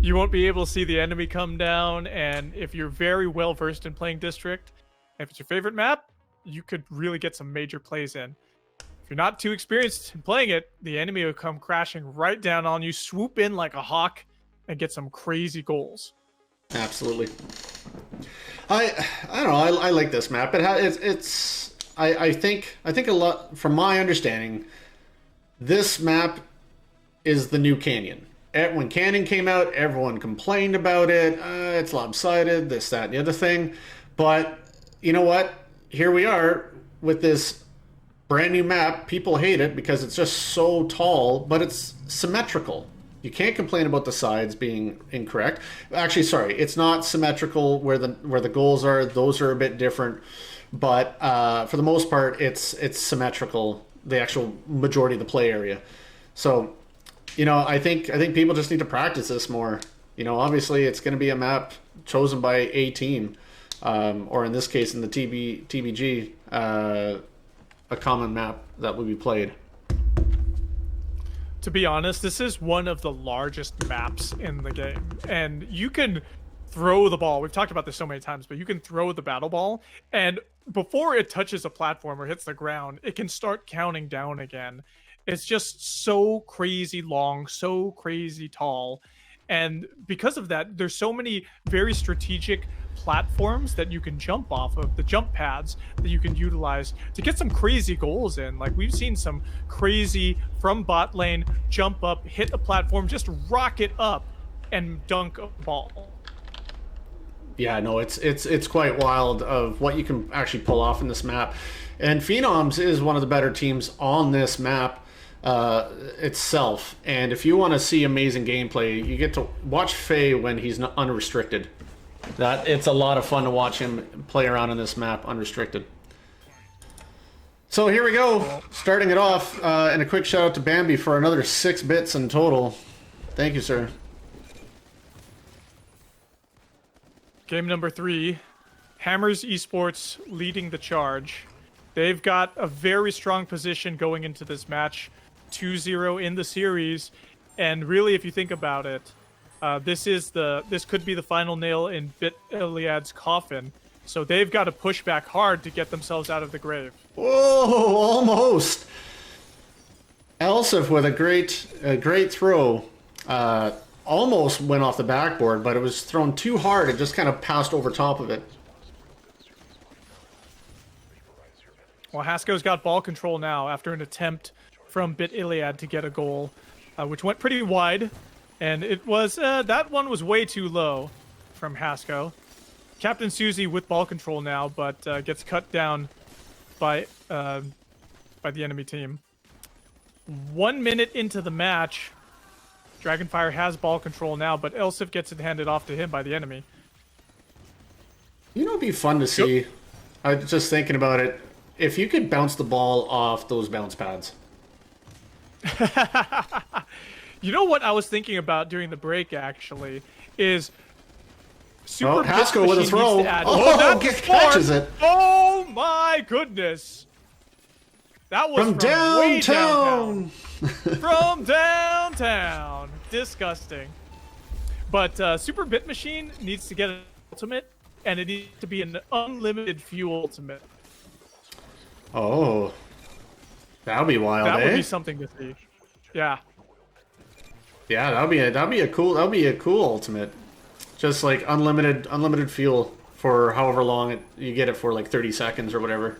you won't be able to see the enemy come down. And if you're very well versed in playing District, if it's your favorite map, you could really get some major plays in. If you're not too experienced in playing it, the enemy will come crashing right down on you, swoop in like a hawk, and get some crazy goals. Absolutely. I don't know. I like this map. I think a lot, from my understanding, this map is the new Canyon. When Canyon came out, everyone complained about it. It's lopsided, this, that, and the other thing. But you know what? Here we are with this brand new map. People hate it because it's just so tall, but it's symmetrical. You can't complain about the sides being incorrect. Actually, sorry, it's not symmetrical where the goals are. Those are a bit different. But for the most part, it's symmetrical, the actual majority of the play area. So, I think people just need to practice this more. Obviously, it's going to be a map chosen by a team, or in this case, in the TBG, a common map that will be played. To be honest, this is one of the largest maps in the game, and you can throw the ball. We've talked about this so many times, but you can throw the battle ball, and before it touches a platform or hits the ground, it can start counting down again. It's just so crazy long, so crazy tall, and because of that, there's so many very strategic platforms that you can jump off of, the jump pads that you can utilize to get some crazy goals in. Like, we've seen some crazy from bot lane jump up, hit a platform, just rocket up and dunk a ball. Yeah, no, it's quite wild of what you can actually pull off in this map. And Phenoms is one of the better teams on this map itself. And if you want to see amazing gameplay, you get to watch Faye when he's not unrestricted. It's a lot of fun to watch him play around on this map unrestricted. So here we go, starting it off, and a quick shout out to Bambi for another 6 bits in total. Thank you, sir. Game number 3, Hammers Esports leading the charge. They've got a very strong position going into this match, 2-0 in the series, and really, if you think about it, this could be the final nail in Bit Iliad's coffin. So they've got to push back hard to get themselves out of the grave. Whoa, almost. Elsif with a great throw. Almost went off the backboard, but it was thrown too hard. It just kind of passed over top of it. Well, Hasko's got ball control now after an attempt from Bit Iliad to get a goal, which went pretty wide. And it was, that one was way too low. from Hasco. Captain Susie with ball control now, but gets cut down by the enemy team. 1 minute into the match, Dragonfire has ball control now, but Elsif gets it handed off to him by the enemy. You know, it'd be fun to see. I was just thinking about it. If you could bounce the ball off those bounce pads. You know what I was thinking about during the break, actually, is Super Haskell with a throw. Catches it. Oh my goodness. That was from way downtown. From downtown. Disgusting. But Super Bit Machine needs to get an ultimate, and it needs to be an unlimited fuel ultimate. Oh. That'll be wild, That would be something to see. Yeah. Yeah, that'd be a cool ultimate. Just like unlimited fuel for however long you get it for, like 30 seconds or whatever.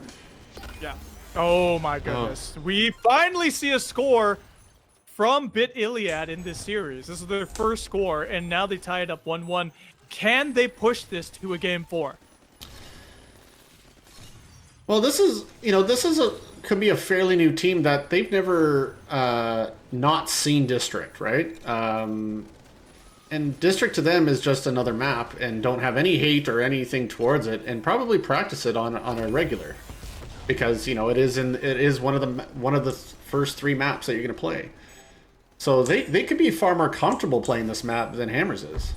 Yeah. Oh my goodness. We finally see a score from Bit Iliad in this series. This is their first score, and now they tie it up 1-1. Can they push this to a game 4? Well, could be a fairly new team that they've never not seen District, right? And District to them is just another map, and don't have any hate or anything towards it, and probably practice it on a regular, because it is one of the first 3 maps that you're going to play. So they could be far more comfortable playing this map than Hammers is.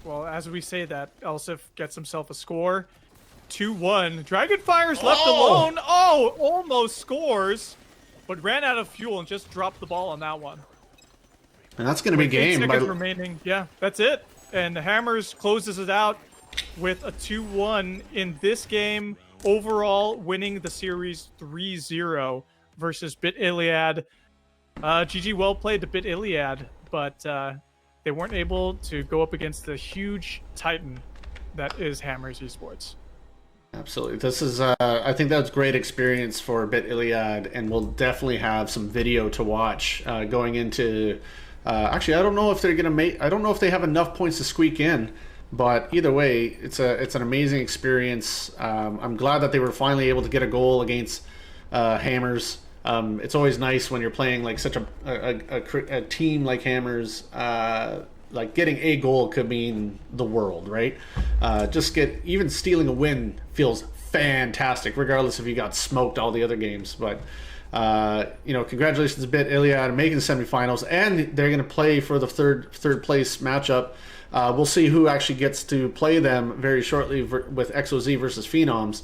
Well, as we say that, Elsif gets himself a score. 2-1. Dragonfire's left alone. Oh, almost scores, but ran out of fuel and just dropped the ball on that one. And that's going to be game. 8 seconds remaining. Yeah, that's it. And Hammers closes it out with a 2-1 in this game, overall winning the series 3-0 versus Bit Iliad. GG, well played to Bit Iliad, but they weren't able to go up against the huge titan that is Hammers Esports. Absolutely. This is, I think that's great experience for Bit Iliad, and we'll definitely have some video to watch going into. Actually, I don't know if they're gonna make. I don't know if they have enough points to squeak in, but either way, it's an amazing experience. I'm glad that they were finally able to get a goal against Hammers. It's always nice when you're playing like such a team like Hammers. Like getting a goal could mean the world, right? Even stealing a win feels fantastic, regardless if you got smoked all the other games. But congratulations to Bit Iliad on making the semifinals, and they're going to play for the third place matchup. We'll see who actually gets to play them very shortly with XOZ versus Phenoms,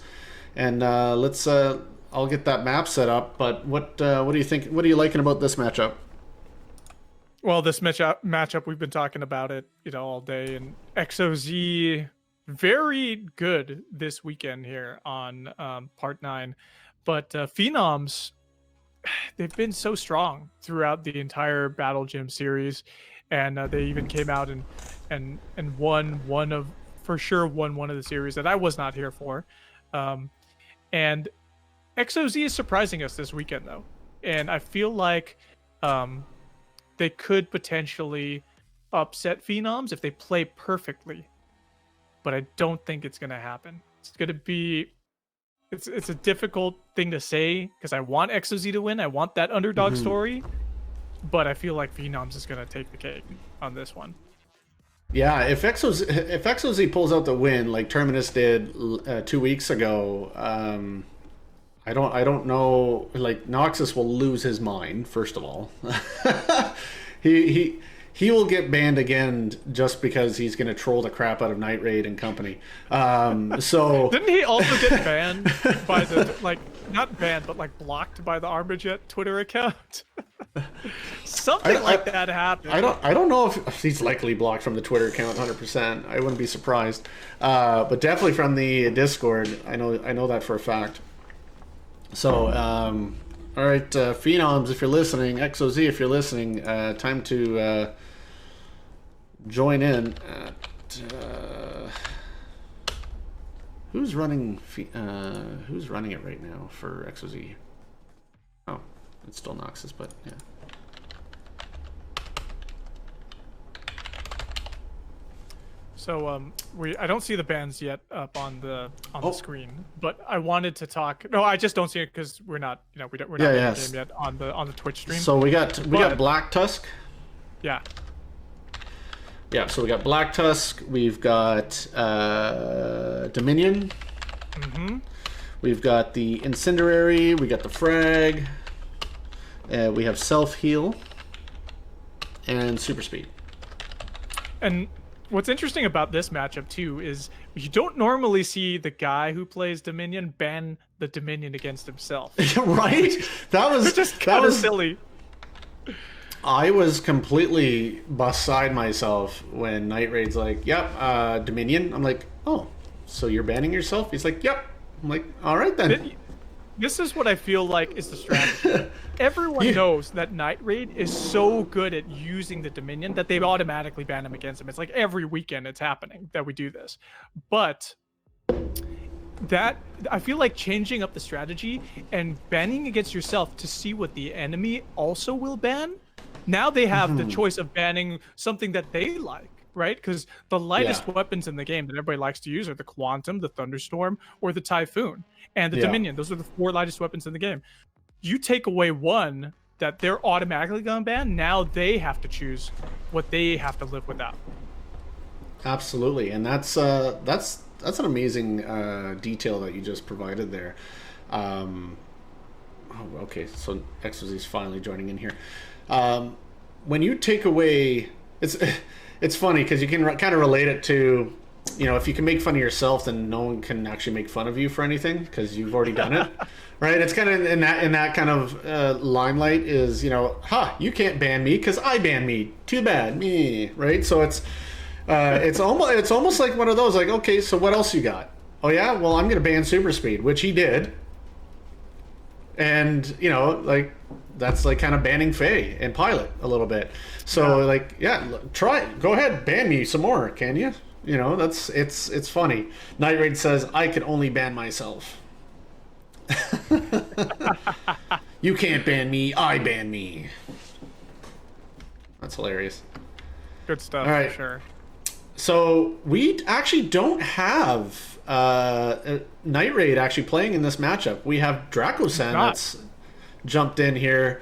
and I'll get that map set up. But what do you think? What are you liking about this matchup? Well, this matchup, we've been talking about it, all day, and XOZ very good this weekend here on Part 9, but Phenoms, they've been so strong throughout the entire Battle Gym series, and they even came out and won one of the series that I was not here for, and XOZ is surprising us this weekend though, and I feel like they could potentially upset Phenoms if they play perfectly, but I don't think it's going to happen. It's going to be, it's a difficult thing to say because I want XOZ to win. I want that underdog story, but I feel like Phenoms is going to take the cake on this one. Yeah, if XOZ pulls out the win like Terminus did 2 weeks ago, I don't know. Like Noxus will lose his mind. First of all, he will get banned again just because he's going to troll the crap out of Night Raid and company. So didn't he also get banned by not banned but blocked by the Armajet Twitter account? Something like that happened. I don't know if he's likely blocked from the Twitter account 100%. I wouldn't be surprised, but definitely from the Discord. I know that for a fact. So, all right, Phenoms, if you're listening, XOZ, if you're listening, time to join in. Who's running it right now for XOZ? Oh, it's still Noxus, but yeah. So I don't see the bans yet up on the Oh. screen, but I wanted to talk. No, I just don't see it because we're not we're not in the game yet on the Twitch stream. So we got Black Tusk. Yeah. Yeah, so we got Black Tusk, we've got Dominion, we've got the Incendiary, we got the Frag, we have Self Heal, and Super Speed. And what's interesting about this matchup too is you don't normally see the guy who plays Dominion ban the Dominion against himself. Right? That was just kind of silly. I was completely beside myself when Night Raid's like, "Yep, Dominion." I'm like, "Oh, so you're banning yourself?" He's like, "Yep." I'm like, "All right then." This is what I feel like is the strategy. Everyone knows that Night Raid is so good at using the Dominion that they automatically ban him against him. It's like every weekend it's happening that we do this. But that I feel like changing up the strategy and banning against yourself to see what the enemy also will ban. Now they have the choice of banning something that they like, right? Because the lightest weapons in the game that everybody likes to use are the Quantum, the Thunderstorm, or the Typhoon, and the Dominion. Those are the 4 lightest weapons in the game. You take away one that they're automatically going to ban, now they have to choose what they have to live without. Absolutely, and that's an amazing detail that you just provided there. Okay, so XOZ's finally joining in here. When you take away, it's funny because you can kind of relate it to, if you can make fun of yourself, then no one can actually make fun of you for anything because you've already done it, right? It's kind of in that kind of limelight is, you can't ban me because I ban me. Too bad, me, right? So it's almost like one of those, like, okay, so what else you got? Oh yeah, well I'm gonna ban Super Speed, which he did, and like. That's like kind of banning Faye and Pilot a little bit. So try it. Go ahead, ban me some more, can you? It's funny. Night Raid says I can only ban myself. You can't ban me, I ban me. That's hilarious. Good stuff, all right. For sure. So we actually don't have Night Raid actually playing in this matchup. We have Dracosan that's jumped in here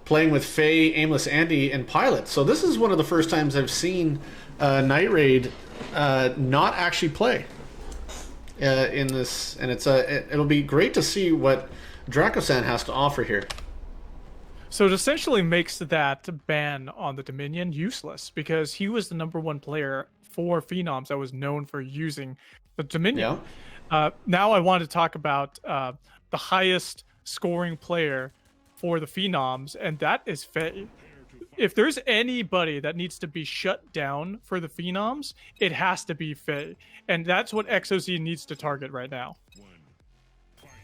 playing with Faye, Aimless Andy, and Pilot. So this is one of the first times I've seen Night Raid not actually play in this, and it'll be great to see what Dracosan has to offer here. So it essentially makes that ban on the Dominion useless because he was the #1 player for Phenoms that was known for using the Dominion. Yeah. Now I want to talk about the highest scoring player for the Phenoms, and that is Faye. If there's anybody that needs to be shut down for the Phenoms, it has to be Faye. And that's what XOZ needs to target right now.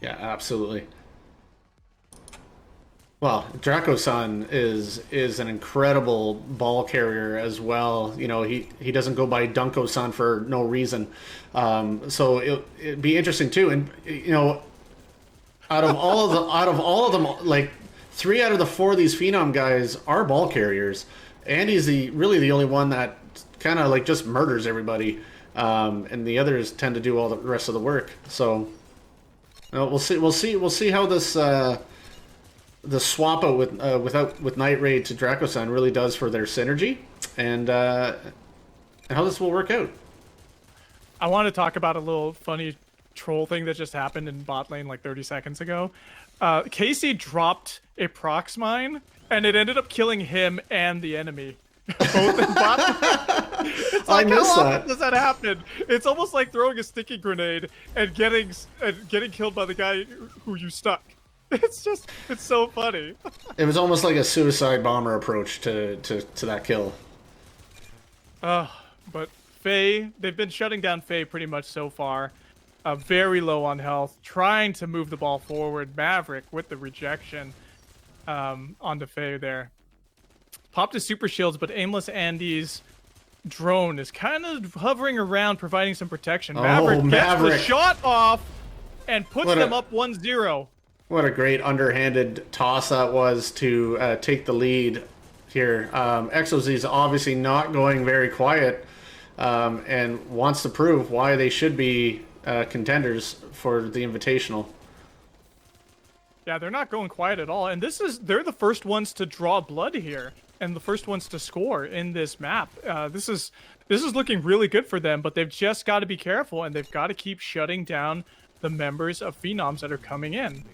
Yeah, absolutely. Well, Dracosan is an incredible ball carrier as well. He doesn't go by Dunko-san for no reason. So it'd be interesting too. And out of all of them, like 3 out of the 4 of these Phenom guys are ball carriers. Andy's really the only one that kind of like just murders everybody, and the others tend to do all the rest of the work. So we'll see how this the swap out with Night Raid to Dracosan really does for their synergy, and how this will work out. I want to talk about a little funny troll thing that just happened in bot lane like 30 seconds ago. Casey dropped a prox mine, and it ended up killing him and the enemy. Both in bot. It's like, I missed how that. often does that happen? It's almost like throwing a sticky grenade and getting killed by the guy who you stuck. It's so funny. It was almost like a suicide bomber approach to that kill. But Faye, they've been shutting down Faye pretty much so far. Very low on health, trying to move the ball forward. Maverick with the rejection onto Faye there. Popped his super shields, but Aimless Andy's drone is kind of hovering around, providing some protection. Maverick gets the shot off and puts them up 1-0. What a great underhanded toss that was to take the lead here. XOZ is obviously not going very quiet. and wants to prove why they should be contenders for the Invitational. Yeah, they're not going quiet at all, and they're the first ones to draw blood here, and the first ones to score in this map. This is looking really good for them, but they've just got to be careful, and they've got to keep shutting down the members of Phenoms that are coming in.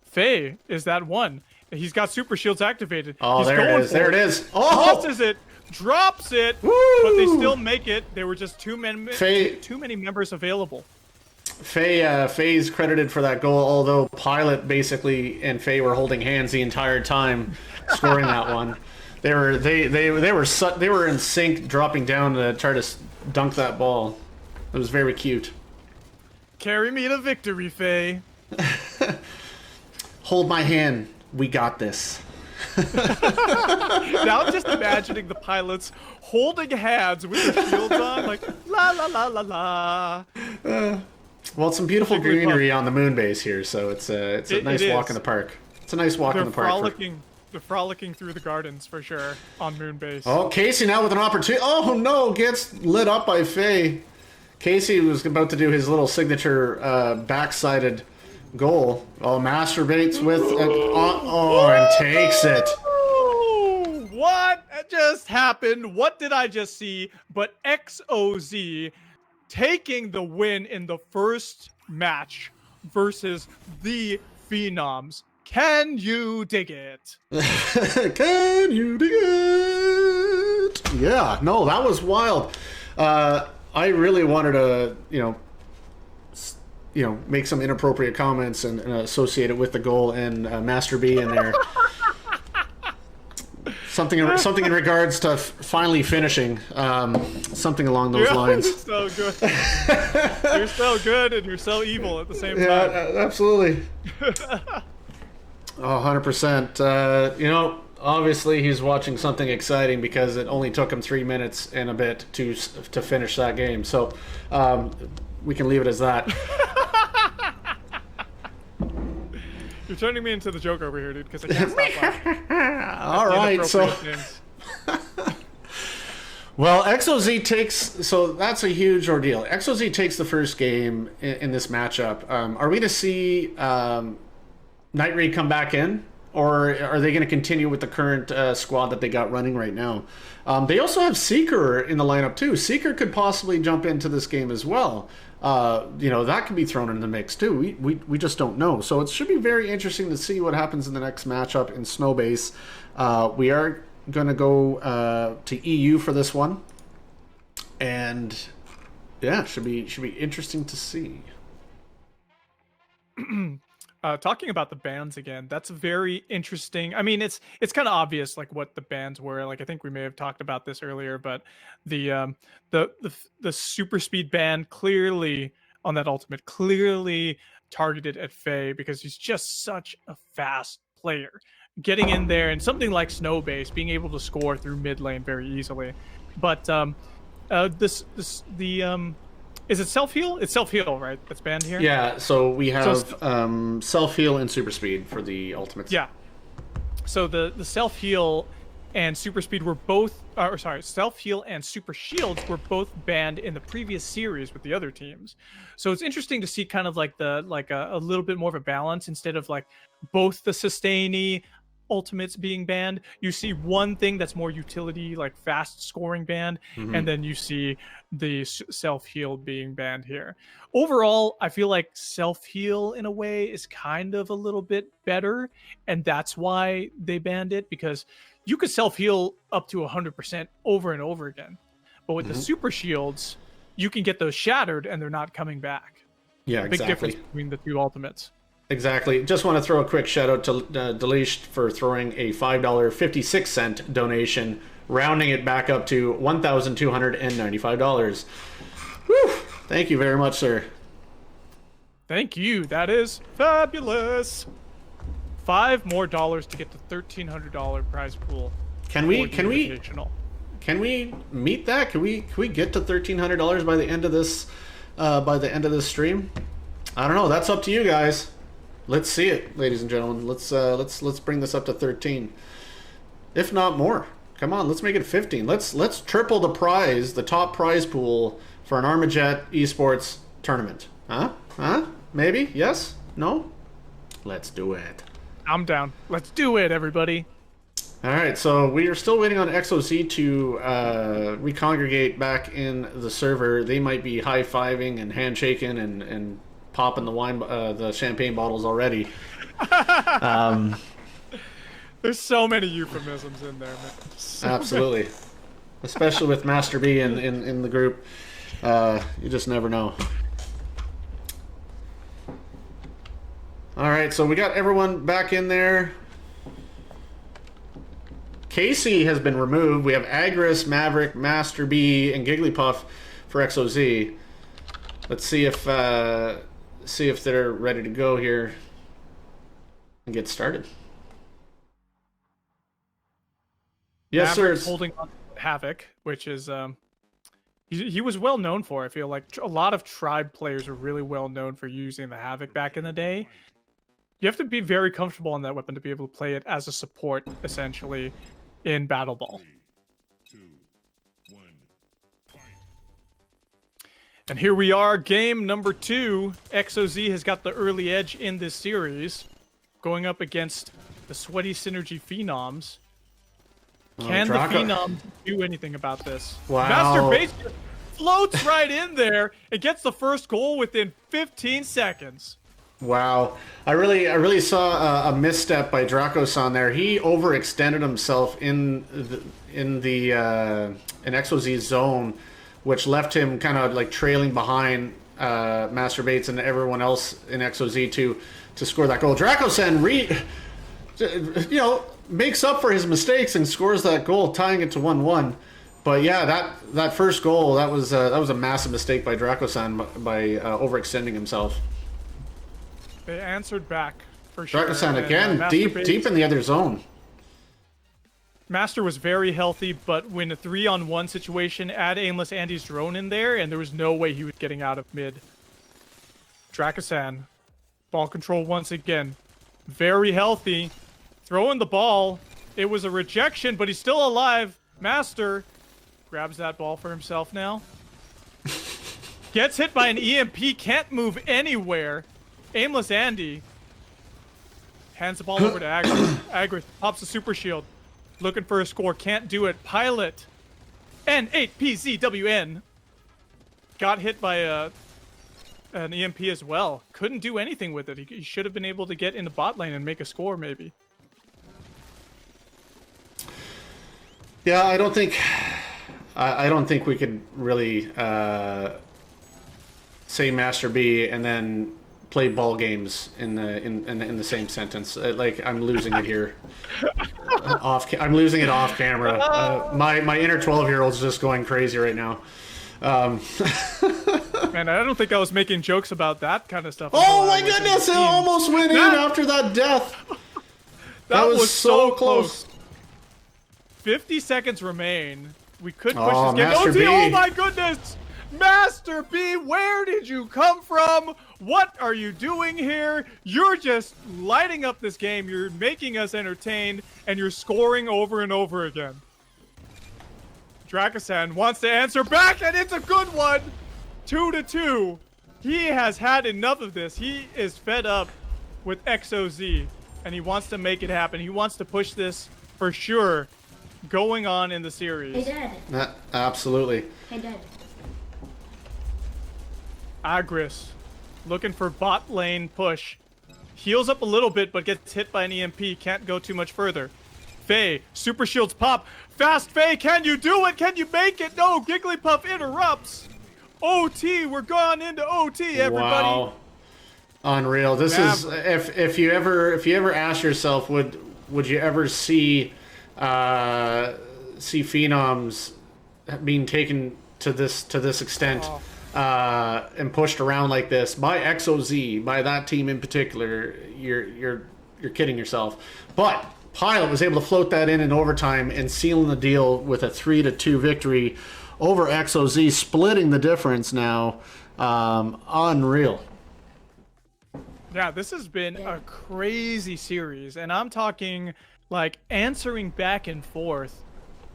Faye is that one. He's got super shields activated. Oh, He's there it is. There it is. Oh! Tosses it, drops it, Woo! but they still make it. There were just too many members available. Faye's credited for that goal, although Pilot basically and Faye were holding hands the entire time scoring that one. They were in sync, dropping down to try to dunk that ball. It was very cute. Carry me to victory, Faye. Hold my hand. We got this. Now I'm just imagining the pilots holding hands with their shields on, like la la la la la. Well, it's some beautiful greenery on the moon base here, so it's a nice walk in the park. It's a nice walk in the park. They're frolicking through the gardens for sure on moon base. Oh, Casey now with an opportunity. Oh no, gets lit up by Faye. Casey was about to do his little signature backsided goal. Oh, masturbates with and takes it. What just happened? What did I just see? But XOZ taking the win in the first match versus the Phenoms. Can you dig it? Can you dig it? Yeah, no, that was wild. I really wanted to, make some inappropriate comments and associate it with the goal and Master B in there. Something in regards to finally finishing, something along those lines. You're so good. You're so good and you're so evil at the same time. Yeah, absolutely. 100%. Obviously he's watching something exciting because it only took him 3 minutes and a bit to finish that game. So we can leave it as that. You're turning me into the joke over here, dude, because I can't stop laughing. All right, so... Well, XOZ takes... So that's a huge ordeal. XOZ takes the first game in this matchup. Are we to see Night Raid come back in? Or are they going to continue with the current squad that they got running right now? They also have Seeker in the lineup too. Seeker could possibly jump into this game as well. That could be thrown in the mix too. We just don't know. So it should be very interesting to see what happens in the next matchup in Snowbase. We are going to go to EU for this one. And yeah, should be interesting to see. Talking about the bans again, that's very interesting. I mean, it's kind of obvious like what the bans were. Like I think we may have talked about this earlier, but the super speed ban clearly on that ultimate clearly targeted at Faye because he's just such a fast player. Getting in there and something like Snowbase being able to score through mid lane very easily. But is it self-heal? It's self-heal, right? That's banned here? Yeah, so we have self-heal and super speed for the ultimates. Yeah. So the self-heal and super speed were both... self-heal and super shields were both banned in the previous series with the other teams. So it's interesting to see kind of like a little bit more of a balance instead of like both the sustain-y ultimates being banned. You see one thing that's more utility, like fast scoring banned, and then you see the self-heal being banned here. Overall, I feel like self-heal in a way is kind of a little bit better, and that's why they banned it, because you could self-heal up to 100% over and over again. But with the super shields, you can get those shattered and they're not coming back. Yeah, Big difference between the two ultimates. Exactly. Just want to throw a quick shout out to Delish for throwing a $5.56 donation, rounding it back up to $1,295. Whew. Thank you very much, sir. Thank you. That is fabulous. $5 more to get the $1,300 prize pool. Can we meet that? Can we get to $1,300 by the end of this stream? I don't know. That's up to you guys. Let's see it, ladies and gentlemen. Let's bring this up to 13, if not more. Come on, let's make it 15. Let's triple the prize, the top prize pool for an Armajet Esports tournament. Huh? Maybe? Yes? No? Let's do it. I'm down. Let's do it, everybody. All right, so we are still waiting on XOZ to recongregate back in the server. They might be high-fiving and handshaking and popping the champagne bottles already. There's so many euphemisms in there, man. Absolutely. Especially with Master B in the group. You just never know. Alright, so we got everyone back in there. Casey has been removed. We have Agris, Maverick, Master B, and Gigglypuff for XOZ. Let's see if they're ready to go here and get started. Yes, Maverick's sir. holding on to Havoc, which is he was well known for. I feel like a lot of Tribe players are really well known for using the Havoc back in the day. You have to be very comfortable on that weapon to be able to play it as a support, essentially, in Battle Ball. 3, 2, 1, fight. And here we are, game number 2. XOZ has got the early edge in this series, going up against the Sweaty Synergy Phenoms. Can the Phenoms do anything about this? Wow. Master Base floats right in there and gets the first goal within 15 seconds. Wow, I really saw a misstep by Draco-san there. He overextended himself in XOZ's zone, which left him kind of like trailing behind Master Bates and everyone else in XOZ to score that goal. Draco-san makes up for his mistakes and scores that goal, tying it to 1-1. But yeah, that first goal, that was a massive mistake by Draco-san by overextending himself. They answered back for sure. Draco-san and, again, deep in the other zone. Master was very healthy, but when a 3-on-1 situation, add Aimless Andy's drone in there, and there was no way he was getting out of mid. Draco-san, ball control once again. Very healthy. Throwing the ball. It was a rejection, but he's still alive. Master grabs that ball for himself now. Gets hit by an EMP, can't move anywhere. Aimless Andy hands the ball over to Agris. Agris pops the super shield. Looking for a score, can't do it. Pilot N8PZWN got hit by an EMP as well. Couldn't do anything with it. He should have been able to get in the bot lane and make a score, maybe. Yeah, I don't think we could really say Master B and then play ball games in the same sentence. Like, I'm losing it here. I'm losing it off camera. My inner 12-year-old's just going crazy right now. Man, I don't think I was making jokes about that kind of stuff. Oh my goodness! It almost went in after that death. That was so close. 50 seconds remain. We could push Oh, this game. Master OT, B. oh my goodness! Master B, where did you come from? What are you doing here? You're just lighting up this game. You're making us entertained, and you're scoring over and over again. Draco-san wants to answer back, and it's a good one. 2-2. He has had enough of this. He is fed up with XOZ, and he wants to make it happen. He wants to push this for sure going on in the series. Hey, Dad. Absolutely. Hey, Dad. Agris looking for bot lane push. Heals up a little bit, but gets hit by an EMP. Can't go too much further. Faye, super shields pop. Fast Faye, can you do it? Can you make it? No, Gigglypuff interrupts. OT, we're going into OT, everybody. Wow. Unreal. This is if you ever ask yourself, would you ever see Phenoms being taken to this extent and pushed around like this by XOZ, by that team in particular? You're kidding yourself. But Pilot was able to float that in overtime and sealing the deal with a 3-2 victory over XOZ, splitting the difference now. Unreal. Yeah, this has been a crazy series, and I'm talking like answering back and forth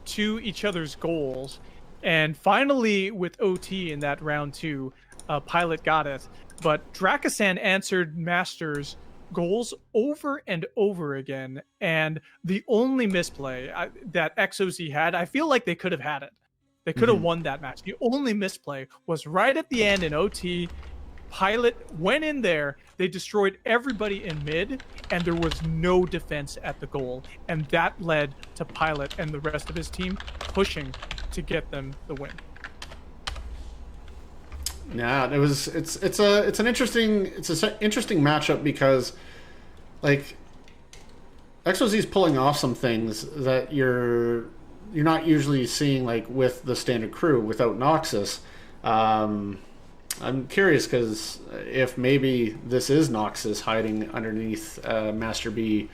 to each other's goals. And finally, with OT in that round 2, Pilot got it. But Dracasan answered Master's goals over and over again. And the only misplay that XOZ had, I feel like they could have had it. They could have won that match. The only misplay was right at the end in OT. Pilot went in there, they destroyed everybody in mid, and there was no defense at the goal. And that led to Pilot and the rest of his team pushing to get them the win. Yeah, it's an interesting matchup because, like, XOZ's pulling off some things that you're not usually seeing, like with the standard crew without Noxus. I'm curious because if maybe this is Noxus hiding underneath Master B,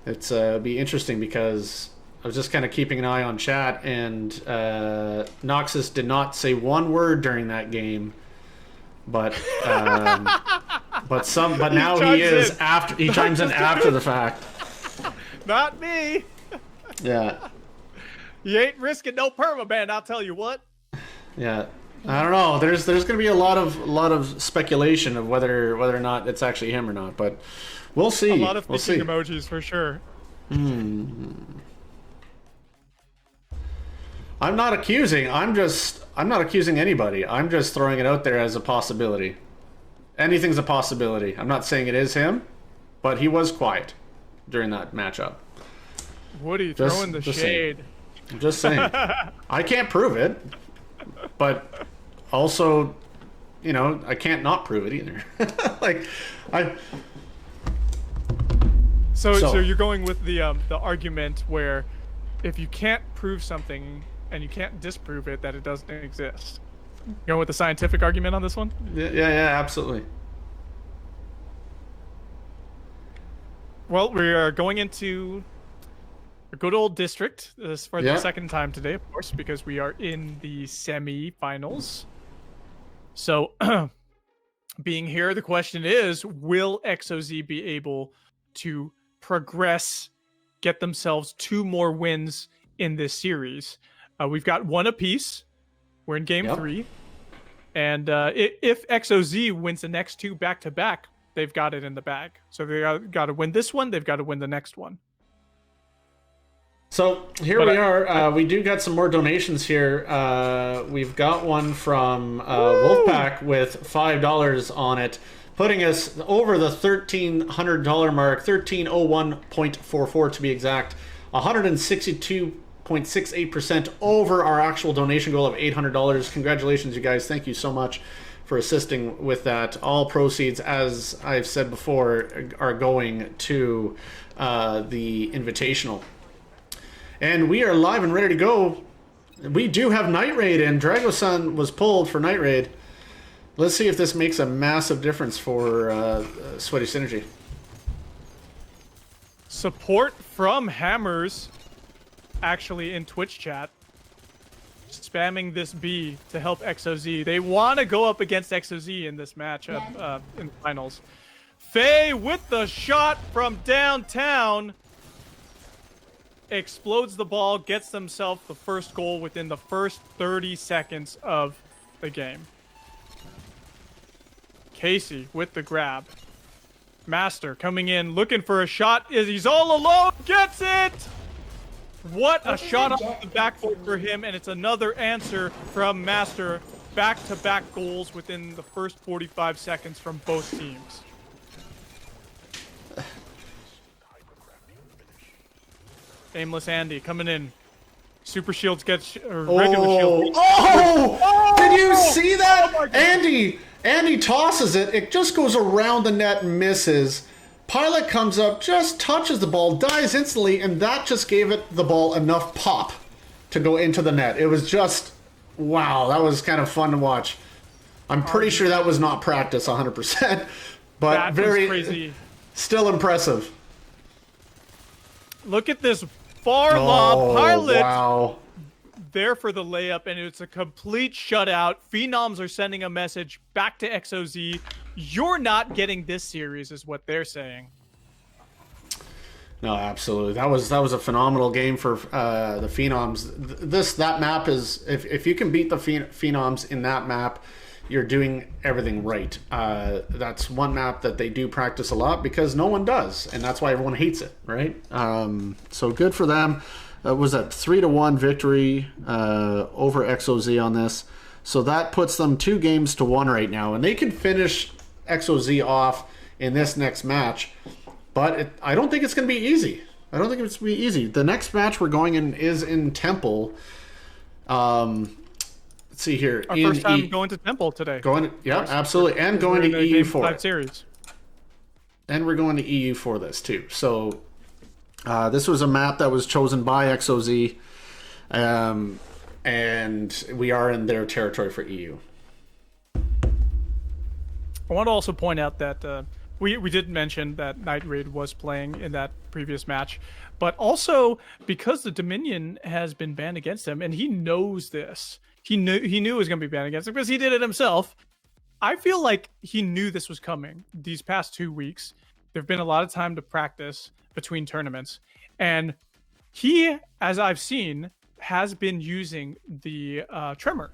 it's be interesting because I was just kind of keeping an eye on chat, and Noxus did not say one word during that game, but now he is after he chimes in after the fact. Not me. Yeah. You ain't risking no permaban, I'll tell you what. Yeah. I don't know. There's going to be a lot of speculation of whether or not it's actually him or not, but we'll see. A lot of we'll thinking see. emojis for sure. I'm not accusing anybody. I'm just throwing it out there as a possibility. Anything's a possibility. I'm not saying it is him, but he was quiet during that matchup. Woody throwing the shade. I'm just saying. I can't prove it, but also, I can't not prove it either. So you're going with the argument where if you can't prove something and you can't disprove it, that it doesn't exist. You going with the scientific argument on this one? Yeah, absolutely. Well, we are going into a good old district for the second time today, of course, because we are in the semi-finals. So, being here, the question is, will XOZ be able to progress, get themselves 2 more wins in this series? We've got 1 apiece. We're in game 3. And if XOZ wins the next 2 back-to-back, they've got it in the bag. So they got to win this one. They've got to win the next one. So here we are. We do got some more donations here. We've got one from Wolfpack with $5 on it, putting us over the $1,300 mark, 1301.44 to be exact, 162.68% over our actual donation goal of $800. Congratulations, you guys. Thank you so much for assisting with that. All proceeds, as I've said before, are going to the Invitational. And we are live and ready to go. We do have Night Raid, and Drago-san was pulled for Night Raid. Let's see if this makes a massive difference for Sweaty Synergy. Support from Hammers, actually in Twitch chat, spamming this B to help XOZ. They want to go up against XOZ in this matchup in the finals. Faye with the shot from downtown. Explodes the ball, gets themselves the first goal within the first 30 seconds of the game. Casey with the grab. Master coming in, looking for a shot. He's all alone, gets it! What a shot off the backboard for him, and it's another answer from Master. Back-to-back goals within the first 45 seconds from both teams. Aimless Andy coming in. Super Shields gets regular shield. Oh! Did you see that? Andy tosses it. It just goes around the net and misses. Pilot comes up, just touches the ball, dies instantly, and that just gave the ball enough pop to go into the net. It was just, wow, that was kind of fun to watch. I'm pretty sure that was not practice 100%, but that very was crazy. Still impressive. Look at this far lob. Pilot wow. there for the layup, and it's a complete shutout. Phenoms are sending a message back to XOZ. You're not getting this series, is what they're saying. No, absolutely. That was a phenomenal game for the Phenoms. That map is, if you can beat the Phenoms in that map, you're doing everything right. That's one map that they do practice a lot because no one does, and that's why everyone hates it, right? So good for them. Was that 3-1 victory over XOZ on this? So that puts them 2-1 right now, and they can finish XOZ off in this next match. But I don't think it's going to be easy. I don't think it's going to be easy. The next match we're going in is in Temple. Let's see here. Our first time going to Temple today. Yeah, absolutely. And going to EU for it. Series. And we're going to EU for this too. So this was a map that was chosen by XOZ. And we are in their territory for EU. I want to also point out that we did mention that Night Raid was playing in that previous match, but also because the Dominion has been banned against him, and he knows this. He knew it was going to be banned against him because he did it himself. I feel like he knew this was coming. These past 2 weeks, there've been a lot of time to practice between tournaments, and he, as I've seen, has been using the Tremor,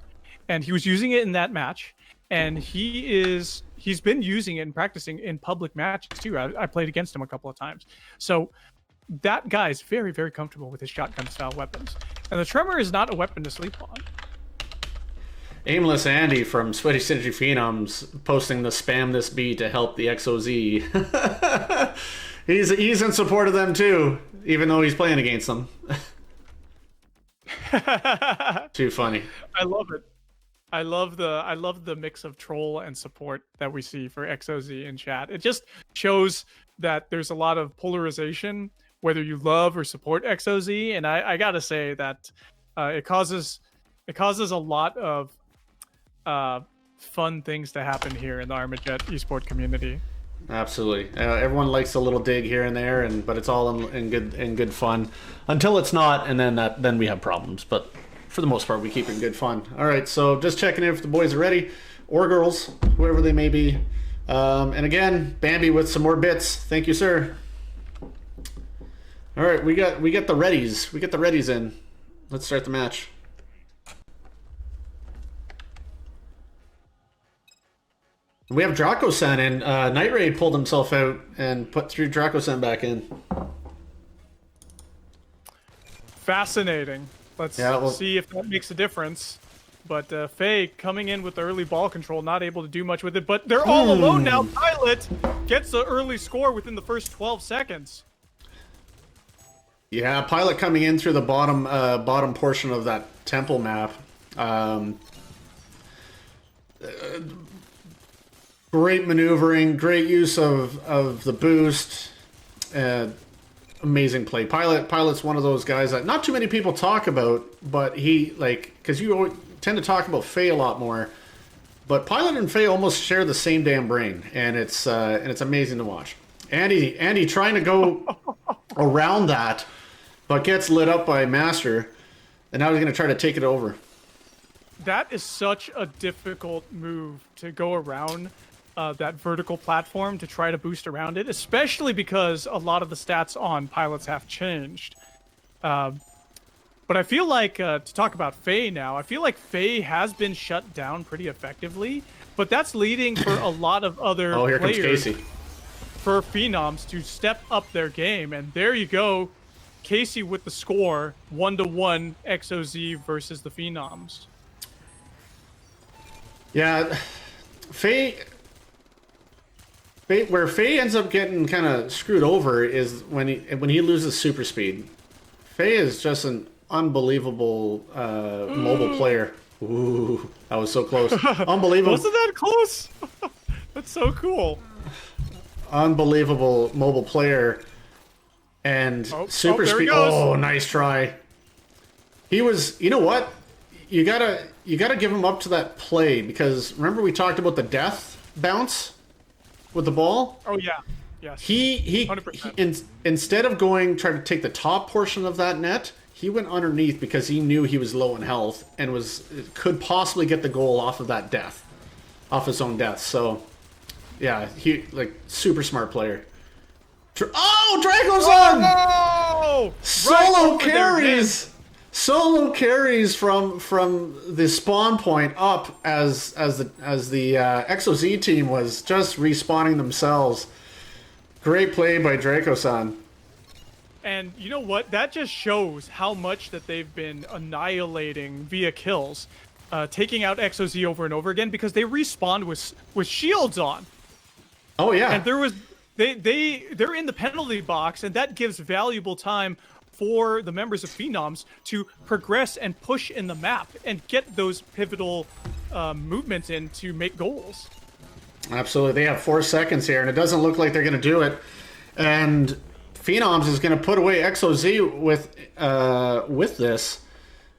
and he was using it in that match. And he's been using it and practicing in public matches too. I played against him a couple of times. So that guy is very, very comfortable with his shotgun style weapons. And the Tremor is not a weapon to sleep on. Aimless Andy from Sweaty Synergy Phenoms posting the spam this bee to help the XOZ. he's in support of them too, even though he's playing against them. Too funny. I love it. I love the mix of troll and support that we see for XOZ in chat. It just shows that there's a lot of polarization, whether you love or support XOZ, and I gotta say that it causes a lot of fun things to happen here in the Armajet esport community. Absolutely. Everyone likes a little dig here and there, but it's all in good fun until it's not, and then we have problems. But for the most part, we keep it in good fun. All right, so just checking if the boys are ready, or girls, whoever they may be. And again, Bambi with some more bits. Thank you, sir. All right, we get the readies. We get the readies in. Let's start the match. We have Draco-san in. Night Raid pulled himself out and threw Draco-san back in. Fascinating. Let's see if that makes a difference. But Faye coming in with the early ball control, not able to do much with it. But they're all alone now. Pilot gets the early score within the first 12 seconds. Yeah, Pilot coming in through the bottom portion of that temple map. Great maneuvering, great use of the boost. Amazing play. Pilot's one of those guys that not too many people talk about, but because you tend to talk about Faye a lot more, but Pilot and Faye almost share the same damn brain, and it's amazing to watch. Andy trying to go around that, but gets lit up by Master, and now he's going to try to take it over. That is such a difficult move to go around that vertical platform to try to boost around it, especially because a lot of the stats on Pilots have changed. But I feel like, to talk about Faye now, I feel like Faye has been shut down pretty effectively, but that's leading for a lot of other here players comes Casey. For Phenoms to step up their game. And there you go, Casey with the score, 1-1 XOZ versus the Phenoms. Yeah, where Faye ends up getting kind of screwed over is when he loses super speed. Faye is just an unbelievable mobile player. Ooh, that was so close. Unbelievable. Wasn't that close? That's so cool. Unbelievable mobile player. And super speed. Oh, nice try. He was, you know what? You gotta give him up to that play, because remember we talked about the death bounce with the ball? Oh yeah. Yes. He instead of trying to take the top portion of that net, he went underneath because he knew he was low in health and could possibly get the goal off of that death, off his own death. So, yeah, he super smart player. Oh, Draco's on! Oh! Solo Right over their carries. Solo carries from the spawn point up as the XOZ team was just respawning themselves. Great play by Draco-san. And you know what? That just shows how much that they've been annihilating via kills, taking out XOZ over and over again because they respawned with shields on. Oh yeah. And they're in the penalty box, and that gives valuable time for the members of Phenoms to progress and push in the map and get those pivotal movements in to make goals. Absolutely. They have 4 seconds here, and it doesn't look like they're going to do it. And Phenoms is going to put away XOZ with this.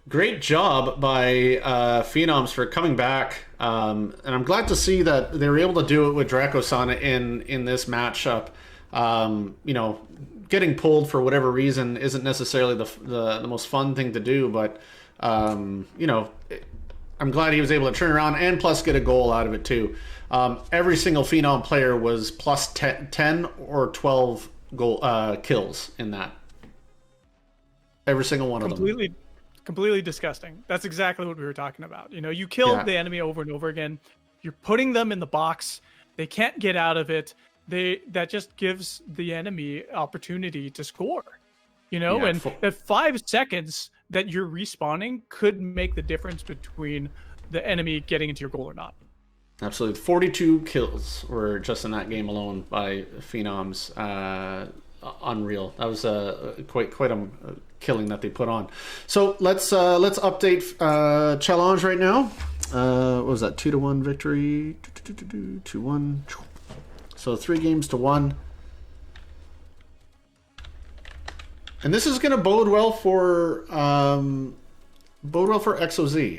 Great job by Phenoms for coming back. And I'm glad to see that they were able to do it with Draco-san in this matchup. You know, getting pulled for whatever reason isn't necessarily the most fun thing to do, but you know, I'm glad he was able to turn around and plus get a goal out of it too. Every single Phenom player was plus 10 or 12 kills in that. Every single one of them. Completely disgusting. That's exactly what we were talking about. You know, you kill the enemy over and over again. You're putting them in the box. They can't get out of it. That just gives the enemy opportunity to score. You know, and that 5 seconds that you're respawning could make the difference between the enemy getting into your goal or not. Absolutely. 42 kills were just in that game alone by Phenoms. Unreal. That was quite a killing that they put on. So let's update challenge right now. What was that? 2-1 victory. 2-1. So 3 games to 1. And this is going to bode well for XOZ.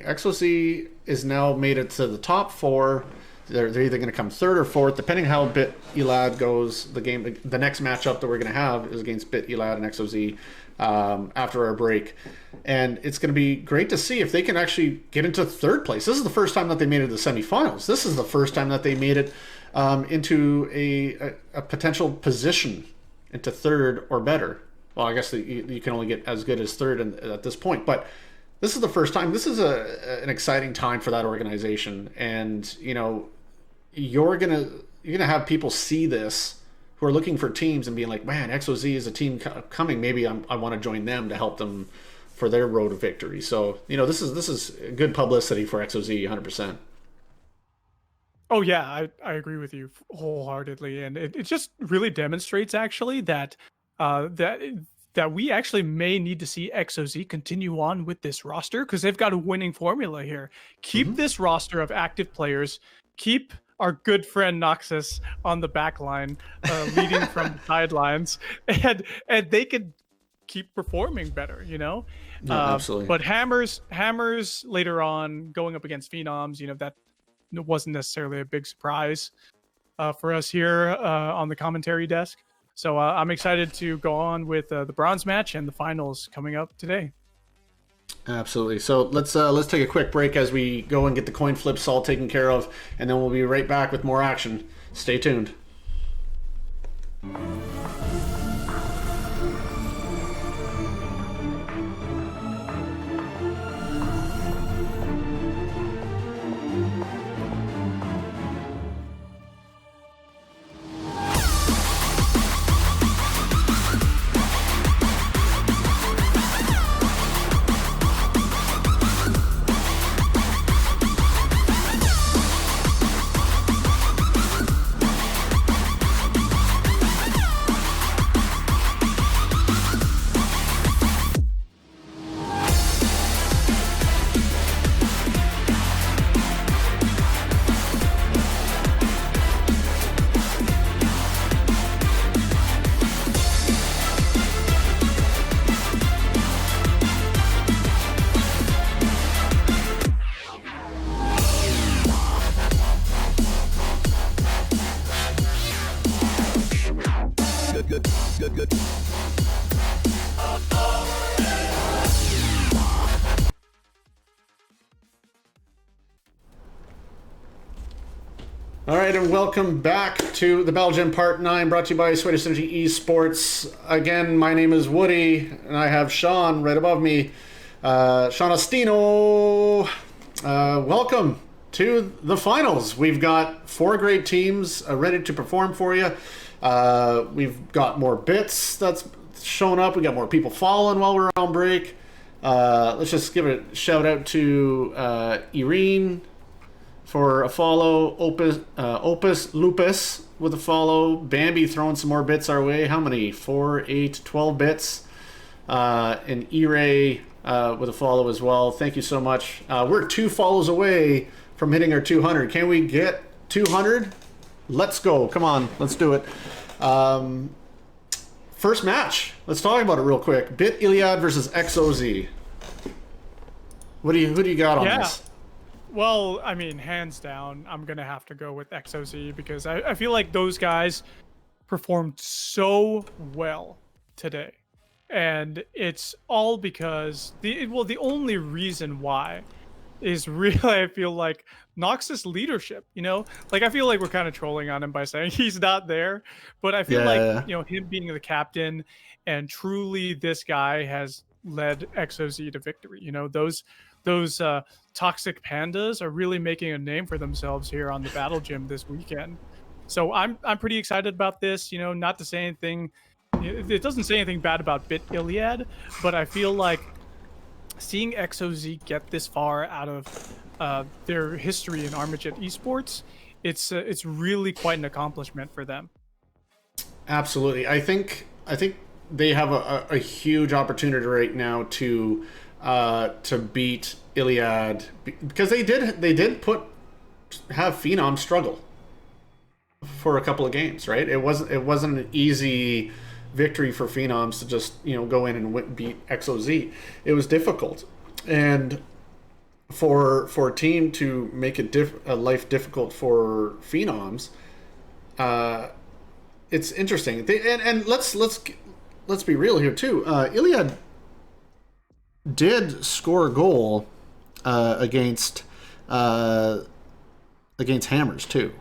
XOZ is now made it to the top 4. They're either going to come 3rd or 4th, depending how Bit Elad goes. The next matchup that we're going to have is against Bit Elad and XOZ after our break, and it's going to be great to see if they can actually get into 3rd place. This is the first time that they made it to the semifinals. This is the first time that they made it into a potential position into 3rd or better. Well, I guess you can only get as good as 3rd at this point, but this is the first time. This is an exciting time for that organization, and you know, you're gonna have people see this who are looking for teams and being like, man, XOZ is a team coming. Maybe I want to join them to help them for their road to victory. So you know, this is good publicity for XOZ, 100%. Oh yeah, I agree with you wholeheartedly, and it just really demonstrates actually that that we actually may need to see XOZ continue on with this roster because they've got a winning formula here. Keep this roster of active players. Keep our good friend Noxus on the back line, leading from the sidelines, and they could keep performing better, you know? Absolutely. But Hammers later on going up against Phenoms, you know, that wasn't necessarily a big surprise for us here on the commentary desk. So I'm excited to go on with the bronze match and the finals coming up today. Absolutely. So let's take a quick break as we go and get the coin flips all taken care of, and then we'll be right back with more action. Stay tuned. All right, and welcome back to the Belgian Part 9, brought to you by Swedish Synergy Esports. Again, my name is Woody, and I have Sean right above me. Sean Ostino, welcome to the finals. We've got 4 great teams ready to perform for you. We've got more bits that's shown up. We got more people following while we're on break. Let's just give a shout out to Irene for a follow, Opus Lupus with a follow, Bambi throwing some more bits our way. How many? 4, 8, 12 bits. And E-Ray with a follow as well. Thank you so much. We're 2 follows away from hitting our 200. Can we get 200? Let's go. Come on, let's do it. First match. Let's talk about it real quick. Bit Iliad versus XOZ. Who do you got on this? Well, I mean, hands down, I'm going to have to go with XOZ because I feel like those guys performed so well today. And it's all because, the only reason why is really, I feel like, Nox's leadership, you know? Like, I feel like we're kind of trolling on him by saying he's not there. But I feel like, you know, him being the captain and truly this guy has led XOZ to victory. You know, those toxic pandas are really making a name for themselves here on the battle gym this weekend. So I'm pretty excited about this. You know, not to say anything, it doesn't say anything bad about Bit Iliad, but I feel like seeing XOZ get this far out of their history in Armajet Esports, it's really quite an accomplishment for them. Absolutely. I think they have a huge opportunity right now to beat Iliad because they did have Phenom struggle for a couple of games, right? It wasn't an easy victory for Phenoms to just, you know, go in and beat XOZ. It was difficult, and for a team to make life difficult for Phenoms, it's interesting. And let's be real here too. Iliad did score a goal against Hammers too.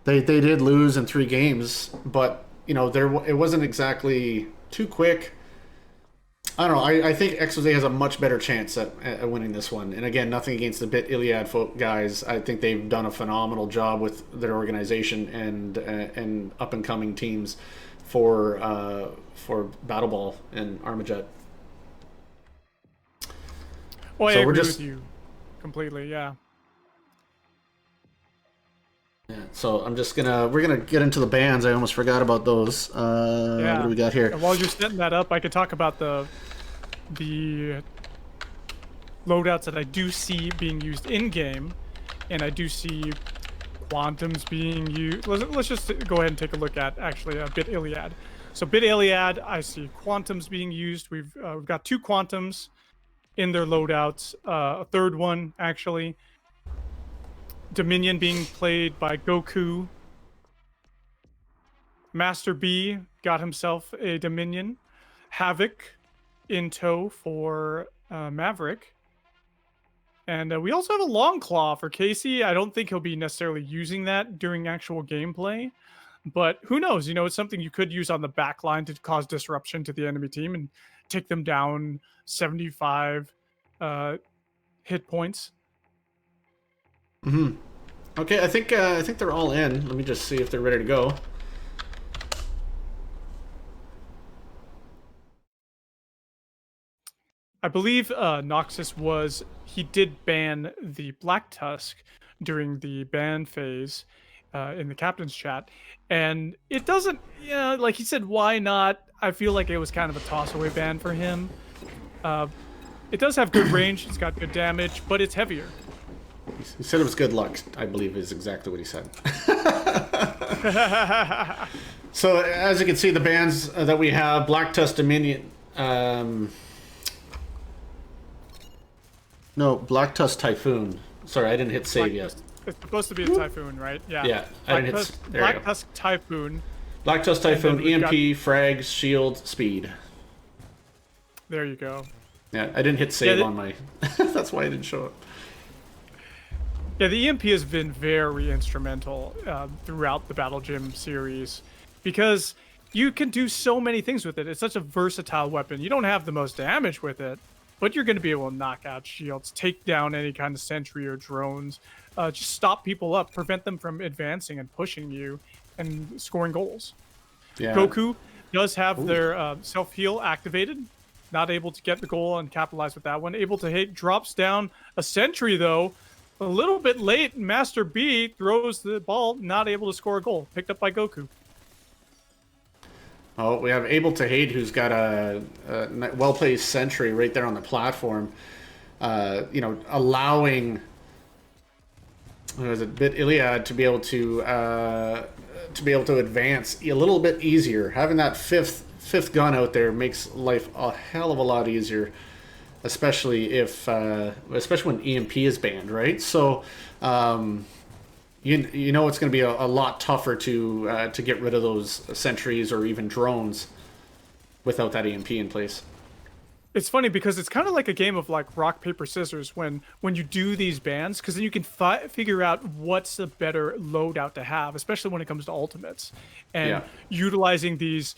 They did lose in 3 games, but you know it wasn't exactly too quick. I don't know. I think XOZ has a much better chance at winning this one. And again, nothing against the Bit Iliad guys. I think they've done a phenomenal job with their organization and up and coming teams for Battle Ball and Armajet. Well, I agree with you completely. Yeah. Yeah. So we're gonna get into the bans. I almost forgot about those. Yeah. What do we got here? And while you're setting that up, I could talk about the loadouts that I do see being used in game, and I do see quantums being used. Let's just go ahead and take a look at actually Bit Iliad. So Bit Iliad, I see quantums being used. We've got 2 quantums in their loadouts, a third one actually. Dominion being played by Goku. Master B got himself a Dominion. Havoc in tow for Maverick. And we also have a Long Claw for Casey. I don't think he'll be necessarily using that during actual gameplay. But who knows? You know, it's something you could use on the back line to cause disruption to the enemy team and take them down 75 hit points. Mm-hmm. Okay, I think they're all in. Let me just see if they're ready to go. I believe Noxus he did ban the Black Tusk during the ban phase in the captain's chat, and it doesn't, like he said, why not? I feel like it was kind of a toss-away ban for him. It does have good range, it's got good damage, but it's heavier. He said it was good luck, I believe is exactly what he said. So as you can see, the bans that we have, Black Tusk Dominion, no, Black Tusk Typhoon. Sorry, I didn't hit save yet. It's supposed to be a Typhoon, right? Yeah. Yeah, I didn't hit. There Black Tusk Typhoon. Black Tusk Typhoon, EMP, frags, shield, speed. There you go. Yeah, I didn't hit save on my... That's why I didn't show up. Yeah, the EMP has been very instrumental throughout the Battle Gym series because you can do so many things with it. It's such a versatile weapon. You don't have the most damage with it, but you're going to be able to knock out shields, take down any kind of sentry or drones, just stop people up, prevent them from advancing and pushing you and scoring goals. Yeah. Goku does have Ooh. their self-heal activated. Not able to get the goal and capitalize with that one. Able to hit, drops down a sentry though. A little bit late, Master B throws the ball, not able to score a goal. Picked up by Goku. Oh, we have Able to Hate, who's got a well-placed sentry right there on the platform. You know, allowing Bit Iliad to be able to advance a little bit easier. Having that fifth gun out there makes life a hell of a lot easier. Especially when EMP is banned, right? So, you know it's going to be a lot tougher to get rid of those sentries or even drones without that EMP in place. It's funny because it's kind of like a game of like rock paper scissors when you do these bans, because then you can figure out what's a better loadout to have, especially when it comes to ultimates, and utilizing these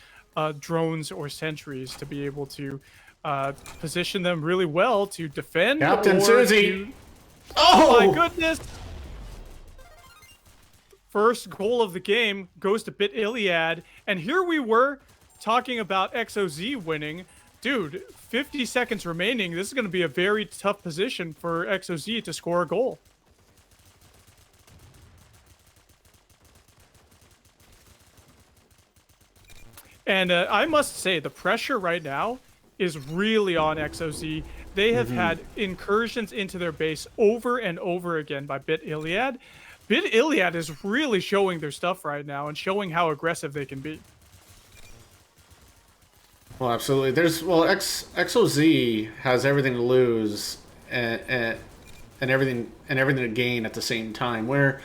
drones or sentries to be able to position them really well to defend. Captain or Susie! to... Oh my goodness! First goal of the game goes to Bit Iliad, and here we were talking about XOZ winning. Dude, 50 seconds remaining. This is going to be a very tough position for XOZ to score a goal. And I must say, the pressure right now is really on XOZ. They have had incursions into their base over and over again by Bit Iliad. Bit Iliad is really showing their stuff right now and showing how aggressive they can be. Well, absolutely. XOZ has everything to lose and everything to gain at the same time. Where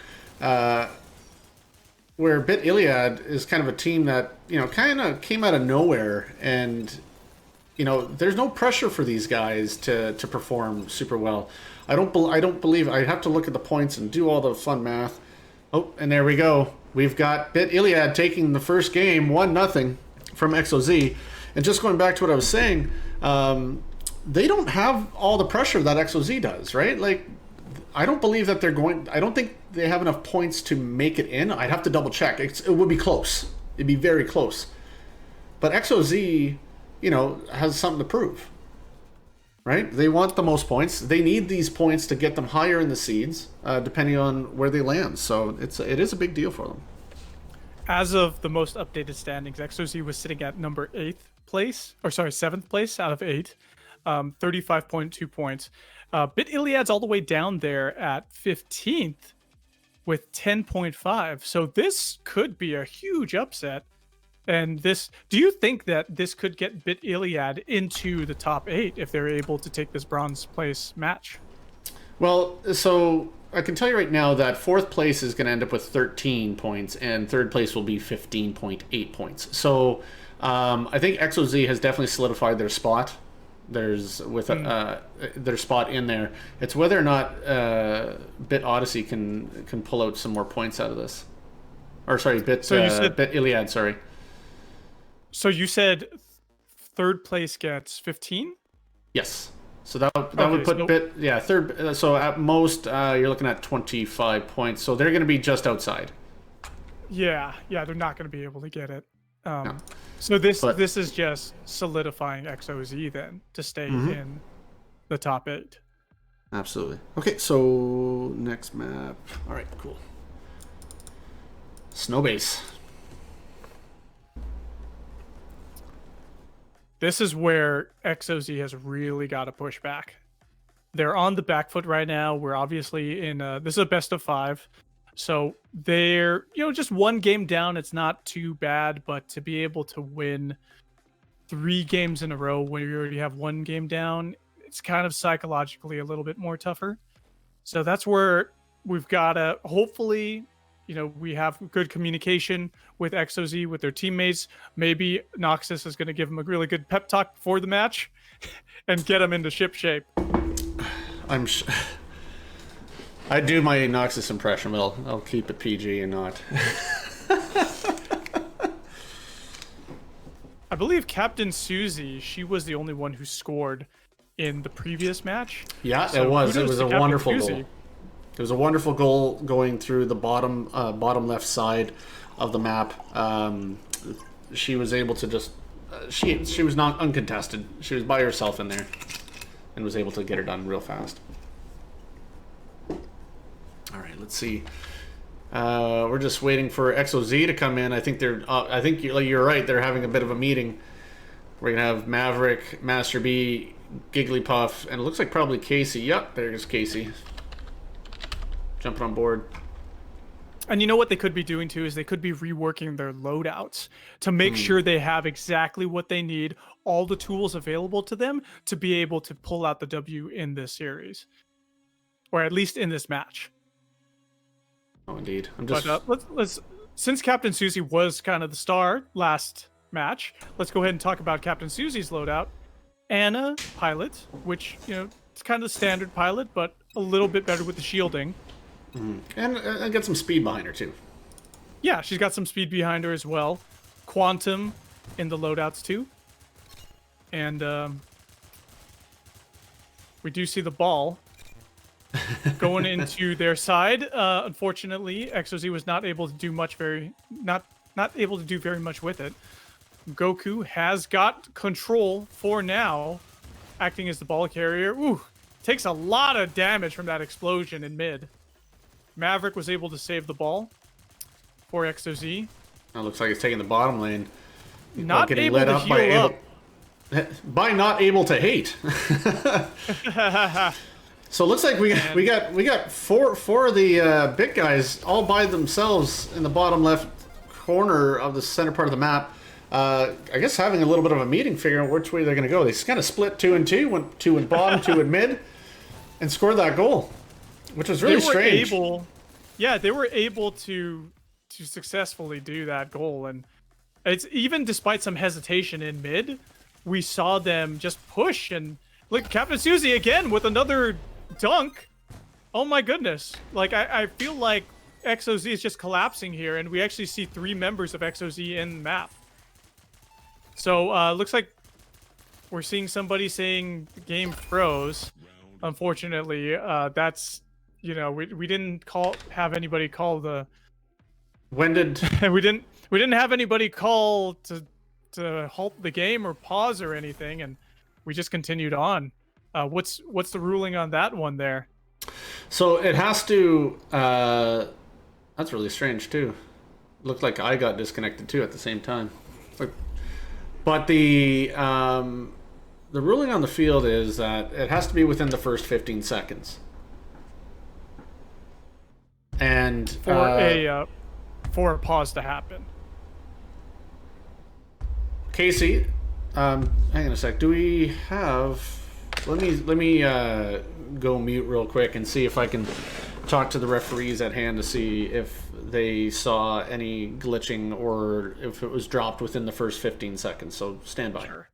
Bit Iliad is kind of a team that, you know, kind of came out of nowhere, and you know, there's no pressure for these guys to perform super well. I don't believe, I'd have to look at the points and do all the fun math. Oh, and there we go. We've got Bit Iliad taking the first game 1-0 from XOZ. And just going back to what I was saying, they don't have all the pressure that XOZ does, right? Like, I don't believe that I don't think they have enough points to make it in. I'd have to double check. It would be close. It'd be very close. But XOZ, you know, has something to prove, right? They want the most points. They need these points to get them higher in the seeds, depending on where they land. So it is a big deal for them. As of the most updated standings, XOZ was sitting at number 7th place out of 8, 35.2 points. Bit Iliad's all the way down there at 15th with 10.5. So this could be a huge upset. And do you think that this could get Bit Iliad into the top 8 if they're able to take this bronze place match? Well, so I can tell you right now that 4th place is going to end up with 13 points, and 3rd place will be 15.8 points. So I think XOZ has definitely solidified their spot. Their spot in there. It's whether or not Bit Odyssey can pull out some more points out of this. Or sorry, Bit Iliad. Sorry. So you said 3rd place gets 15? Yes. So that would put Bit, third. So at most you're looking at 25 points. So they're going to be just outside. Yeah, they're not going to be able to get it. No. So this is just solidifying XOZ then to stay in the top 8. Absolutely. Okay, so next map. All right, cool. Snowbase. This is where XOZ has really got to push back. They're on the back foot right now. We're obviously in this is a best of 5. So they're, just one game down. It's not too bad, but to be able to win 3 games in a row when you already have 1 game down, it's kind of psychologically a little bit more tougher. So that's where we've got to hopefully, we have good communication with XOZ, with their teammates. Maybe Noxus is going to give them a really good pep talk before the match and get them into ship shape. I do my Noxus impression, but I'll keep it PG and not. I believe Captain Susie, she was the only one who scored in the previous match. Yeah, So it was. It kudos was to a Captain wonderful Susie. goal. It was a wonderful goal going through the bottom left side of the map. She was able to just she was not uncontested. She was by herself in there and was able to get her done real fast. All right, let's see. We're just waiting for XOZ to come in. I think they're. I think you're right. They're having a bit of a meeting. We're gonna have Maverick, Master B, Gigglypuff, and it looks like probably Casey. Yep, there's Casey. Jumping on board. And you know what they could be doing too is they could be reworking their loadouts to make sure they have exactly what they need, all the tools available to them to be able to pull out the W in this series, or at least in this match. Oh, indeed. I'm just. But let's since Captain Susie was kind of the star last match, let's go ahead and talk about Captain Susie's loadout. Anna pilot, which it's kind of the standard pilot, but a little bit better with the shielding. And get some speed behind her too. Yeah, she's got some speed behind her as well. Quantum in the loadouts too. And we do see the ball going into their side. Unfortunately, XOZ was not able to do not able to do very much with it. Goku has got control for now, acting as the ball carrier. Ooh, takes a lot of damage from that explosion in mid. Maverick was able to save the ball for XOZ. That looks like it's taking the bottom lane. Not getting able lit to up heal by by not able to hate. up. So it looks like we got four of the big guys all by themselves in the bottom left corner of the center part of the map. I guess having a little bit of a meeting, figuring out which way they're going to go. They kind of split 2 and 2, went 2 in bottom, 2 in mid, and scored that goal, which was really strange. They were able to successfully do that goal, and it's even despite some hesitation in mid, we saw them just push and look. Captain Susie again with another dunk. Oh my goodness! Like I feel like XOZ is just collapsing here, and we actually see 3 members of XOZ in the map. So looks like we're seeing somebody saying the game froze. Unfortunately, that's we didn't have anybody call the. When did we didn't have anybody call to halt the game or pause or anything, and we just continued on. What's the ruling on that one there? So it has to. That's really strange too. Looked like I got disconnected too at the same time. But the ruling on the field is that it has to be within the first 15 seconds. And for a pause to happen. Casey, hang on a sec. Do we have? Let me go mute real quick and see if I can talk to the referees at hand to see if they saw any glitching or if it was dropped within the first 15 seconds. So stand by. Sure.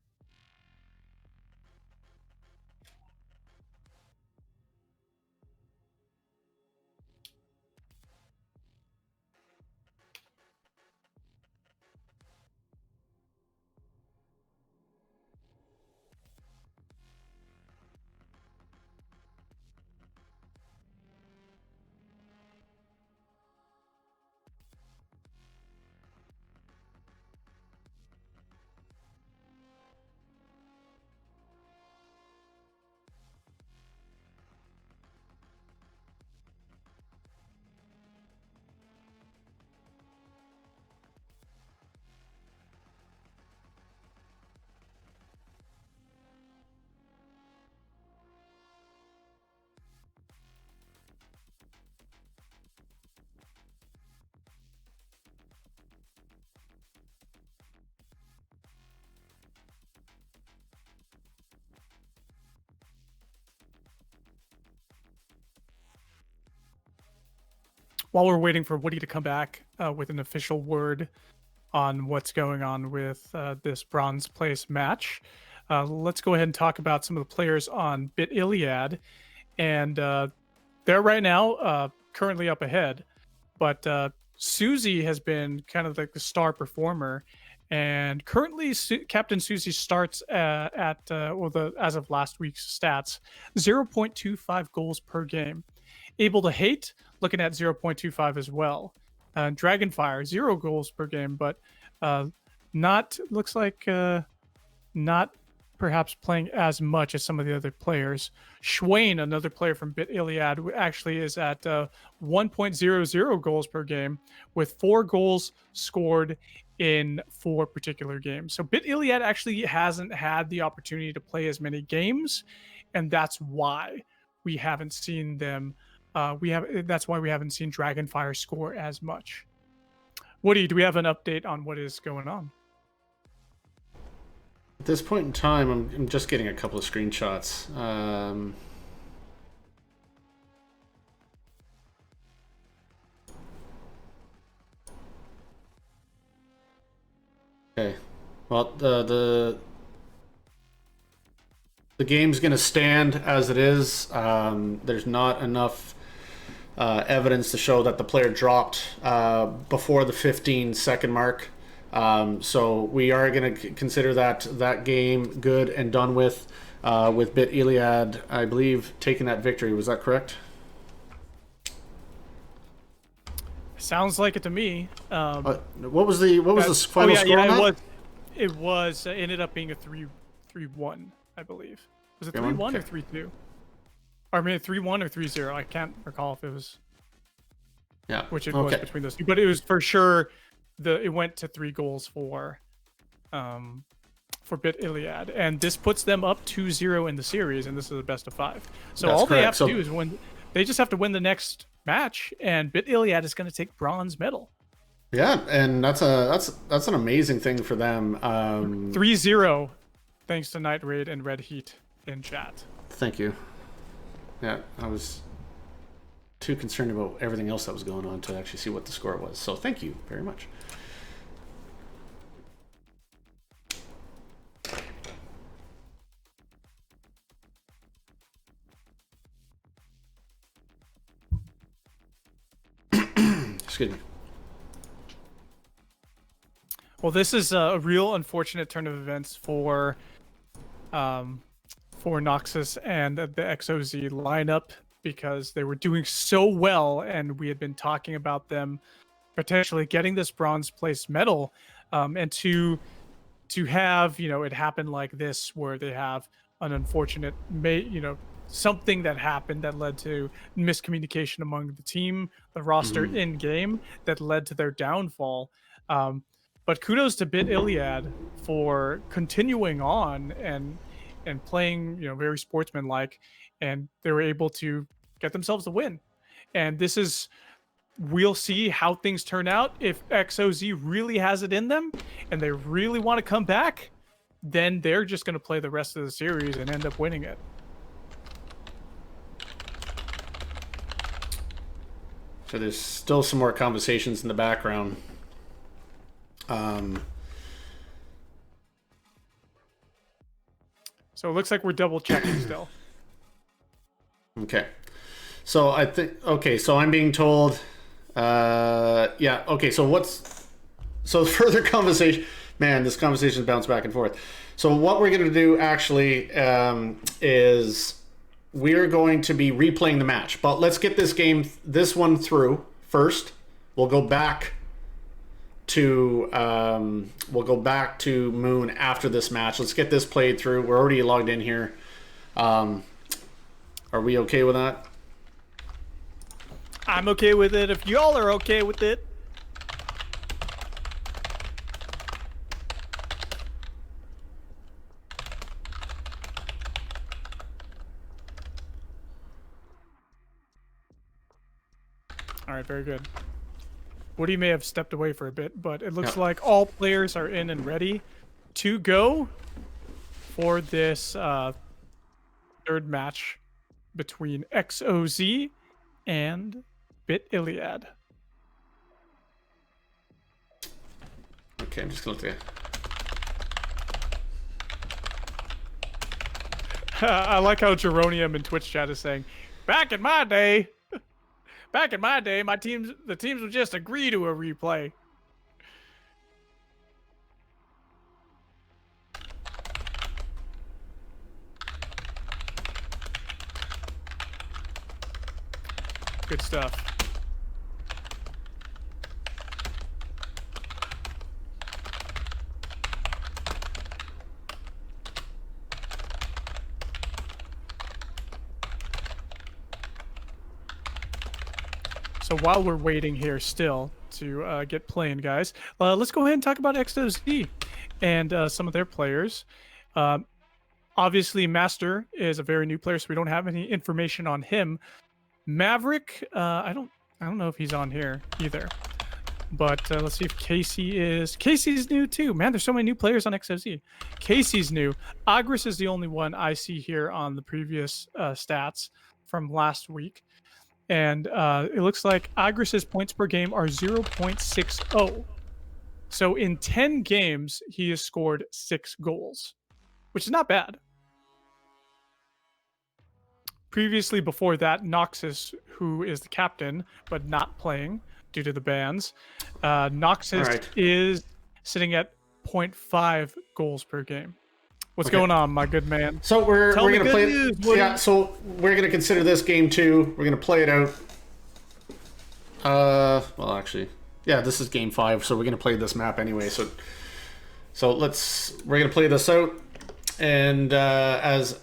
While we're waiting for Woody to come back with an official word on what's going on with this bronze place match, let's go ahead and talk about some of the players on Bit Iliad. And They're right now currently up ahead, but Susie has been kind of like the star performer, and currently Captain Susie starts as of last week's stats, 0.25 goals per game. Able to Hate looking at 0.25 as well. Dragonfire 0 goals per game, but not looks like not perhaps playing as much as some of the other players. Schwain, another player from Bit Iliad, actually is at 1.00 goals per game with 4 goals scored in 4 particular games. So Bit Iliad actually hasn't had the opportunity to play as many games, and that's why we haven't seen them. That's why we haven't seen Dragonfire score as much. Woody, do we have an update on what is going on? At this point in time, I'm just getting a couple of screenshots. Okay. Well, the game's going to stand as it is. There's not enough evidence to show that the player dropped before the 15-second mark. So we are going to consider that game good and done with Bit Iliad, I believe, taking that victory. Was that correct? Sounds like it to me. What was the final score on that? It was ended up being a 3-1, I believe. Was it 3-1 or 3-2? Or I mean 3-1 or 3-0. I can't recall if it was. Yeah. Which it was between those two, but it was for sure. It went to 3 goals for Bit Iliad, and this puts them up 2-0 in the series, and this is a best of 5. So That's all correct. they have to do is win. They just have to win the next match, and Bit Iliad is going to take bronze medal. Yeah, and that's an amazing thing for them. 3-0, thanks to Night Raid and Red Heat in chat. Thank you. Yeah, I was too concerned about everything else that was going on to actually see what the score was. So thank you very much. Excuse me. Well, this is a real unfortunate turn of events for Noxus and the XOZ lineup, because they were doing so well, and we had been talking about them potentially getting this bronze place medal, and to have it happen like this, where they have an unfortunate something that happened that led to miscommunication among the team, the roster in game, that led to their downfall. But kudos to Bit Iliad for continuing on and playing, very sportsmanlike, and they were able to get themselves a win. And this is, we'll see how things turn out. If XOZ really has it in them and they really want to come back, then they're just going to play the rest of the series and end up winning it. So there's still some more conversations in the background. So it looks like we're double checking still. Okay. So I think, okay, so I'm being told, yeah, okay, so further conversation, man, this conversation bounced back and forth. So what we're going to do actually is we're going to be replaying the match, but let's get this one through first. We'll go back to Moon after this match. Let's get this played through. We're already logged in here. Are we okay with that? I'm okay with it if y'all are okay with it. All right, very good. Woody may have stepped away for a bit, but it looks like all players are in and ready to go for this third match between XOZ and Bit Iliad. Okay, I'm just going to look I like how Geronium in Twitch chat is saying, Back in my day, the teams would just agree to a replay. Good stuff. So while we're waiting here still to get playing, guys, let's go ahead and talk about XOZ and some of their players. Obviously, Master is a very new player, so we don't have any information on him. Maverick, I don't know if he's on here either. But let's see if Casey is. Casey's new too. Man, there's so many new players on XOZ. Casey's new. Agris is the only one I see here on the previous stats from last week. And it looks like Agris's points per game are 0.60. So in 10 games, he has scored 6 goals, which is not bad. Previously, before that, Noxus, who is the captain, but not playing due to the bans, Noxus is sitting at 0.5 goals per game. What's going on, my good man? So we're gonna play. News, so we're gonna consider this game 2. We're gonna play it out. Well, actually, yeah, this is game 5, so we're gonna play this map anyway. So we're gonna play this out, and as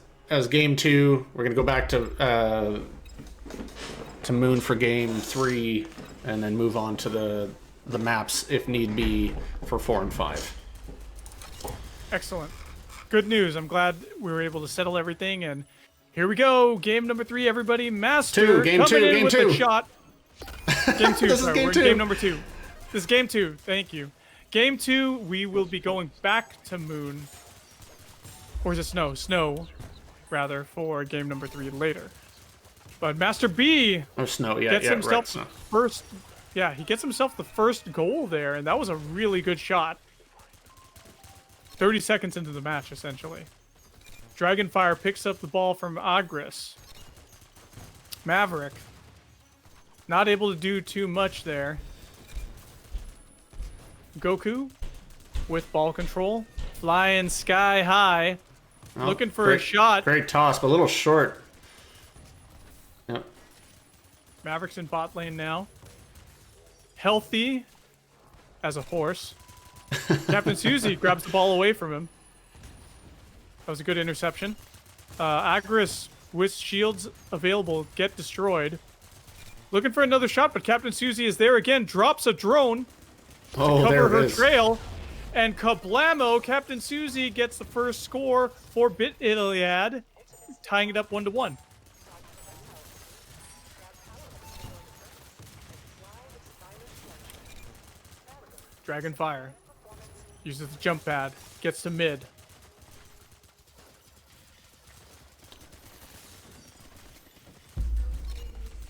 game 2, we're gonna go back to Moon for game 3, and then move on to the maps if need be for 4 and 5. Excellent. Good news. I'm glad we were able to settle everything, and here we go. Game number 3, everybody. Master game coming in game with 2. a shot. Game 2. This is sorry, game we're 2. In game number 2. This is game 2. Thank you. Game 2, we will be going back to Moon, or is it Snow? Snow, rather, for game number 3 later. But Master B Snow, yeah, gets yeah, himself right, first. Yeah, he gets himself the first goal there, and that was a really good shot. 30 seconds into the match, essentially. Dragonfire picks up the ball from Agris. Maverick. Not able to do too much there. Goku with ball control. Flying sky high. Oh, looking for a shot. Great toss, but a little short. Yep. Maverick's in bot lane now. Healthy as a horse. Captain Suzy grabs the ball away from him. That was a good interception. Agris with shields available get destroyed. Looking for another shot, but Captain Suzy is there again. Drops a drone to cover her trail. And kablamo, Captain Suzy gets the first score for Bit Iliad, tying it up 1-1. Dragonfire uses the jump pad, gets to mid.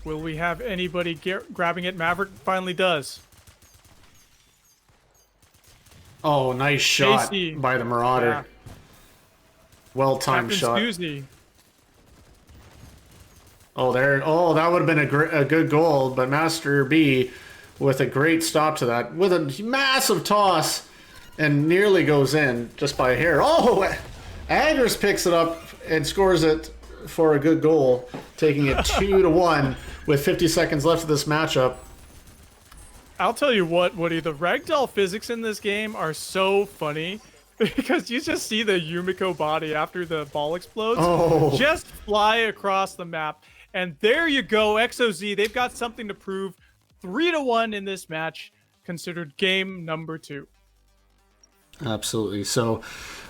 Will we have anybody grabbing it? Maverick finally does. Oh, nice shot Casey. by the Marauder. Yeah. Well-timed shot. Suzy. Oh, there. Oh, that would have been a good goal, but Master B with a great stop to that, with a massive toss, and nearly goes in just by a hair. Oh, Agris picks it up and scores it for a good goal, taking it 2-1 with 50 seconds left of this matchup. I'll tell you what, Woody, the ragdoll physics in this game are so funny because you just see the Yumiko body after the ball explodes just fly across the map. And there you go, XOZ, they've got something to prove. 3-1 in this match, considered game number 2. Absolutely. So,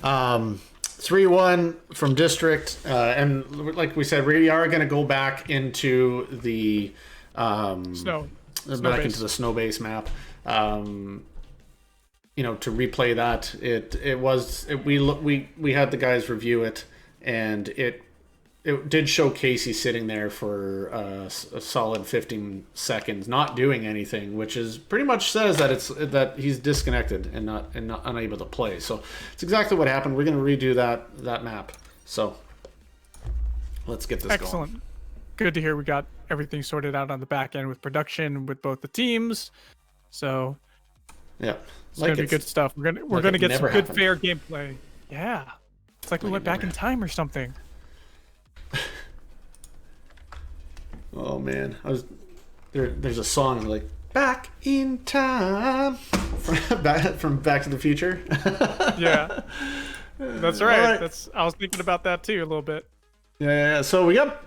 3-1 from District, and like we said, we are going to go back into the Snow into the snow base map. To replay that. We had the guys review it, and it did show Casey sitting there for a solid 15 seconds, not doing anything, which is pretty much says that he's disconnected and not unable to play. So it's exactly what happened. We're going to redo that map. So let's get this going. good to hear we got everything sorted out on the back end with production with both the teams. So Yeah, it's gonna be good stuff. We're gonna get some good fair gameplay. Yeah, it's like we went back in time or something. Oh man, there's a song like "Back in Time" from Back to the Future. Yeah, that's right. I was thinking about that too a little bit. Yeah. So we got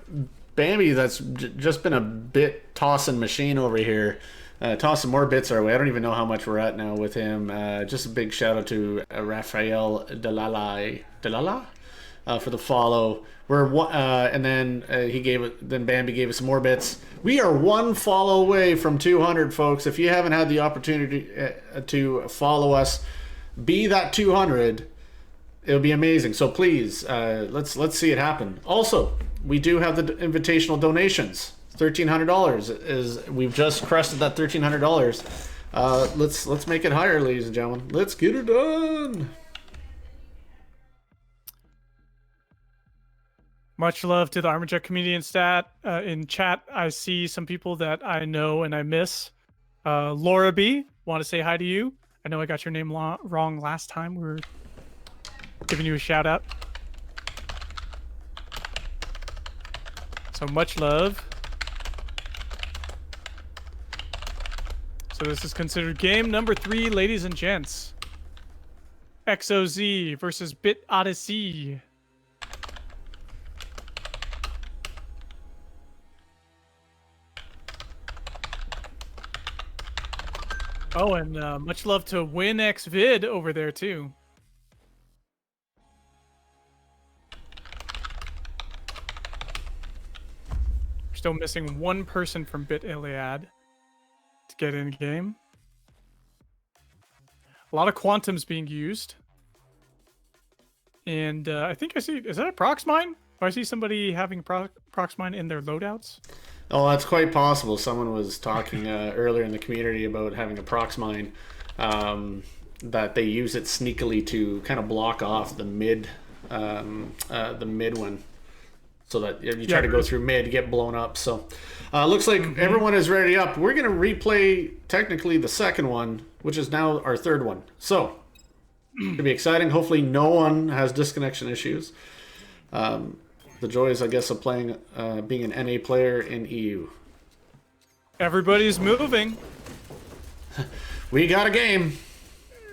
Bambi. That's just been a bit tossing machine over here. Tossing more bits our way. I don't even know how much we're at now with him. Just a big shout out to Rafael Delala for the follow. And then then Bambi gave us some more bits. We are one follow away from 200, folks. If you haven't had the opportunity to follow us, be that 200. It'll be amazing. So please, let's see it happen. Also, we do have the invitational donations. $1,300 is we've just crested that $1,300. Let's make it higher, ladies and gentlemen. Let's get it done. Much love to the Armajet community in chat. I see some people that I know and I miss. Laura B, want to say hi to you. I know I got your name wrong last time. We were giving you a shout out. So much love. So this is considered game number 3, ladies and gents. XOZ versus Bit Odyssey. Oh, and much love to WinXVid over there too. Still missing one person from Bit Iliad to get in game. A lot of quantums being used. And I think I see, is that a prox mine? Or I see somebody having prox mine in their loadouts. Oh, that's quite possible. Someone was talking earlier in the community about having a prox mine, that they use it sneakily to kind of block off the mid one, so that if you try to go through mid, get blown up. So looks like everyone is ready up. We're gonna replay technically the second one, which is now our third one. So it'll be exciting. Hopefully, no one has disconnection issues. The joys, I guess, of playing, being an NA player in EU. Everybody's moving. We got a game.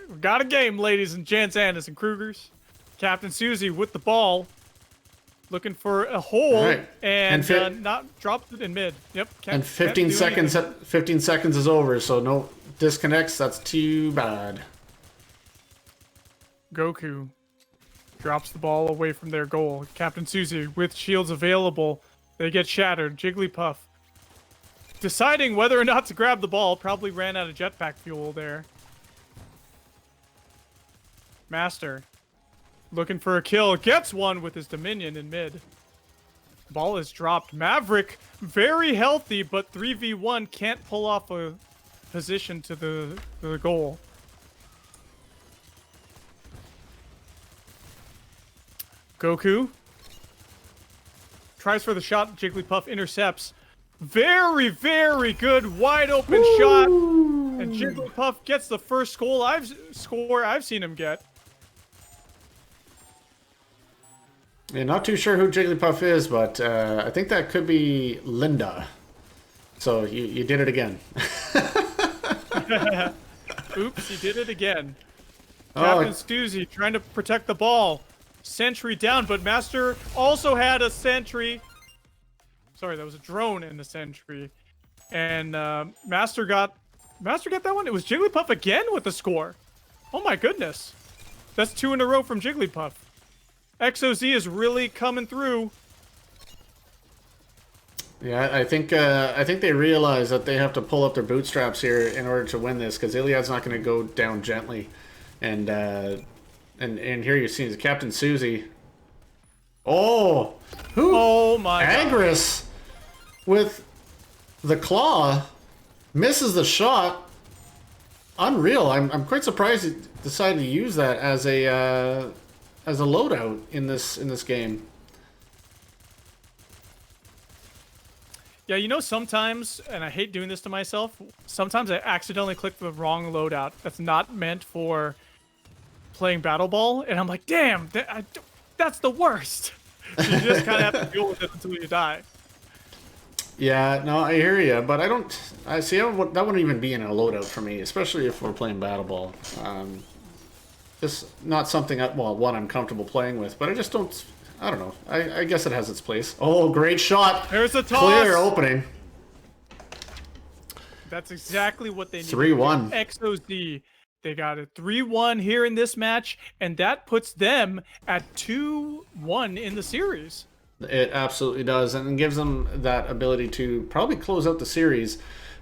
We got a game, ladies and gents, Anderson Krugers. Captain Susie with the ball, looking for a hole, right. and not dropped it in mid. Yep. And 15 seconds. 15 seconds is over, so no disconnects. That's too bad. Goku drops the ball away from their goal. Captain Susie with shields available. They get shattered. Jigglypuff deciding whether or not to grab the ball. Probably ran out of jetpack fuel there. Master looking for a kill. Gets one with his Dominion in mid. Ball is dropped. Maverick very healthy, but 3v1 can't pull off a position to the goal. Goku tries for the shot. Jigglypuff intercepts. Very, very good wide open shot. And Jigglypuff gets the first score I've seen him get. Yeah, not too sure who Jigglypuff is, but I think that could be Linda. So you did it again. Oops, he did it again. Captain Susie trying to protect the ball. Sentry down, but Master also had a sentry. Sorry, that was a drone in the sentry. And Master got that one. It was Jigglypuff again with the score. Oh my goodness. That's 2 in a row from Jigglypuff. XOZ is really coming through. Yeah, I think they realize that they have to pull up their bootstraps here in order to win this, because Iliad's not going to go down gently. And here you see Captain Susie. Oh, who? Oh my! Agris with the claw misses the shot. Unreal. I'm quite surprised he decided to use that as a loadout in this game. Yeah, you know, sometimes, and I hate doing this to myself, sometimes I accidentally click the wrong loadout that's not meant for playing Battle Ball, and I'm like, damn, that's the worst. So you just kind of have to deal with it until you die. Yeah, no, I hear you, but I see that wouldn't even be in a loadout for me, especially if we're playing Battle Ball. Just not something, one I'm comfortable playing with, but I just don't, I don't know. I guess it has its place. Oh, great shot. There's a toss. Clear opening. That's exactly what they need. 3-1. XOZ. They got a 3-1 here in this match, and that puts them at 2-1 in the series. It absolutely does, and it gives them that ability to probably close out the series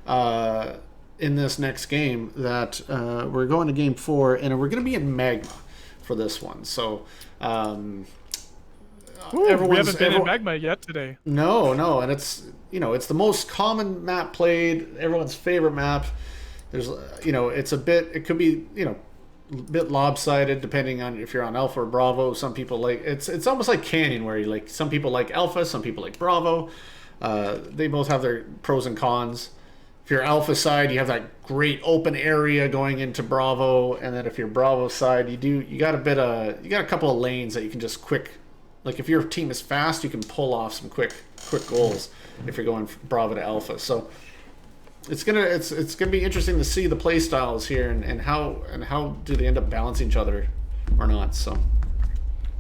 in this next game. That we're going to game 4, and we're going to be in Magma for this one. So we haven't been in Magma yet today. No, and it's it's the most common map played, everyone's favorite map. There's it could be a bit lopsided depending on if you're on Alpha or Bravo. Some people like it's almost like Canyon, where some people like Alpha, some people like Bravo. They both have their pros and cons. If you're Alpha side, you have that great open area going into Bravo, and then if you're Bravo side, you got a couple of lanes that you can just quick. Like if your team is fast, you can pull off some quick goals if you're going from Bravo to Alpha. So it's gonna be interesting to see the play styles here and how do they end up balancing each other or not. So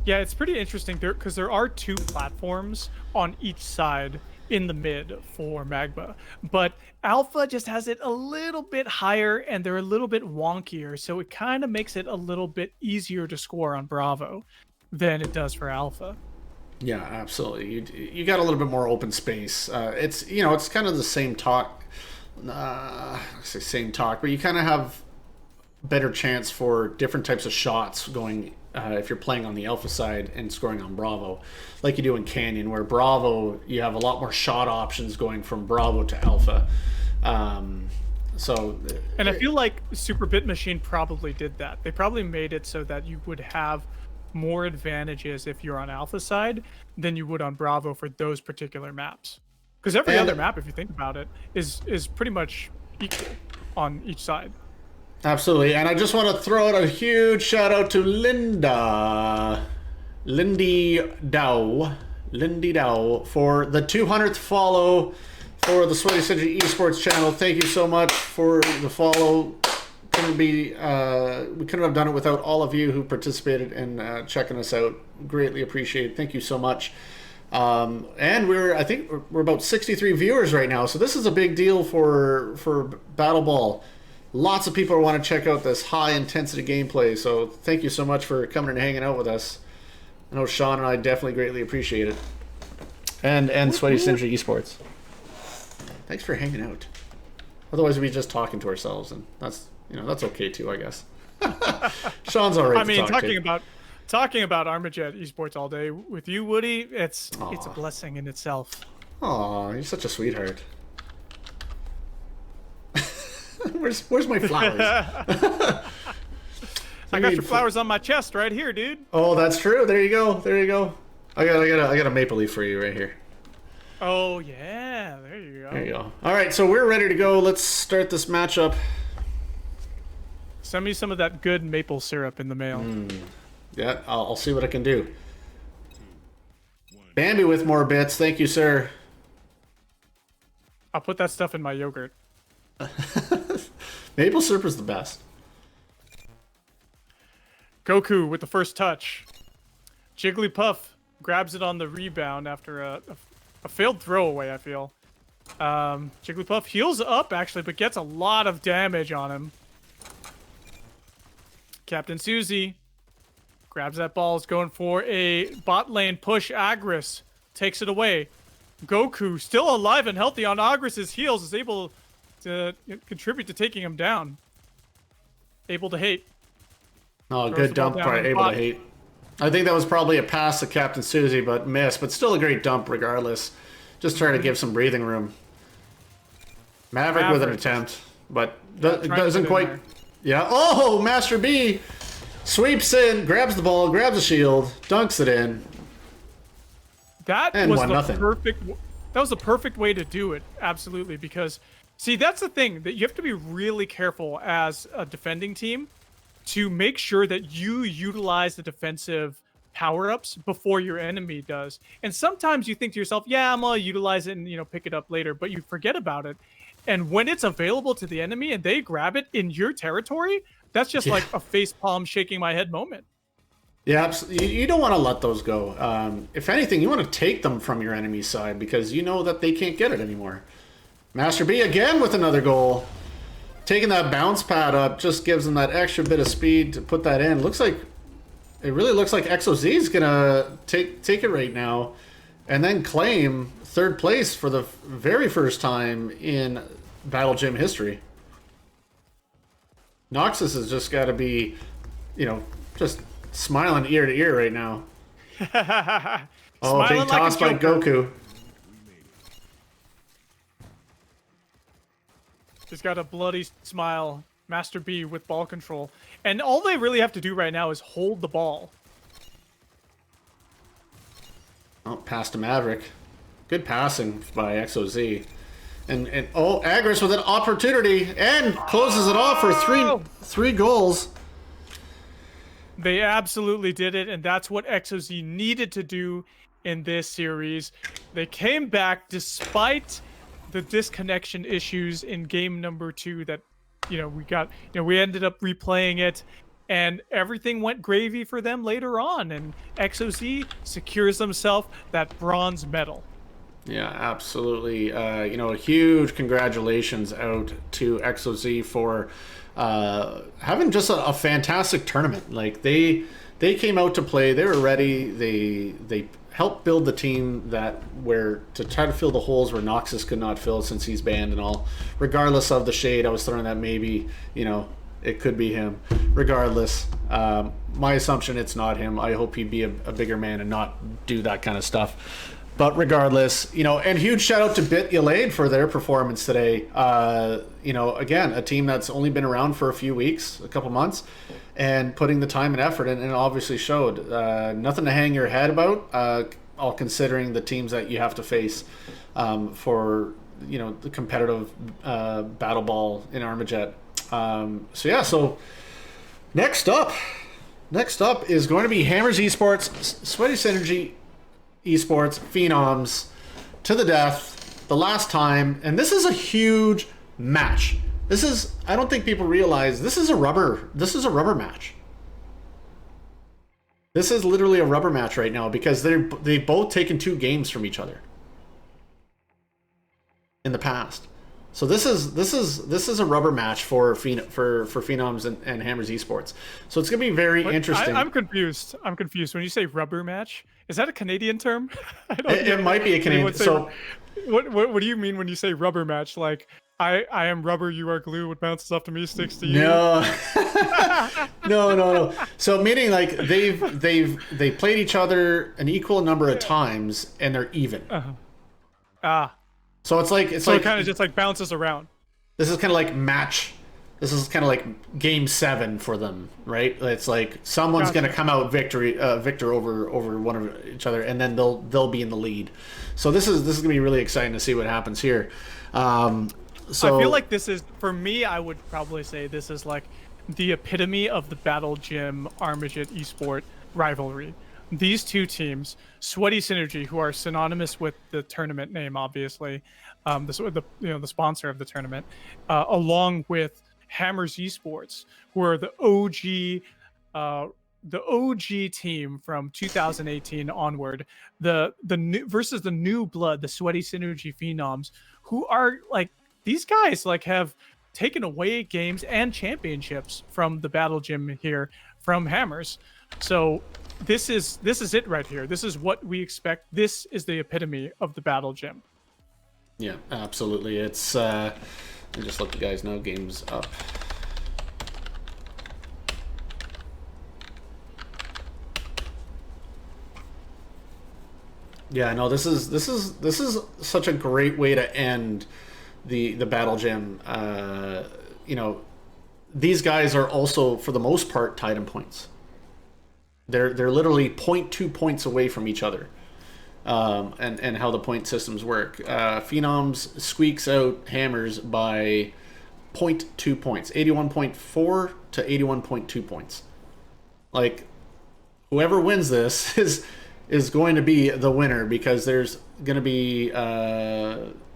yeah, it's pretty interesting there because there are 2 platforms on each side in the mid for Magma, but Alpha just has it a little bit higher and they're a little bit wonkier, so it kind of makes it a little bit easier to score on Bravo than it does for Alpha. Yeah, absolutely. You got a little bit more open space. It's kind of the same talk. I say same talk, but you kind of have better chance for different types of shots going if you're playing on the Alpha side and scoring on Bravo, like you do in Canyon, where Bravo you have a lot more shot options going from Bravo to Alpha. And I feel like Super Bit Machine probably did that. They probably made it so that you would have more advantages if you're on Alpha side than you would on Bravo for those particular maps. Because every other map, if you think about it, is pretty much equal on each side. Absolutely, and I just want to throw out a huge shout out to Lindy Dow, for the 200th follow for the Sweaty Synergy Esports channel. Thank you so much for the follow. We couldn't have done it without all of you who participated in checking us out. Greatly appreciate it. Thank you so much. And I think we're about 63 viewers right now, so this is a big deal for Battle Ball. Lots of people want to check out this high intensity gameplay, so thank you so much for coming and hanging out with us. I know Sean and I definitely greatly appreciate it. And Sweaty Synergy Esports. Thanks for hanging out. Otherwise we'd be just talking to ourselves, and that's okay too, I guess. Sean's all right. I mean, talking about Armajet Esports all day with you, Woody, it's a blessing in itself. Aw, you're such a sweetheart. Where's my flowers? I got your flowers on my chest right here, dude. Oh, that's true. There you go. I got a maple leaf for you right here. Oh yeah, there you go. All right, so we're ready to go. Let's start this matchup. Send me some of that good maple syrup in the mail. Yeah, I'll see what I can do. Bambi with more bits. Thank you, sir. I'll put that stuff in my yogurt. Maple syrup is the best. Goku with the first touch. Jigglypuff grabs it on the rebound after a failed throwaway, I feel. Jigglypuff heals up, actually, but gets a lot of damage on him. Captain Susie grabs that ball, is going for a bot lane push. Agris takes it away. Goku, still alive and healthy on Agris's heels, is able to contribute to taking him down. Able to hate. Oh, good dump by Able to Hate. I think that was probably a pass to Captain Susie, but missed. But still a great dump regardless. Just trying to give some breathing room. Maverick with an attempt, but doesn't quite... Yeah. Oh, Master B sweeps in, grabs the ball, grabs the shield, dunks it in. That and was won the nothing. perfect... That was the perfect way to do it. Absolutely. Because, see, that's the thing that you have to be really careful as a defending team to make sure that you utilize the defensive power-ups before your enemy does. And sometimes you think to yourself, yeah, I'm gonna utilize it and pick it up later, but you forget about it. And when it's available to the enemy and they grab it in your territory, that's just like a face palm shaking my head moment. Yeah, you don't want to let those go. If anything, you want to take them from your enemy's side because you know that they can't get it anymore. Master B again with another goal. Taking that bounce pad up just gives them that extra bit of speed to put that in. It really looks like XOZ is gonna take it right now, and then claim third place for the very first time in Battle Gym history. Noxus has just got to be, just smiling ear to ear right now. Oh, big toss by Goku. He's got a bloody smile. Master B with ball control. And all they really have to do right now is hold the ball. Oh, pass to Maverick. Good passing by XOZ. And Agris with an opportunity and closes it off for three goals. They absolutely did it, and that's what XOZ needed to do in this series. They came back despite the disconnection issues in game number 2 that we ended up replaying it, and everything went gravy for them later on, and XOZ secures themselves that bronze medal. Yeah, absolutely. Huge congratulations out to XOZ for having just a fantastic tournament. Like they came out to play, they were ready, they helped build the team to try to fill the holes where Noxus could not fill since he's banned and all. Regardless of the shade, I was throwing that maybe, it could be him. Regardless, my assumption it's not him. I hope he'd be a bigger man and not do that kind of stuff. But regardless, and huge shout out to Bit Yalaid for their performance today. Again, a team that's only been around for a few weeks, a couple months, and putting the time and effort in, and it obviously showed. Nothing to hang your head about, all considering the teams that you have to face for, the competitive battle ball in Armajet. So next up is going to be Hammers Esports, Sweaty Synergy Esports, Phenoms, to the death, the last time, and this is a huge match. I don't think people realize this is a rubber match. This is literally a rubber match right now because they've both taken 2 games from each other in the past. So this is a rubber match for Phenoms and Hammers Esports. So it's gonna be very interesting. I'm confused. When you say rubber match, is that a Canadian term? It might be a Canadian. So what do you mean when you say rubber match? Like I am rubber, you are glue. What bounces off to me sticks to you. No, no. So meaning like they played each other an equal number of times and they're even. So it's like it kind of just like bounces around. This is kind of like match. This is kind of like game 7 for them, right? It's like someone's going to come out victor over one of each other, and then they'll be in the lead. So this is going to be really exciting to see what happens here. So I feel like this is, for me, I would probably say this is like the epitome of the Battle Gym Armajet Esport rivalry. These 2 teams, Sweaty Synergy, who are synonymous with the tournament name, obviously, the sponsor of the tournament, along with Hammers Esports, who are the OG team from 2018 onward, the new versus the new blood, the Sweaty Synergy Phenoms, who are like, these guys like have taken away games and championships from the Battle Gym here from Hammers. So this is it right here. This is what we expect. This is the epitome of the Battle Gym. Yeah, absolutely. It's and just let the guys know game's up. Yeah, no, this is such a great way to end the Battle Gym. These guys are also for the most part tied in points. They're literally 0.2 points away from each other. and how the point systems work. Phenoms squeaks out Hammers by 0.2 points, 81.4 to 81.2 points. Like, whoever wins this is going to be the winner, because there's going to be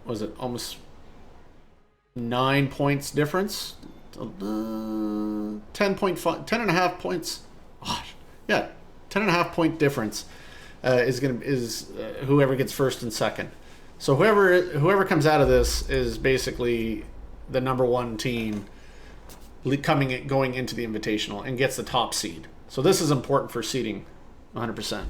was it almost 9 points difference, 10.5, 10.5 points. Oh, yeah, 10.5 point difference is whoever gets first and second. So whoever comes out of this is basically the number one team going into the Invitational and gets the top seed. So this is important for seeding, 100%.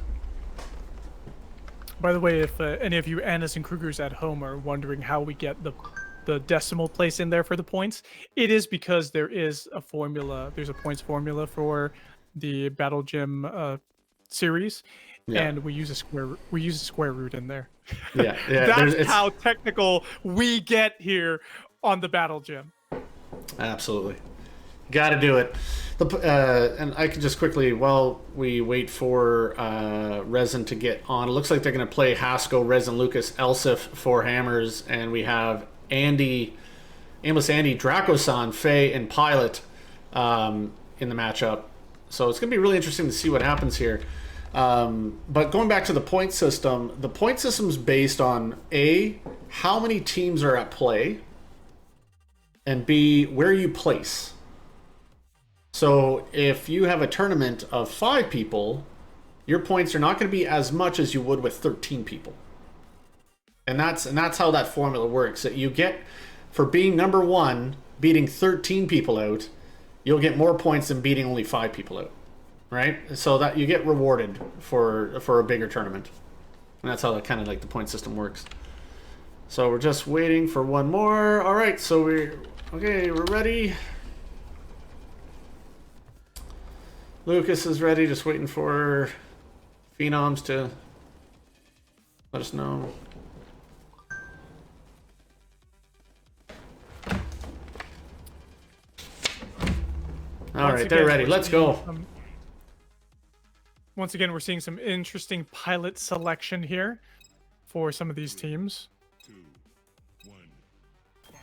By the way, if any of you Annas and Krugers at home are wondering how we get the decimal place in there for the points, it is because there is a formula. There's a points formula for the Battle Gym series, and we use a square root in there. Yeah, That's how technical we get here on the Battle Gym. Absolutely. Got to do it. And I can just quickly, while we wait for Resin to get on, it looks like they're going to play Haskell, Resin, Lucas, Elsif for Hammers, and we have Andy, Aimless Andy, Dracosan, Faye, and Pilot in the matchup. So it's going to be really interesting to see what happens here. But going back to the point system, the point system's based on A, how many teams are at play, and B, where you place. So if you have a tournament of 5 people, your points are not going to be as much as you would with 13 people. And that's how that formula works. That you get, for being number 1, beating 13 people out, you'll get more points than beating only 5 people out. Right? So that you get rewarded for a bigger tournament. And that's how that kind of like the point system works. So we're just waiting for one more. All right, so we're ready. Lucas is ready, just waiting for Phenoms to let us know. All right, they're ready. Let's go. Once again, we're seeing some interesting pilot selection here for some of these teams. 2, 1, fight.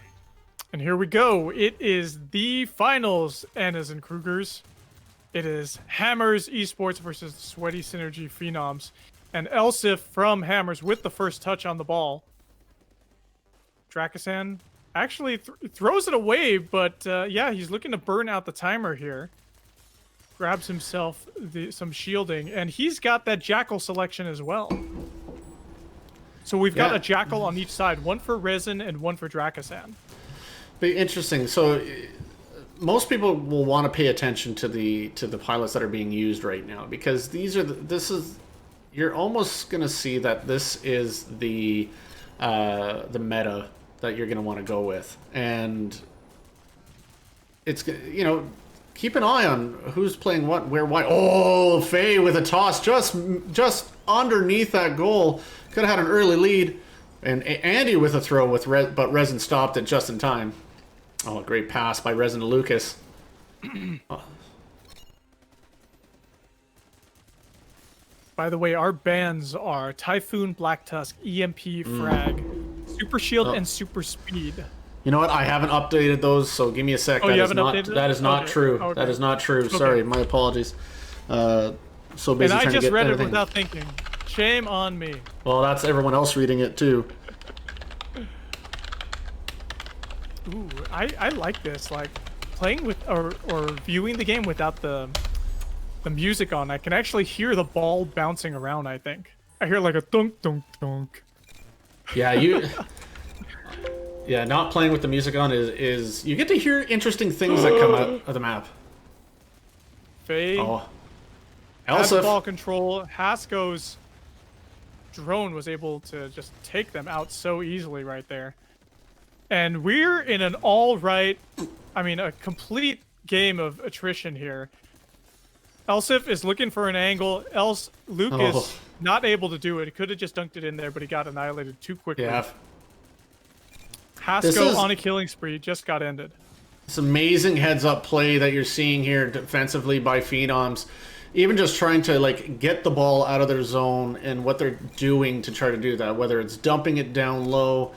And here we go. It is the finals, Annas and Krugers. It is Hammers Esports versus Sweaty Synergy Phenoms. And Elsif from Hammers with the first touch on the ball. Dracosan actually throws it away, but yeah, he's looking to burn out the timer here. Grabs himself some shielding, and he's got that Jackal selection as well. So we've got a Jackal on each side, one for Resin and one for Dracosan. Be interesting. So most people will want to pay attention to the pilots that are being used right now, because you're almost going to see that this is the meta that you're going to want to go with, and it's, you know, keep an eye on who's playing what, where, why. Oh, Faye with a toss just underneath that goal. Could have had an early lead. And Andy with a throw, but Resin stopped it just in time. Oh, great pass by Resin to Lucas. Oh. By the way, our bans are Typhoon, Black Tusk, EMP, Frag, Super Shield, and Super Speed. You know what? I haven't updated those, so give me a sec. Oh, you haven't updated them? That is not true. Okay. That is not true. Okay. Sorry, my apologies. So busy and I trying to just get read everything. it without thinking. Shame on me. Well, that's everyone else reading it too. Ooh, I like this. Like playing with or viewing the game without the music on. I can actually hear the ball bouncing around. I think I hear like a thunk thunk thunk. Yeah, yeah, not playing with the music on is you get to hear interesting things that come out of the map. Faye. Oh. Has ball control. Hasko's drone was able to just take them out so easily right there. And we're in an a complete game of attrition here. Elsif is looking for an angle. Lucas not able to do it. He could have just dunked it in there, but he got annihilated too quickly. Yeah. Hasko on a killing spree just got ended. This amazing heads-up play that you're seeing here defensively by Phenoms. even just trying to like get the ball out of their zone and what they're doing to try to do that, whether it's dumping it down low,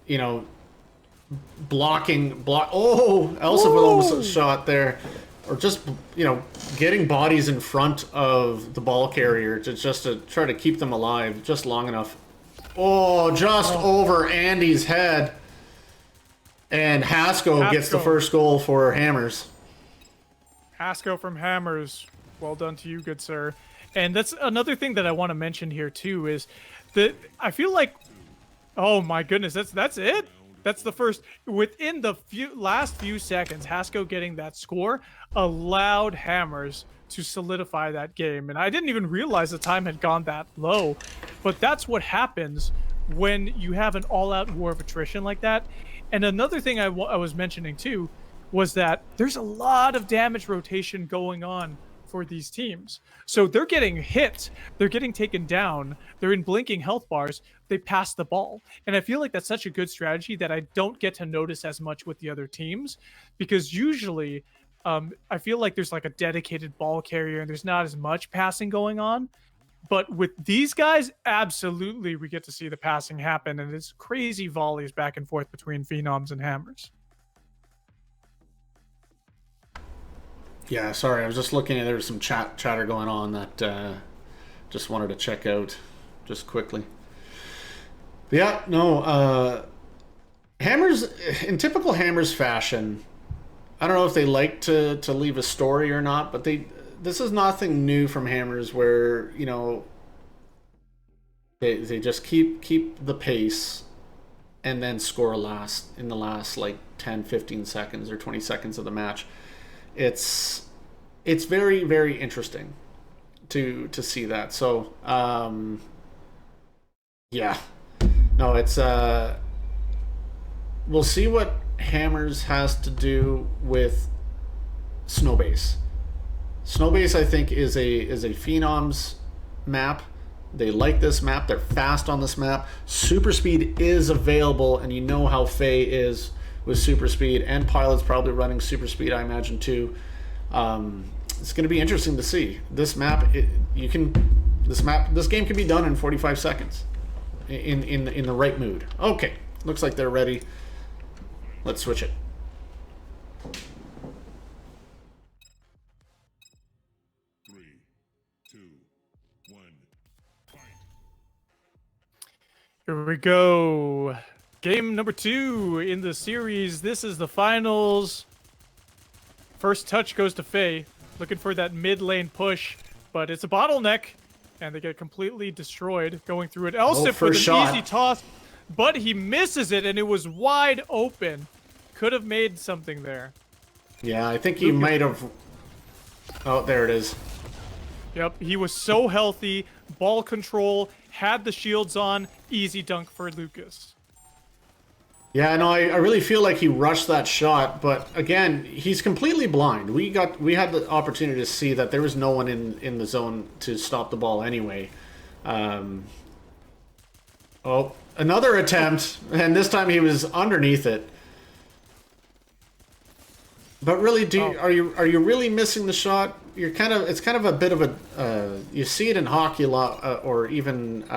you know, block. Oh, Elsa with almost a shot there, or just, you know, getting bodies in front of the ball carrier to just to try to keep them alive just long enough. Oh, just over Andy's head. And Haskell gets the first goal for Hammers. Haskell from Hammers. Well done to you, good sir. And that's another thing that I want to mention here too is that I feel like, oh my goodness, that's it. That's the first. Within the last few seconds, Haskell getting that score allowed Hammers to solidify that game. And I didn't even realize the time had gone that low. But that's what happens when you have an all-out war of attrition like that. And another thing I was mentioning too was that there's a lot of damage rotation going on for these teams. So they're getting hit, they're getting taken down, they're in blinking health bars, they pass the ball. And I feel like that's such a good strategy that I don't get to notice as much with the other teams, because usually I feel like there's like a dedicated ball carrier and there's not as much passing going on. But with these guys, absolutely, we get to see the passing happen, and it's crazy volleys back and forth between Phenoms and Hammers. Yeah, sorry, I was just looking at, there was some chatter going on that just wanted to check out just quickly. Yeah, no, Hammers, in typical Hammers fashion, I don't know if they like to leave a story or not, but this is nothing new from Hammers where, you know, they just keep the pace and then score in the last like 10, 15 seconds or 20 seconds of the match. It's very, very interesting to see that. So, yeah. No, it's we'll see what Hammers has to do with Snowbase. Snowbase, I think, is a Phenoms map. They like this map. They're fast on this map. Super speed is available, and you know how Faye is with super speed, and Pilot's probably running super speed, I imagine, too. It's going to be interesting to see. This map, this game can be done in 45 seconds in the right mood. Okay, looks like they're ready. Let's switch it. Here we go. Game number 2 in the series. This is the finals. First touch goes to Faye. Looking for that mid lane push, but it's a bottleneck, and they get completely destroyed going through it. Elsip with an easy toss, but he misses it, and it was wide open. Could have made something there. Yeah, I think he might have... Oh, there it is. Yep, he was so healthy. Ball control, had the shields on. Easy dunk for Lucas. Yeah, no, I really feel like he rushed that shot, but again, he's completely blind. We had the opportunity to see that there was no one in the zone to stop the ball anyway. Oh, another attempt, and this time he was underneath it. But really, are you really missing the shot? It's kind of a bit of a you see it in hockey a lot, or even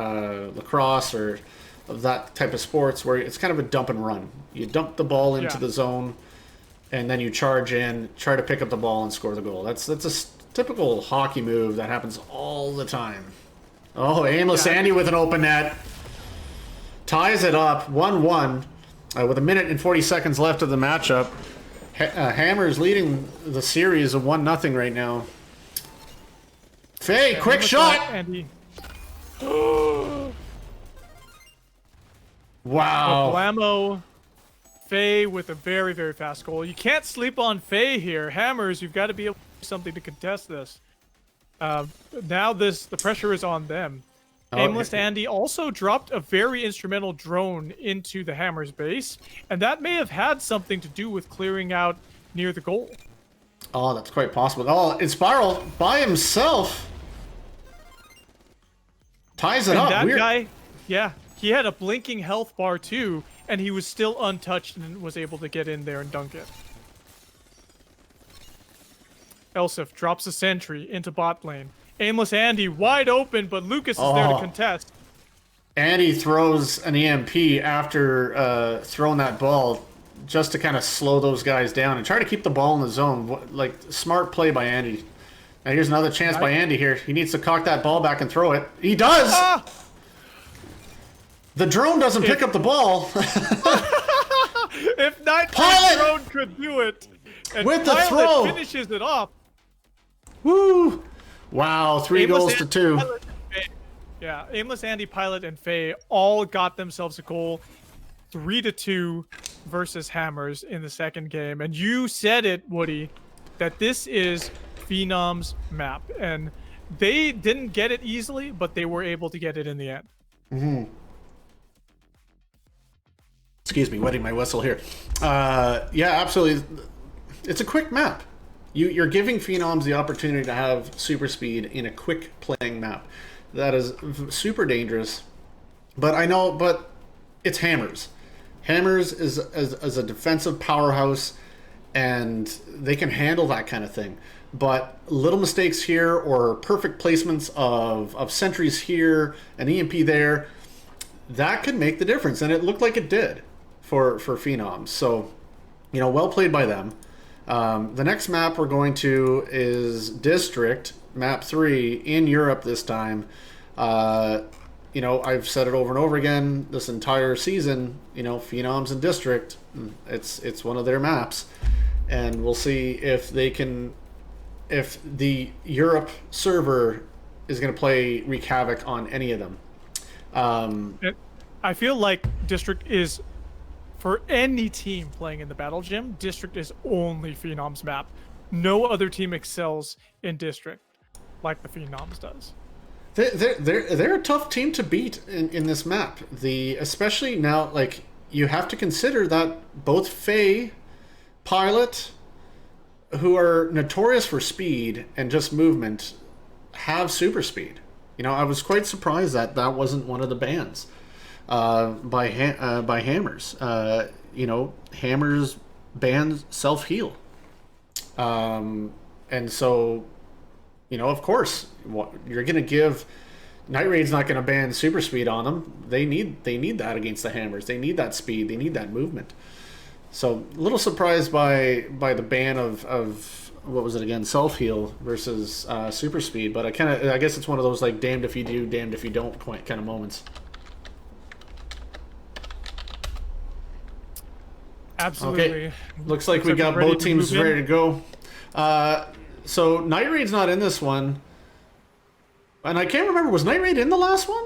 lacrosse or of that type of sports where it's kind of a dump and run. You dump the ball into the zone, and then you charge in, try to pick up the ball and score the goal. That's a typical hockey move that happens all the time. Oh, aimless Andy with an open net. Ties it up, 1-1, with 1 minute and 40 seconds left of the matchup. Hammer's leading the series of 1-0 right now. Faye, quick shot! Andy. Wow. Blammo. Faye with a very, very fast goal. You can't sleep on Faye here. Hammers, you've got to be able to do something to contest this. Now the pressure is on them. Aimless Andy also dropped a very instrumental drone into the Hammers base, and that may have had something to do with clearing out near the goal. Oh, that's quite possible. Oh, it's Spiral by himself. Ties it up. That guy, yeah, he had a blinking health bar too, and he was still untouched and was able to get in there and dunk it. Elsif drops a sentry into bot lane. Aimless Andy wide open, but Lucas is there to contest. Andy throws an EMP after throwing that ball just to kind of slow those guys down and try to keep the ball in the zone. Like, smart play by Andy. Now here's another chance by Andy here. He needs to cock that ball back and throw it. He does! Ah! The drone doesn't pick up the ball. If Nightmare's drone could do it, and with the Pilot throw finishes it off. Woo! Wow, 3 goals to 2. Yeah, Aimless Andy, Pilot, and Faye all got themselves a goal. 3-2 versus Hammers in the second game. And you said it, Woody, that this is Phenom's map. And they didn't get it easily, but they were able to get it in the end. Mm-hmm. Excuse me, wetting my whistle here. Yeah, absolutely. It's a quick map. You're giving Phenoms the opportunity to have super speed in a quick playing map. That is super dangerous. But it's Hammers. Hammers is a defensive powerhouse, and they can handle that kind of thing. But little mistakes here or perfect placements of sentries here, an EMP there, that could make the difference. And it looked like it did for Phenoms. So, well played by them. The next map we're going to is District, map 3, in Europe this time. I've said it over and over again this entire season, Phenoms and District, it's one of their maps. And we'll see if the Europe server is going to wreak havoc on any of them. I feel like District is, for any team playing in the Battle Gym, District is only Phenoms map. No other team excels in District like the Phenoms does. They're a tough team to beat in this map. Especially now, like, you have to consider that both Faye, Pilot, who are notorious for speed and just movement, have super speed. I was quite surprised that wasn't one of the bans by Hammers. Hammers bans self-heal. And so, of course, you're going to give... Night Raid's not going to ban super speed on them. They need that against the Hammers. They need that speed. They need that movement. So, a little surprised by the ban of what was it again? Self-heal versus super speed. But I guess it's one of those, like, damned if you do, damned if you don't kind of moments. Absolutely. Okay. Looks like we got both teams ready to go. So Night Raid's not in this one. And I can't remember, was Night Raid in the last one?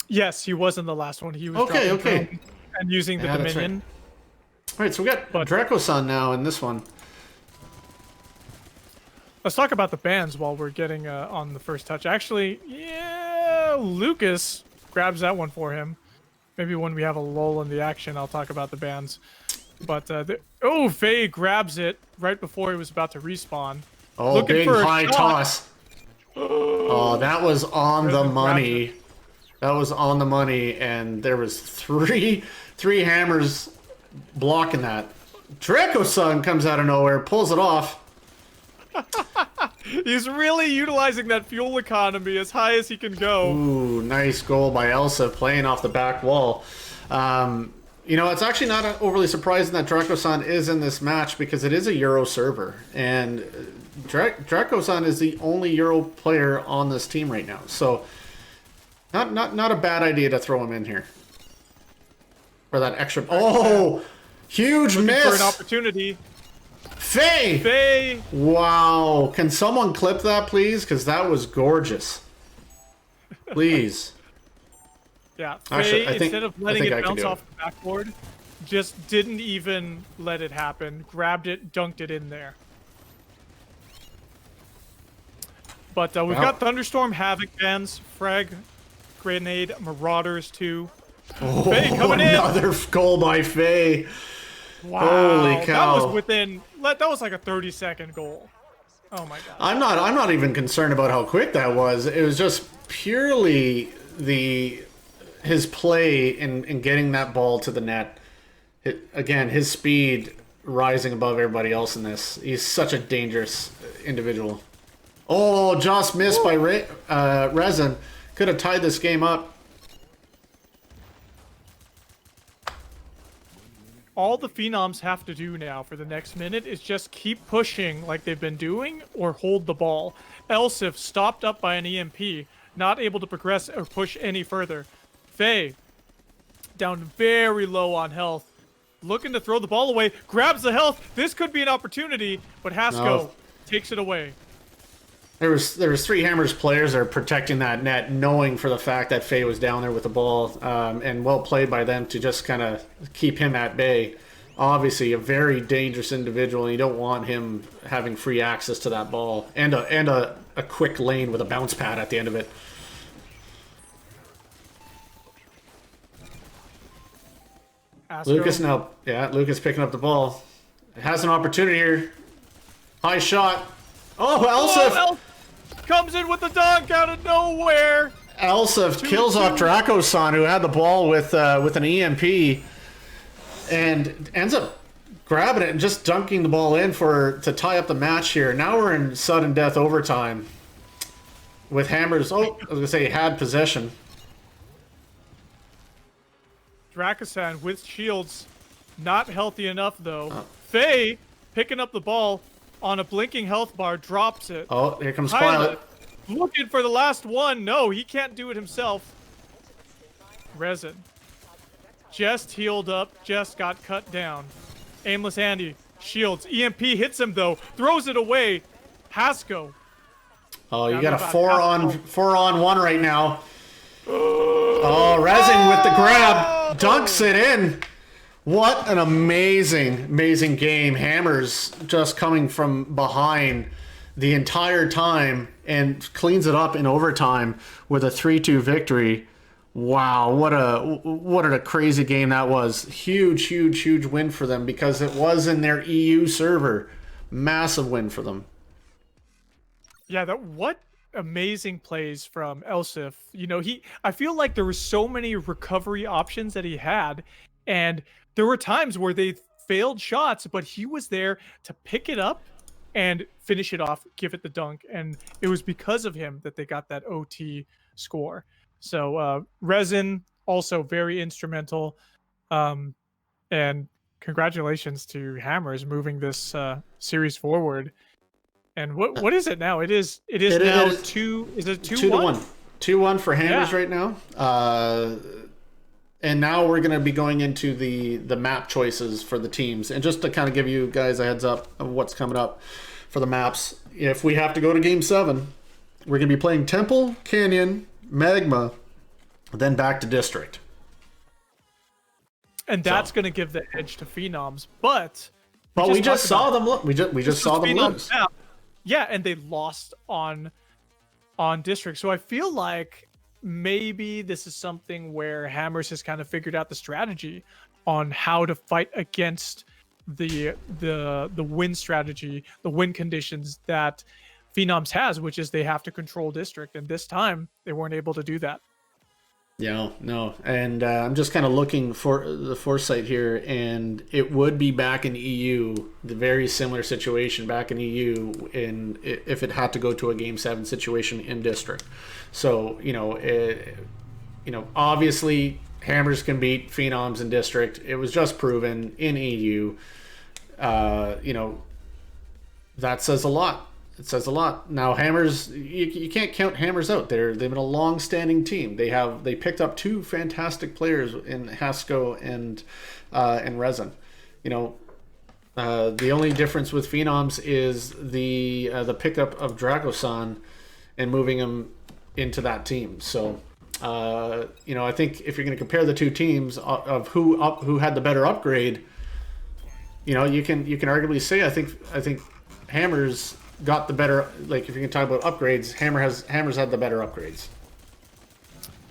Yes, he was in the last one. He was okay. And using the Dominion. Right. All right, so we got Draco-san now in this one. Let's talk about the bans while we're getting on the first touch. Actually, yeah, Lucas grabs that one for him. Maybe when we have a lull in the action, I'll talk about the bans. But, Faye grabs it right before he was about to respawn. Oh, looking big for high toss. Oh, that was on the money. That was on the money, and there was three Hammers blocking that. Draco-san comes out of nowhere, pulls it off. He's really utilizing that fuel economy as high as he can go. Ooh, nice goal by Elsa, playing off the back wall. It's actually not overly surprising that Draco-san is in this match because it is a Euro server, and Draco-san is the only Euro player on this team right now. So, not a bad idea to throw him in here for that extra. Oh, huge miss for an opportunity. Faye! Wow. Can someone clip that, please? Because that was gorgeous. Please. Yeah, Faye, instead of letting it bounce off the backboard, just didn't even let it happen. Grabbed it, dunked it in there. But we've got Thunderstorm, Havoc bans, Frag, Grenade, Marauders too. Oh, Faye coming in! Another goal by Faye. Wow, holy cow! That was within. That was like a 30-second goal. Oh my god! I'm not even concerned about how quick that was. It was just purely his play in getting that ball to the net. Again, his speed rising above everybody else in this. He's such a dangerous individual. Oh, just missed by Resin. Could have tied this game up. All the Phenoms have to do now for the next minute is just keep pushing like they've been doing or hold the ball. Else, if stopped up by an EMP, not able to progress or push any further. Faye, down very low on health, looking to throw the ball away, grabs the health. This could be an opportunity, but Hasko takes it away. There was 3 Hammers players that are protecting that net, knowing for the fact that Faye was down there with the ball, and well played by them to just kind of keep him at bay. Obviously, a very dangerous individual, and you don't want him having free access to that ball and a quick lane with a bounce pad at the end of it. Lucas now, Lucas picking up the ball. Has an opportunity here. High shot. Oh, Elsif! Comes in with the dunk out of nowhere. Elsif kills off Draco-san, who had the ball with an EMP, and ends up grabbing it and just dunking the ball in to tie up the match here. Now we're in sudden death overtime with Hammers. Oh, I was gonna say had possession. Draco-san with shields, not healthy enough though. Faye picking up the ball. On a blinking health bar, drops it. Oh, here comes Pilot. Looking for the last one. No, he can't do it himself. Resin. Just healed up, just got cut down. Aimless Andy, shields. EMP hits him though, throws it away. Hasko. Oh, you got a 4-on-1 right now. Oh, Resin with the grab. Dunks it in. What an amazing game. Hammers just coming from behind the entire time and cleans it up in overtime with a 3-2 victory. Wow, what a crazy game that was. Huge win for them because it was in their EU server. Massive win for them. Yeah, what amazing plays from Elsif. You know, I feel like there were so many recovery options that he had, and there were times where they failed shots, but he was there to pick it up and finish it off, give it the dunk. And it was because of him that they got that OT score. So Resin, also very instrumental. And congratulations to Hammers moving this series forward. And what is it now? It is now 2. Is it 2-1? 2-1 for Hammers right now. And now we're going to be going into the map choices for the teams. And just to kind of give you guys a heads up of what's coming up for the maps, if we have to go to Game 7, we're going to be playing Temple, Canyon, Magma, then back to District. And that's going to give the edge to Phenoms. But we just saw them look. We just saw them lose. Yeah, and they lost on District. So I feel like maybe this is something where Hammers has kind of figured out the strategy on how to fight against the win strategy, the win conditions that Phenoms has, which is they have to control District, and this time they weren't able to do that. Yeah, no, and I'm just kind of looking for the foresight here, and it would be back in EU, the very similar situation back in EU, if it had to go to a Game 7 situation in District. So obviously Hammers can beat Phenoms in District. It was just proven in EU. That says a lot. It says a lot. Now Hammers, you can't count Hammers out. They've been a long-standing team. They picked up 2 fantastic players in Hasko and Resin. The only difference with Phenoms is the pickup of Draco-san and moving him into that team. So I think if you're going to compare the 2 teams of who had the better upgrade, you can arguably say I think Hammers got the better. Like if you can talk about upgrades, Hammers had the better upgrades.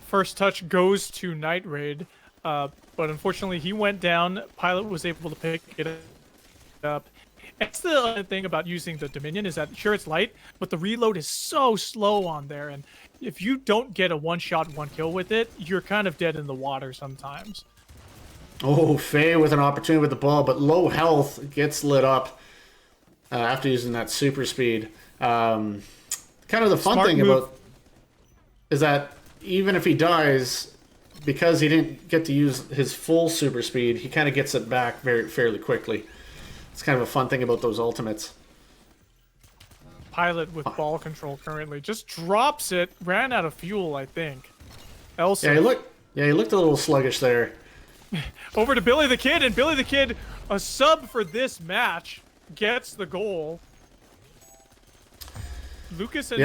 First touch goes to Night Raid, but unfortunately he went down. Pilot was able to pick it up. That's the other thing about using the Dominion is that sure it's light, but the reload is so slow on there, and if you don't get a one-shot, one-kill with it, you're kind of dead in the water sometimes. Oh, Faye with an opportunity with the ball, but low health gets lit up after using that super speed. Kind of the fun Smart thing move. about is that even if he dies, because he didn't get to use his full super speed, he kind of gets it back fairly quickly. It's kind of a fun thing about those ultimates. Pilot with ball control currently just drops it. Ran out of fuel, I think. Elsa He looked a little sluggish there. over to Billy the Kid, and Billy the Kid, a sub for this match, gets the goal. Lucas and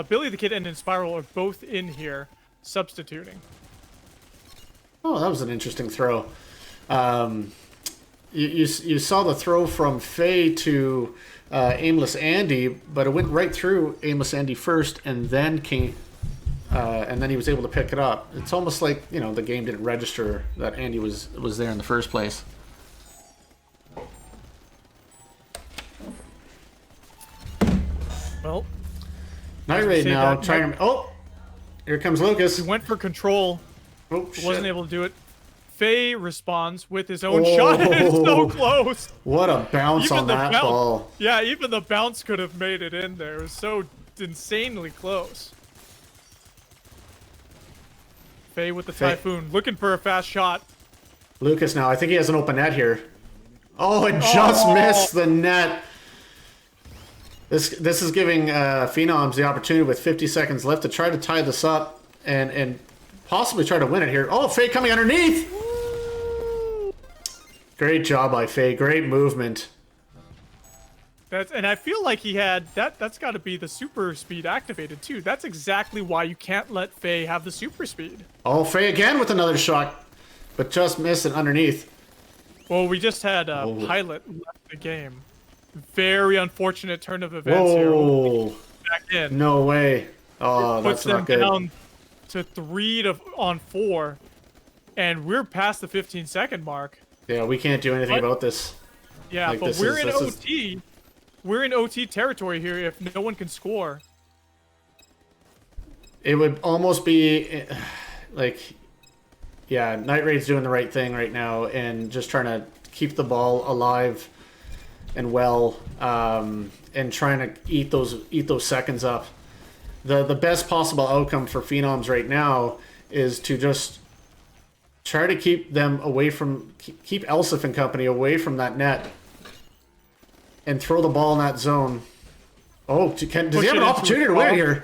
Billy the Kid and Inspiral are both in here substituting. Oh, that was an interesting throw. You saw the throw from Faye to Aimless Andy, but it went right through Aimless Andy first, and then he was able to pick it up. It's almost like the game didn't register that Andy was there in the first place. Well, Night Raid now trying to. Oh, here comes Lucas. he went for control, Oh, shit. wasn't able to do it. Faye responds with his own shot, and it's so close. What a bounce on that ball. Yeah, even the bounce could have made it in there. It was so insanely close. Faye with the Typhoon, looking for a fast shot. Lucas now, I think he has an open net here. Oh, it just missed the net. This is giving Phenoms the opportunity with 50 seconds left to try to tie this up and possibly try to win it here. Oh, Faye coming underneath. Great job by Faye. Great movement. And I feel like he had that's got to be the super speed activated too. That's exactly why you can't let Faye have the super speed. Oh, Faye again with another shot, but just missed it underneath. Well, we just had Pilot left the game. Very unfortunate turn of events here. Whoa. Back in. No way. Oh, Puts that's not good. them down to 3-4, and we're past the 15-second mark. Yeah, we can't do anything about this. Yeah, Like, but we're in OT. We're in OT territory here if no one can score. It would almost be like, yeah, Night Raid's doing the right thing right now and just trying to keep the ball alive and well, and trying to eat those seconds up. The best possible outcome for Phenoms right now is to just try to keep them away from keep Elsif and company away from that net and throw the ball in that zone. Oh, does he have an opportunity to win here?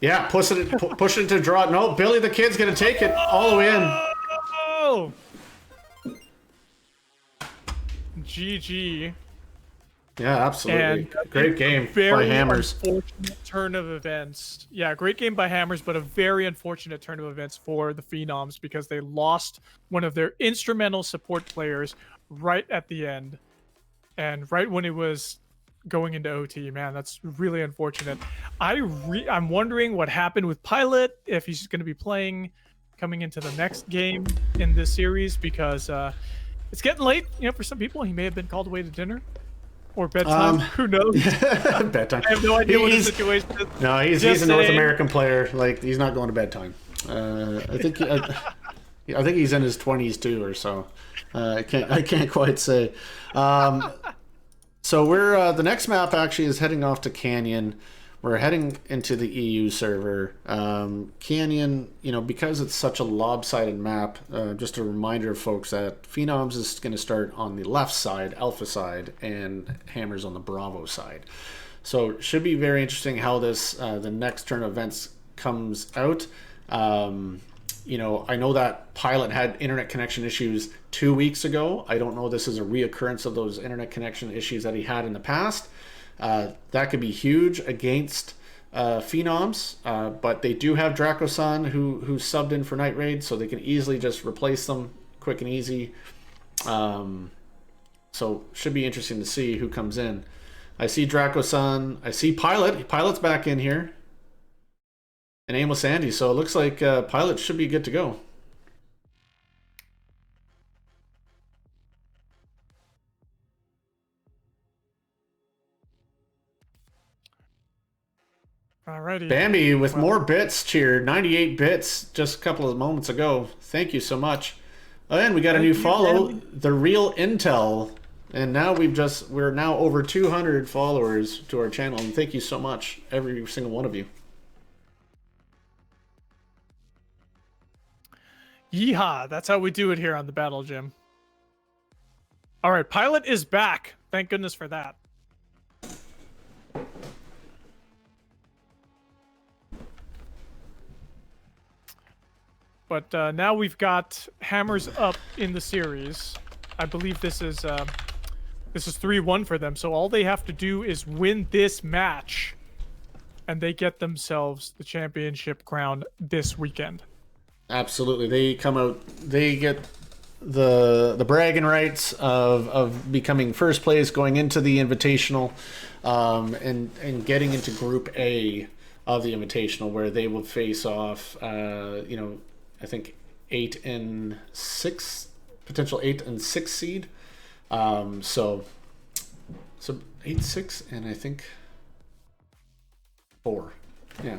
Yeah, push it to draw. No, Billy the Kid's gonna take it all the way in. Oh! GG. Yeah, absolutely. And great game by very Hammers. Unfortunate turn of events. Yeah, great game by Hammers, but a very unfortunate turn of events for the Phenoms because they lost one of their instrumental support players right at the end, and right when it was going into OT. Man, that's really unfortunate. I'm wondering what happened with Pilot, if he's going to be playing coming into the next game in this series, because it's getting late. For some people, he may have been called away to dinner or bedtime. Who knows? Bedtime. I have no idea what the situation is. No, he's a North American player. Like, he's not going to bedtime. I think he's in his 20s too, or so. I can't quite say. So we're the next map actually is heading off to Canyon. We're heading into the EU server. Canyon, because it's such a lopsided map, just a reminder, folks, that Phenoms is going to start on the left side, Alpha side, and Hammers on the Bravo side. So it should be very interesting how this the next turn of events comes out. I know that Pilot had internet connection issues 2 weeks ago. I don't know this is a reoccurrence of those internet connection issues that he had in the past. That could be huge against Phenoms, but they do have Draco-san who subbed in for Night Raid, so they can easily just replace them quick and easy. So should be interesting to see who comes in. I see Draco-san. I see Pilot. Pilot's back in here. And Aimless Andy, so it looks like Pilot should be good to go. Alrighty. Bambi with more bits cheered. 98 bits just a couple of moments ago. Thank you so much. And we got a new follow, The Real Intel. And now we're now over 200 followers to our channel. And thank you so much, every single one of you. Yeehaw. That's how we do it here on the Battle Gym. All right, Pilot is back. Thank goodness for that. But now we've got hammers up in the series. I believe this is 3-1 for them. So all they have to do is win this match, and they get themselves the championship crown this weekend. Absolutely, they come out. They get the bragging rights of becoming first place, going into the Invitational, and getting into Group A of the Invitational, where they will face off. I think 8 and 6, potential 8 and 6 seed. So 8, 6, and I think 4. Yeah.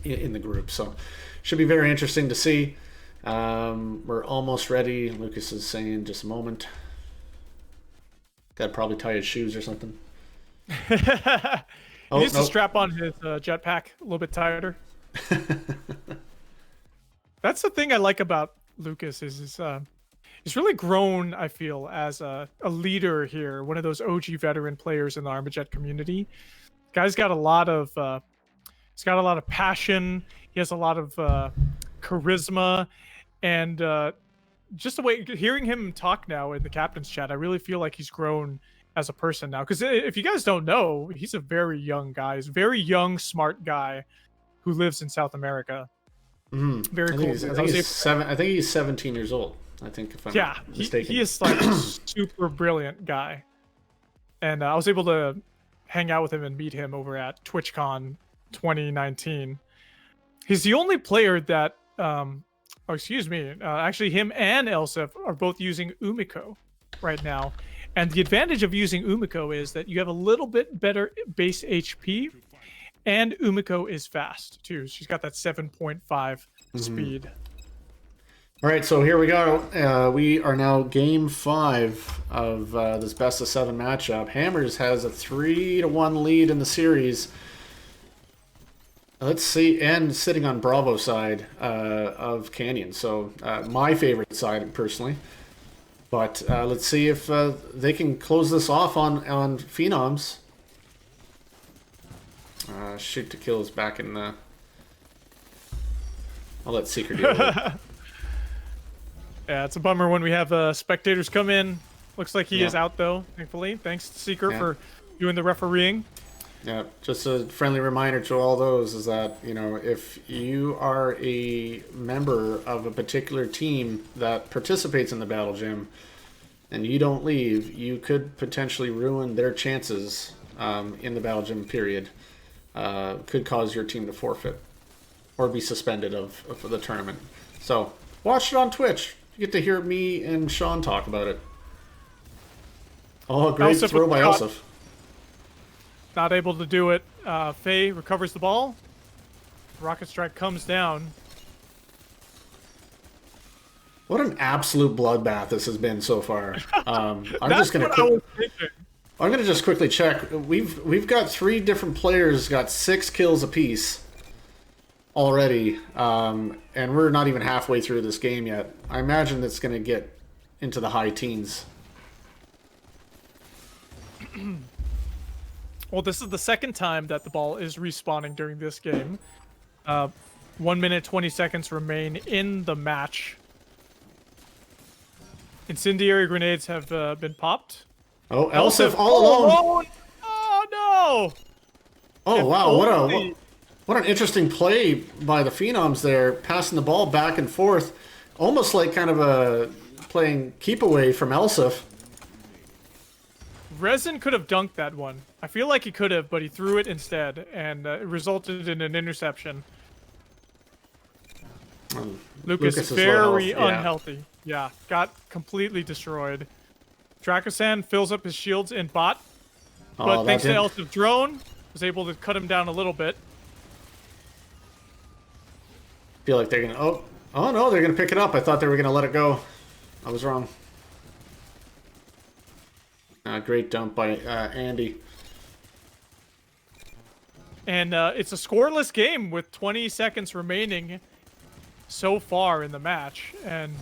In the group. So should be very interesting to see. We're almost ready. Lucas is saying just a moment. Got to probably tie his shoes or something. He needs to strap on his jetpack a little bit tighter. That's the thing I like about Lucas is he's really grown, I feel, as a leader here, one of those OG veteran players in the Armajet community. Guy's got a lot of passion. He has a lot of charisma, and just the way hearing him talk now in the captain's chat, I really feel like he's grown as a person now. Because if you guys don't know, he's a very young guy. He's a very young, smart guy who lives in South America. Very cool. I think he's 17 years old. I think if I'm not mistaken. He is like a super brilliant guy, and I was able to hang out with him and meet him over at TwitchCon 2019. He's the only player that, actually him and Elsif are both using Umiko right now. And the advantage of using Umiko is that you have a little bit better base HP, and Umiko is fast too. She's got that 7.5 speed. All right, so here we go. We are now game 5 of this best of 7 matchup. Hammers has a 3-1 lead in the series. Let's see, and sitting on Bravo side of Canyon, so my favorite side personally. But let's see if they can close this off on Phenoms. Shoot to kill is back in the... I'll let Seeker deal with it. Yeah, it's a bummer when we have spectators come in. Looks like he is out though, thankfully. Thanks to Seeker for doing the refereeing. Yeah, just a friendly reminder to all those is that, if you are a member of a particular team that participates in the Battle Gym and you don't leave, you could potentially ruin their chances in the Battle Gym period. Could cause your team to forfeit or be suspended of the tournament. So watch it on Twitch. You get to hear me and Sean talk about it. Oh, great throw by Elsif. Not able to do it. Faye recovers the ball. Rocket Strike comes down. What an absolute bloodbath this has been so far. I'm just gonna just quickly check. We've got 3 different players got 6 kills apiece already, and we're not even halfway through this game yet. I imagine it's gonna get into the high teens. Well, this is the second time that the ball is respawning during this game. 1 minute, 20 seconds remain in the match. Incendiary grenades have been popped. Oh, Elsif all alone. Oh, no. Oh, wow. What an interesting play by the Phenoms there, passing the ball back and forth. Almost like kind of a playing keep away from Elsif. Resin could have dunked that one. I feel like he could have, but he threw it instead, and it resulted in an interception. Lucas very unhealthy. Yeah, got completely destroyed. Dracosan fills up his shields in bot, but thanks to Elsif drone, was able to cut him down a little bit. Feel like they're gonna. Oh no, they're gonna pick it up. I thought they were gonna let it go. I was wrong. Great dump by Andy. And it's a scoreless game with 20 seconds remaining so far in the match. And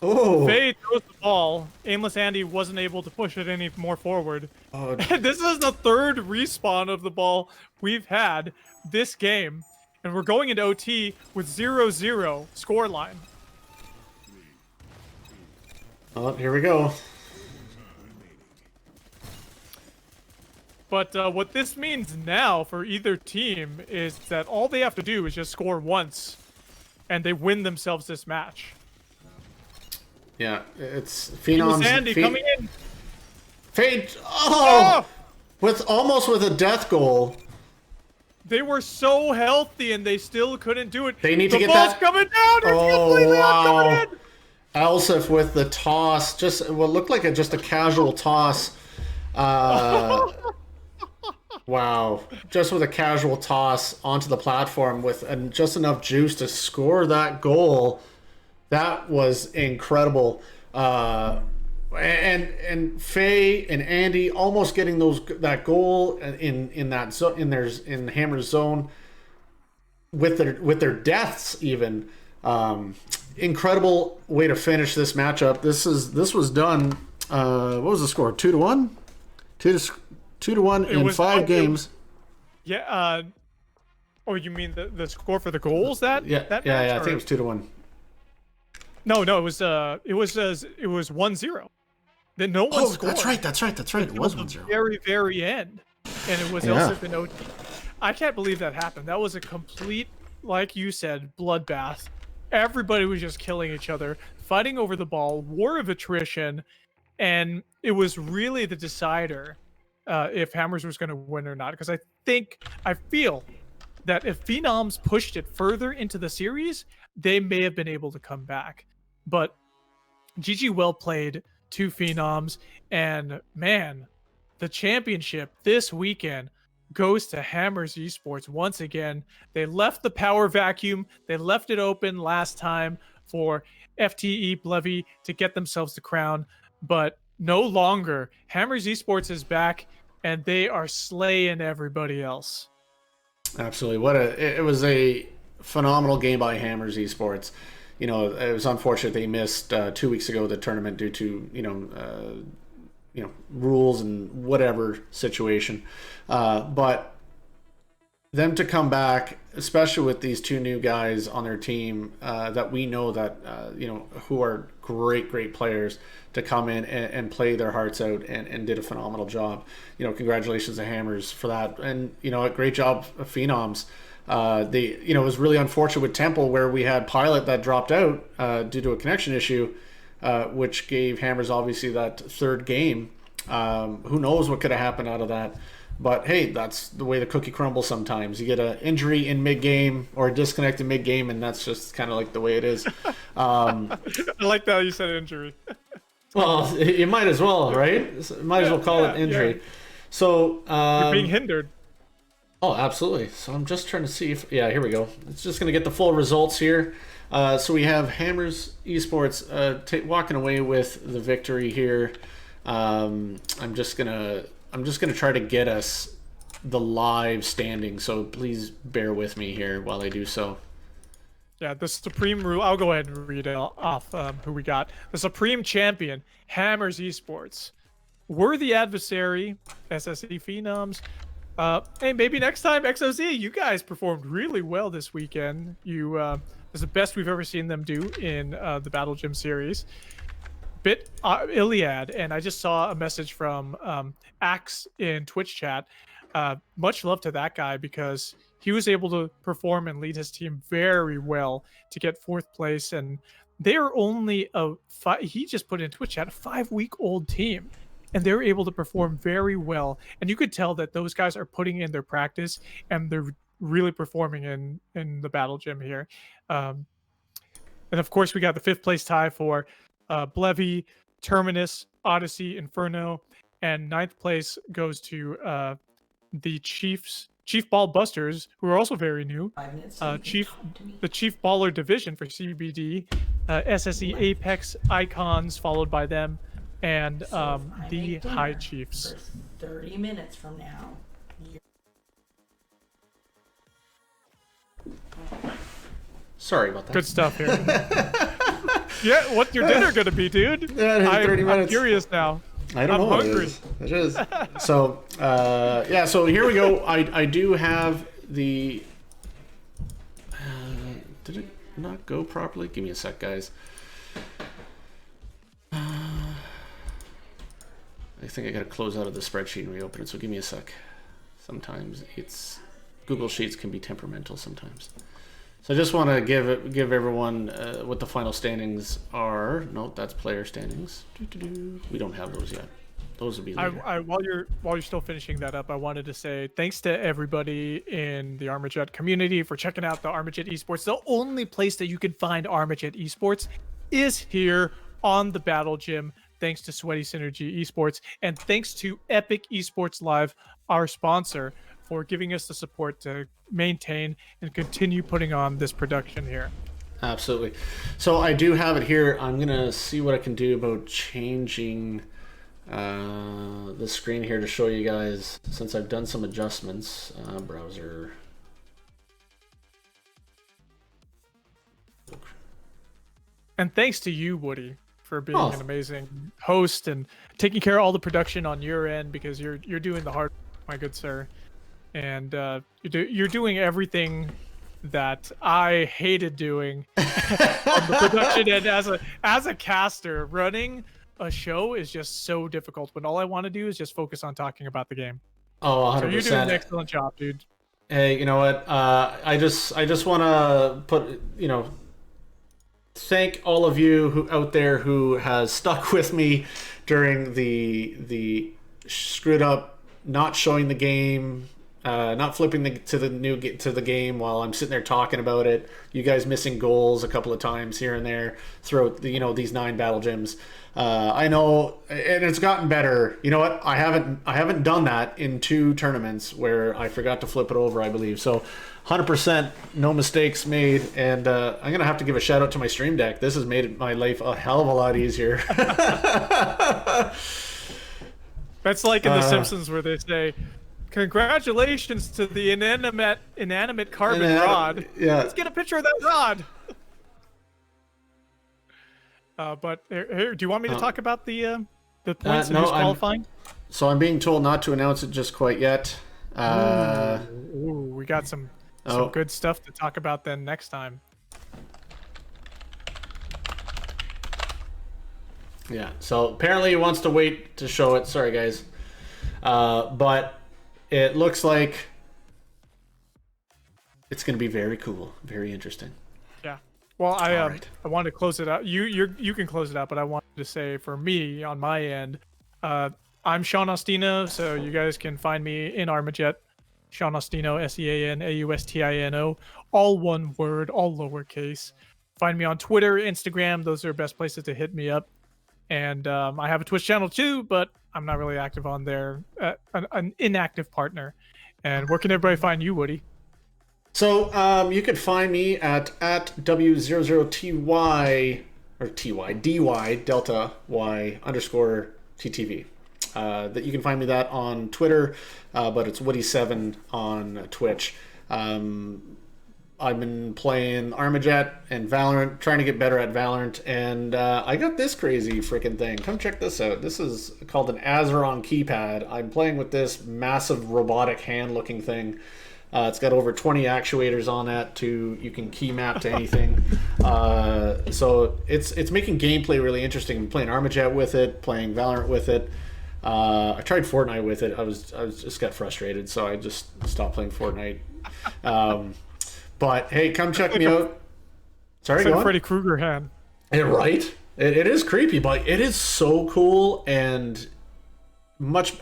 Oh, Faye throws the ball. Aimless Andy wasn't able to push it any more forward. oh. And this is the third respawn of the ball we've had this game. And we're going into OT with 0-0 scoreline. Oh, here we go. But what this means now for either team is that all they have to do is just score once, and they win themselves this match. Yeah, it's Aimless Phenoms. Andy coming in. Fade. Oh! With almost with a death goal. They were so healthy, and they still couldn't do it. They need to the get ball's that. coming down. It's completely coming in. Alsif with the toss, just what looked like just a casual toss. Wow, just with a casual toss onto the platform with just enough juice to score that goal. That was incredible. And Faye and Andy almost getting that goal in that zone in Hammer's zone with their deaths even. Incredible way to finish this matchup. This was done. What was the score? 2-1, 2-1 in 5 games. Yeah. Oh, you mean the score for the goals? That Yeah. that Yeah. match, Yeah. I or- think it was 2-1. No, it was 1-0. Then no one Oh, scored. that's right. It was Until 1-0. the very, very end, and it was Yeah. also an OT. I can't believe that happened. That was a complete, like you said, bloodbath. Everybody was just killing each other, fighting over the ball, war of attrition, and it was really the decider if Hammers was going to win or not. Because I feel that if Phenoms pushed it further into the series, they may have been able to come back. But GG well played to Phenoms, and man, the championship this weekend goes to Hammers Esports once again. They left the power vacuum. They left it open last time for FTE Blevy to get themselves the crown, but no longer. Hammers Esports is back, and they are slaying everybody else. Absolutely. It was a phenomenal game by Hammers Esports. You know, it was unfortunate they missed 2 weeks ago the tournament due to rules and whatever situation. But them to come back, especially with these two new guys on their team that we know that who are great players, to come in and play their hearts out and did a phenomenal job. You know, congratulations to Hammers for that, and a great job of Phenoms. It was really unfortunate with Temple where we had Pilot that dropped out due to a connection issue, which gave Hammers obviously that third game. Who knows what could have happened out of that? But hey, that's the way the cookie crumbles sometimes. You get an injury in mid-game or a disconnect in mid-game, and that's just kind of like the way it is. I like that you said injury. Well, you might as well, right? Might as well call it injury. Yeah. So You're being hindered. Oh, absolutely. So I'm just trying to see if... Yeah, here we go. It's just going to get the full results here. So we have Hammers Esports walking away with the victory here. I'm just gonna try to get us the live standing. So please bear with me here while I do so. Yeah, the Supreme rule. I'll go ahead and read it off who we got. The Supreme Champion, Hammers Esports. Worthy Adversary, SSE Phenoms. Hey, maybe next time, XOZ, you guys performed really well this weekend. It's the best we've ever seen them do in the Battle Gym series. Iliad, and I just saw a message from Axe in Twitch chat. Much love to that guy because he was able to perform and lead his team very well to get 4th place, and they are only he just put in Twitch chat, a 5-week-old team, and they were able to perform very well. And you could tell that those guys are putting in their practice, and they're really performing in the Battle Gym here. And of course, we got the 5th place tie for Blevy, Terminus, Odyssey, Inferno, and 9th place goes to the Chiefs Chief Ball Busters, who are also very new. 5 minutes so you can Chief, talk to me. the Chief Baller Division for CBD. SSE Apex Icons, followed by them, and So if I the make dinner High Chiefs. for 30 minutes from now, Sorry about that. Good stuff here. Yeah, what's your dinner gonna be, dude? Yeah, it has 30 I'm minutes. curious now. I don't I'm know hungry. what it is. It is. So, yeah, so here we go. I do have the... did it not go properly? Give me a sec, guys. I think I got to close out of the spreadsheet and reopen it, so give me a sec. Sometimes Google Sheets can be temperamental sometimes. So I just want to give everyone what the final standings are. Nope, that's player standings. We don't have those yet. Those will be later. While you're still finishing that up, I wanted to say thanks to everybody in the Armajet community for checking out the Armajet Esports. The only place that you can find Armajet Esports is here on the Battle Gym. Thanks to Sweaty Synergy Esports, and thanks to Epic Esports Live, our sponsor, for giving us the support to maintain and continue putting on this production here. Absolutely. So I do have it here. I'm gonna see what I can do about changing the screen here to show you guys, since I've done some adjustments. Browser. And thanks to you, Woody, for being an amazing host and taking care of all the production on your end, because you're doing the hard work, my good sir. And you're doing everything that I hated doing on the production end as a caster. Running a show is just so difficult when all I want to do is just focus on talking about the game. Oh, 100%. So you're doing an excellent job, dude. Hey, you know what? I just want to put, thank all of you who out there who has stuck with me during the screwed up, not showing the game, not flipping to the game while I'm sitting there talking about it. You guys missing goals a couple of times here and there throughout these 9 battle gyms. I know, and it's gotten better. You know what? I haven't done that in 2 tournaments where I forgot to flip it over, I believe. So 100% no mistakes made, and I'm gonna have to give a shout out to my stream deck. This has made my life a hell of a lot easier. That's like in The Simpsons where they say, "Congratulations to the inanimate carbon rod." Yeah. Let's get a picture of that rod. But here, do you want me to talk about the points and no, who's qualifying? So I'm being told not to announce it just quite yet. Ooh, we got some good stuff to talk about then next time. Yeah, so apparently he wants to wait to show it. Sorry, guys. But it looks like it's going to be very cool, very interesting. Yeah. Well, I right. I wanted to close it out. You can close it out, but I wanted to say for me on my end, I'm Sean Ostino, so you guys can find me in Armajet. Sean Ostino, SeanAustino, all one word, all lowercase. Find me on Twitter, Instagram. Those are the best places to hit me up. And I have a Twitch channel too, but I'm not really active on there. An inactive partner. And where can everybody find you, Woody? So you can find me at W00TY or DY Delta Y _ TTV. That you can find me that on Twitter, but it's Woody7 on Twitch. I've been playing Armajet and Valorant, trying to get better at Valorant, and I got this crazy freaking thing. Come check this out. This is called an Azeron keypad. I'm playing with this massive robotic hand-looking thing. It's got over 20 actuators on it. You can key map to anything. So it's making gameplay really interesting. I'm playing Armajet with it, playing Valorant with it. I tried Fortnite with it. I was just got frustrated, so I just stopped playing Fortnite. But hey, come check me out. Sorry, It's go like on. Freddy Krueger hand. Yeah, right? It is creepy, but it is so cool, and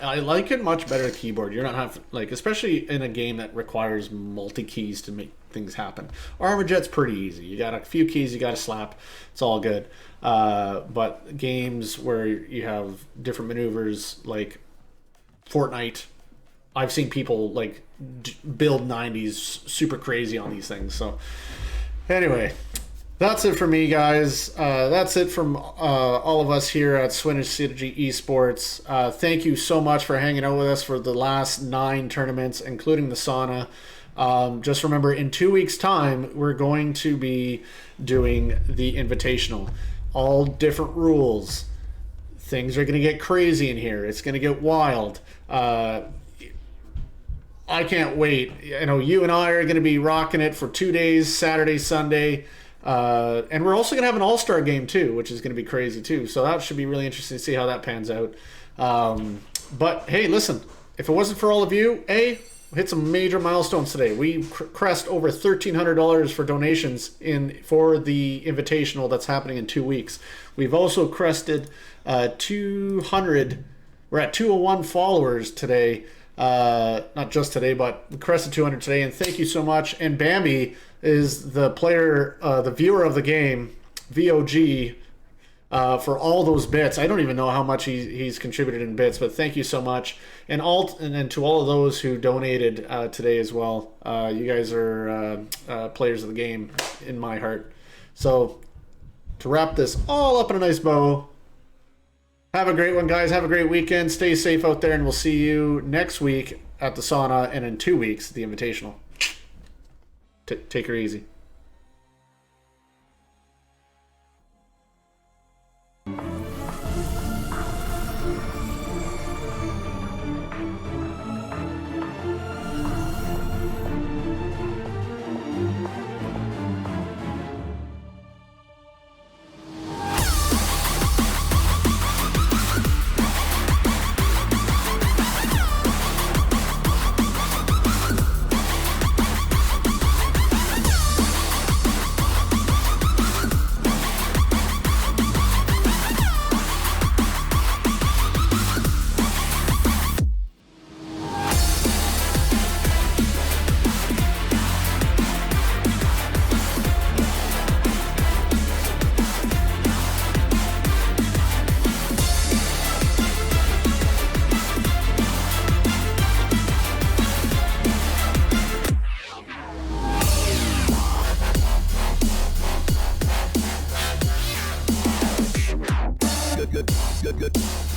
I like it much better keyboard. You're not having, especially in a game that requires multi keys to make things happen. Armajet's pretty easy. You got a few keys you got to slap. It's all good. But games where you have different maneuvers like Fortnite, I've seen people like build 90s super crazy on these things. So anyway, that's it for me, guys. That's it from all of us here at Swinish City Esports. Thank you so much for hanging out with us for the last 9 tournaments, including the sauna. Just remember, in 2 weeks' time, we're going to be doing the Invitational. All different rules. Things are going to get crazy in here. It's going to get wild. I can't wait. I know you and I are going to be rocking it for 2 days, Saturday, Sunday. And we're also going to have an all-star game too, which is going to be crazy too. So that should be really interesting to see how that pans out. But hey, listen, if it wasn't for all of you, we hit some major milestones today. We crest over $1,300 for donations for the Invitational that's happening in 2 weeks. We've also crested 200. We're at 201 followers today. Not just today, but we crested 200 today, and thank you so much. And Bambi is the player, the viewer of the game, VOG, for all those bits. I don't even know how much he's contributed in bits, but thank you so much. And then to all of those who donated today as well. You guys are players of the game in my heart. So to wrap this all up in a nice bow, have a great one, guys. Have a great weekend. Stay safe out there, and we'll see you next week at the sauna, and in 2 weeks, the Invitational. Take her easy. good.